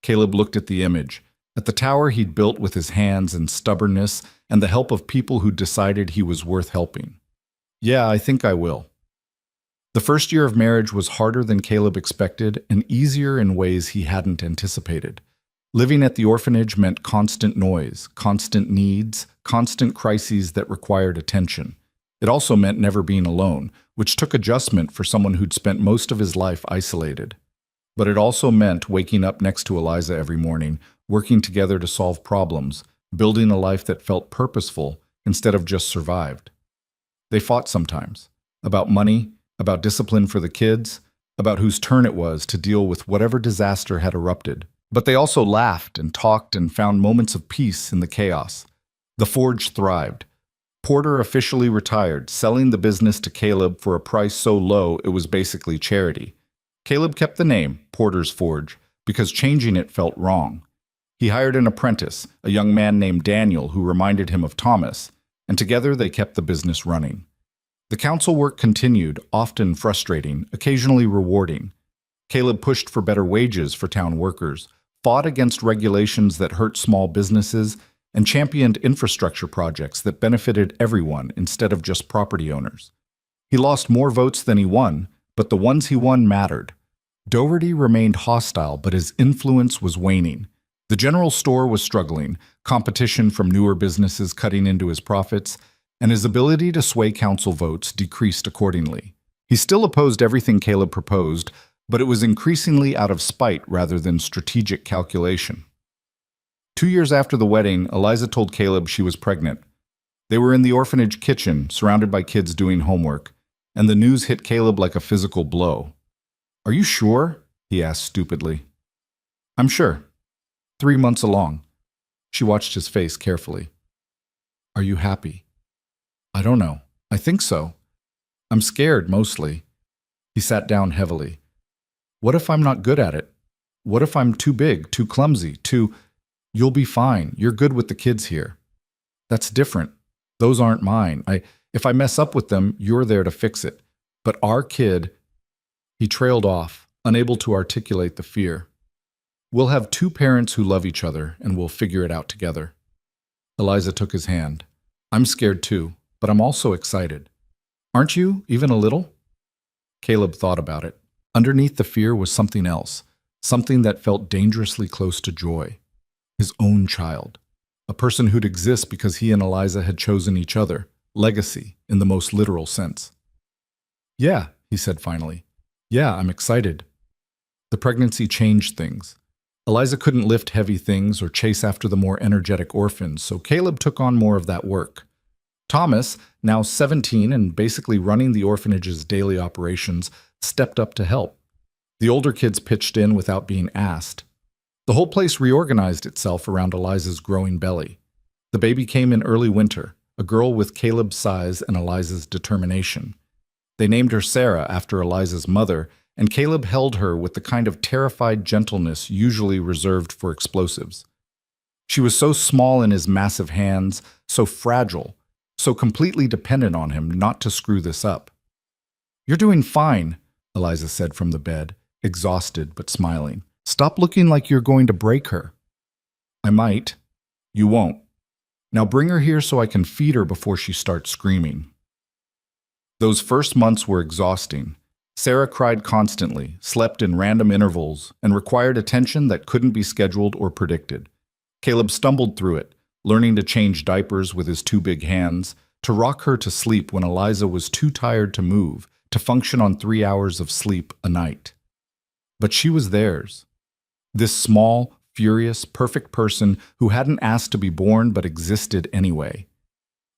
Caleb looked at the image, at the tower he'd built with his hands and stubbornness and the help of people who decided he was worth helping. Yeah, I think I will. The first year of marriage was harder than Caleb expected and easier in ways he hadn't anticipated. Living at the orphanage meant constant noise, constant needs, constant crises that required attention. It also meant never being alone, which took adjustment for someone who'd spent most of his life isolated. But it also meant waking up next to Eliza every morning, working together to solve problems, building a life that felt purposeful instead of just survived. They fought sometimes, about money, about discipline for the kids, about whose turn it was to deal with whatever disaster had erupted. But they also laughed and talked and found moments of peace in the chaos. The forge thrived. Porter officially retired, selling the business to Caleb for a price so low it was basically charity. Caleb kept the name, Porter's Forge, because changing it felt wrong. He hired an apprentice, a young man named Daniel who reminded him of Thomas, and together they kept the business running. The council work continued, often frustrating, occasionally rewarding. Caleb pushed for better wages for town workers, fought against regulations that hurt small businesses, and championed infrastructure projects that benefited everyone instead of just property owners. He lost more votes than he won, but the ones he won mattered. Doherty remained hostile, but his influence was waning. The general store was struggling, competition from newer businesses cutting into his profits, and his ability to sway council votes decreased accordingly. He still opposed everything Caleb proposed, but it was increasingly out of spite rather than strategic calculation. 2 years after the wedding, Eliza told Caleb she was pregnant. They were in the orphanage kitchen, surrounded by kids doing homework, and the news hit Caleb like a physical blow. "Are you sure?" he asked stupidly. "I'm sure. 3 months along." She watched his face carefully. "Are you happy?" "I don't know. I think so. I'm scared, mostly." He sat down heavily. "What if I'm not good at it? What if I'm too big, too clumsy, too—" "You'll be fine. You're good with the kids here." "That's different. Those aren't mine. If I mess up with them, you're there to fix it. But our kid—" He trailed off, unable to articulate the fear. "We'll have 2 parents who love each other, and we'll figure it out together." Eliza took his hand. "I'm scared too, but I'm also excited." "Aren't you, even a little?" Caleb thought about it. Underneath the fear was something else, something that felt dangerously close to joy. His own child. A person who'd exist because he and Eliza had chosen each other. Legacy, in the most literal sense. "Yeah," he said finally. "Yeah, I'm excited." The pregnancy changed things. Eliza couldn't lift heavy things or chase after the more energetic orphans, so Caleb took on more of that work. Thomas, now 17 and basically running the orphanage's daily operations, stepped up to help. The older kids pitched in without being asked. The whole place reorganized itself around Eliza's growing belly. The baby came in early winter, a girl with Caleb's size and Eliza's determination. They named her Sarah after Eliza's mother, and Caleb held her with the kind of terrified gentleness usually reserved for explosives. She was so small in his massive hands, so fragile, so completely dependent on him not to screw this up. "You're doing fine," Eliza said from the bed, exhausted but smiling. "Stop looking like you're going to break her." "I might." "You won't. Now bring her here so I can feed her before she starts screaming." Those first months were exhausting. Sarah cried constantly, slept in random intervals, and required attention that couldn't be scheduled or predicted. Caleb stumbled through it, learning to change diapers with his 2 big hands, to rock her to sleep when Eliza was too tired to move, to function on 3 hours of sleep a night. But she was theirs. This small, furious, perfect person who hadn't asked to be born but existed anyway.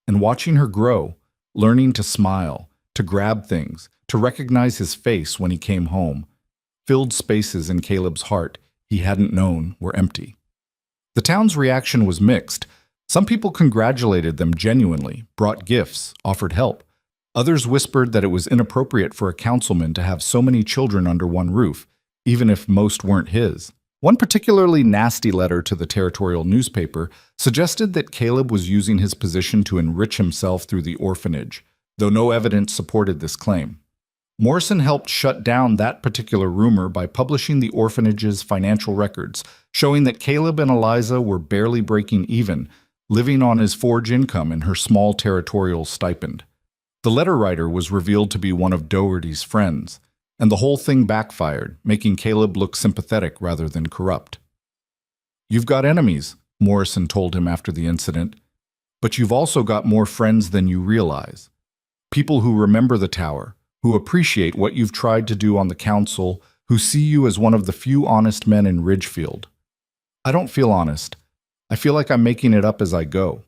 And watching her grow, learning to smile, to grab things, to recognize his face when he came home, filled spaces in Caleb's heart he hadn't known were empty. The town's reaction was mixed. Some people congratulated them genuinely, brought gifts, offered help. Others whispered that it was inappropriate for a councilman to have so many children under one roof, even if most weren't his. One particularly nasty letter to the territorial newspaper suggested that Caleb was using his position to enrich himself through the orphanage, though no evidence supported this claim. Morrison helped shut down that particular rumor by publishing the orphanage's financial records, showing that Caleb and Eliza were barely breaking even, living on his forge income and her small territorial stipend. The letter writer was revealed to be one of Doherty's friends, and the whole thing backfired, making Caleb look sympathetic rather than corrupt. "You've got enemies," Morrison told him after the incident, "but you've also got more friends than you realize. People who remember the tower, who appreciate what you've tried to do on the council, who see you as one of the few honest men in Ridgefield. I don't feel honest. I feel like I'm making it up as I go.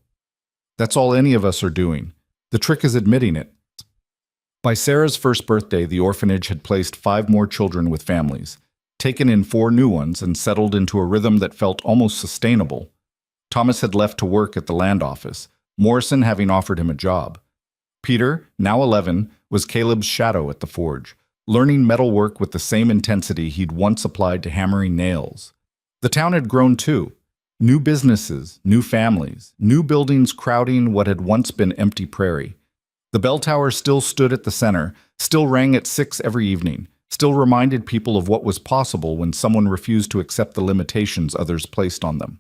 That's all any of us are doing. The trick is admitting it." By Sarah's first birthday, the orphanage had placed 5 more children with families, taken in 4 new ones, and settled into a rhythm that felt almost sustainable. Thomas had left to work at the land office, Morrison having offered him a job. Peter, now 11, was Caleb's shadow at the forge, learning metalwork with the same intensity he'd once applied to hammering nails. The town had grown too. New businesses, new families, new buildings crowding what had once been empty Prairie. The bell tower still stood at the center, still rang at 6 every evening, still reminded people of what was possible when someone refused to accept the limitations others placed on them.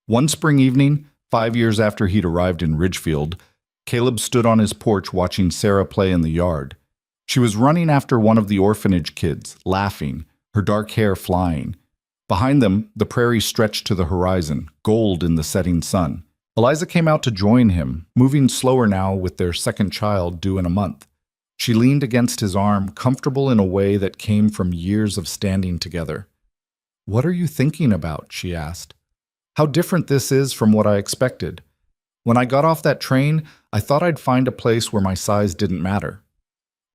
One spring evening, 5 years after he'd arrived in Ridgefield, Caleb stood on his porch watching Sarah play in the yard. She was running after one of the orphanage kids, laughing, her dark hair flying. Behind them, the prairie stretched to the horizon, gold in the setting sun. Eliza came out to join him, moving slower now with their second child due in a month. She leaned against his arm, comfortable in a way that came from years of standing together. "What are you thinking about?" she asked. "How different this is from what I expected. When I got off that train, I thought I'd find a place where my size didn't matter.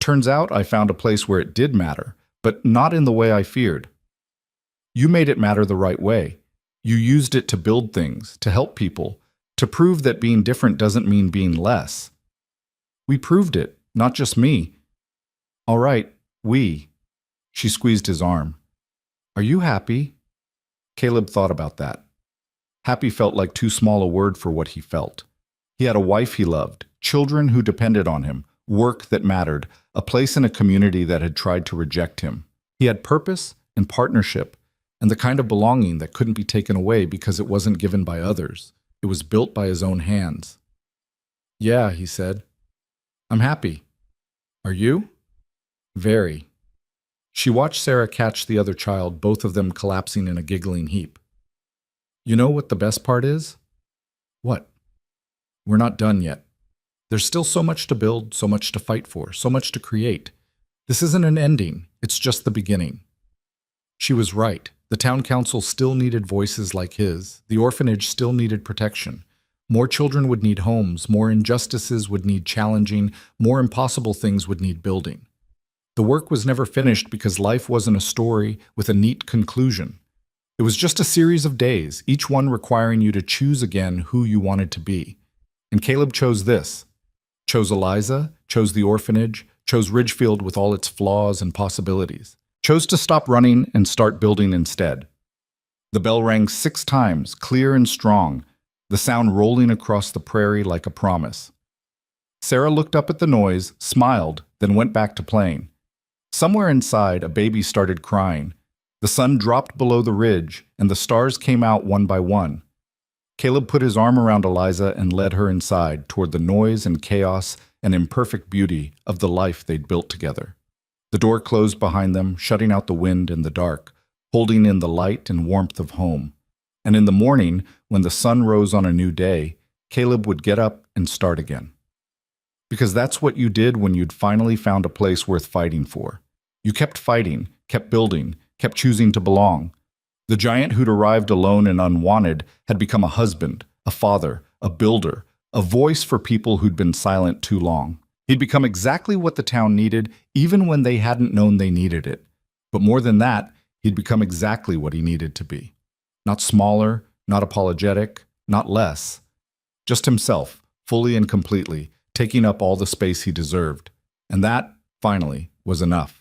Turns out I found a place where it did matter, but not in the way I feared. You made it matter the right way. You used it to build things, to help people, to prove that being different doesn't mean being less. We proved it, not just me. All right, we." She squeezed his arm. "Are you happy?" Caleb thought about that. Happy felt like too small a word for what he felt. He had a wife he loved, children who depended on him, work that mattered, a place in a community that had tried to reject him. He had purpose and partnership, and the kind of belonging that couldn't be taken away because it wasn't given by others. It was built by his own hands. "Yeah," he said. "I'm happy. Are you?" "Very." She watched Sarah catch the other child, both of them collapsing in a giggling heap. "You know what the best part is?" "What?" "We're not done yet. There's still so much to build, so much to fight for, so much to create. This isn't an ending, it's just the beginning." She was right. The town council still needed voices like his. The orphanage still needed protection. More children would need homes, more injustices would need challenging, more impossible things would need building. The work was never finished because life wasn't a story with a neat conclusion. It was just a series of days, each one requiring you to choose again who you wanted to be. And Caleb chose this. Chose Eliza, chose the orphanage, chose Ridgefield with all its flaws and possibilities. Chose to stop running and start building instead. The bell rang 6 times, clear and strong, the sound rolling across the prairie like a promise. Sarah looked up at the noise, smiled, then went back to playing. Somewhere inside, a baby started crying. The sun dropped below the ridge, and the stars came out one by one. Caleb put his arm around Eliza and led her inside, toward the noise and chaos and imperfect beauty of the life they'd built together. The door closed behind them, shutting out the wind and the dark, holding in the light and warmth of home. And in the morning, when the sun rose on a new day, Caleb would get up and start again. Because that's what you did when you'd finally found a place worth fighting for. You kept fighting, kept building, kept choosing to belong. The giant who'd arrived alone and unwanted had become a husband, a father, a builder, a voice for people who'd been silent too long. He'd become exactly what the town needed, even when they hadn't known they needed it. But more than that, he'd become exactly what he needed to be. Not smaller, not apologetic, not less. Just himself, fully and completely, taking up all the space he deserved. And that, finally, was enough.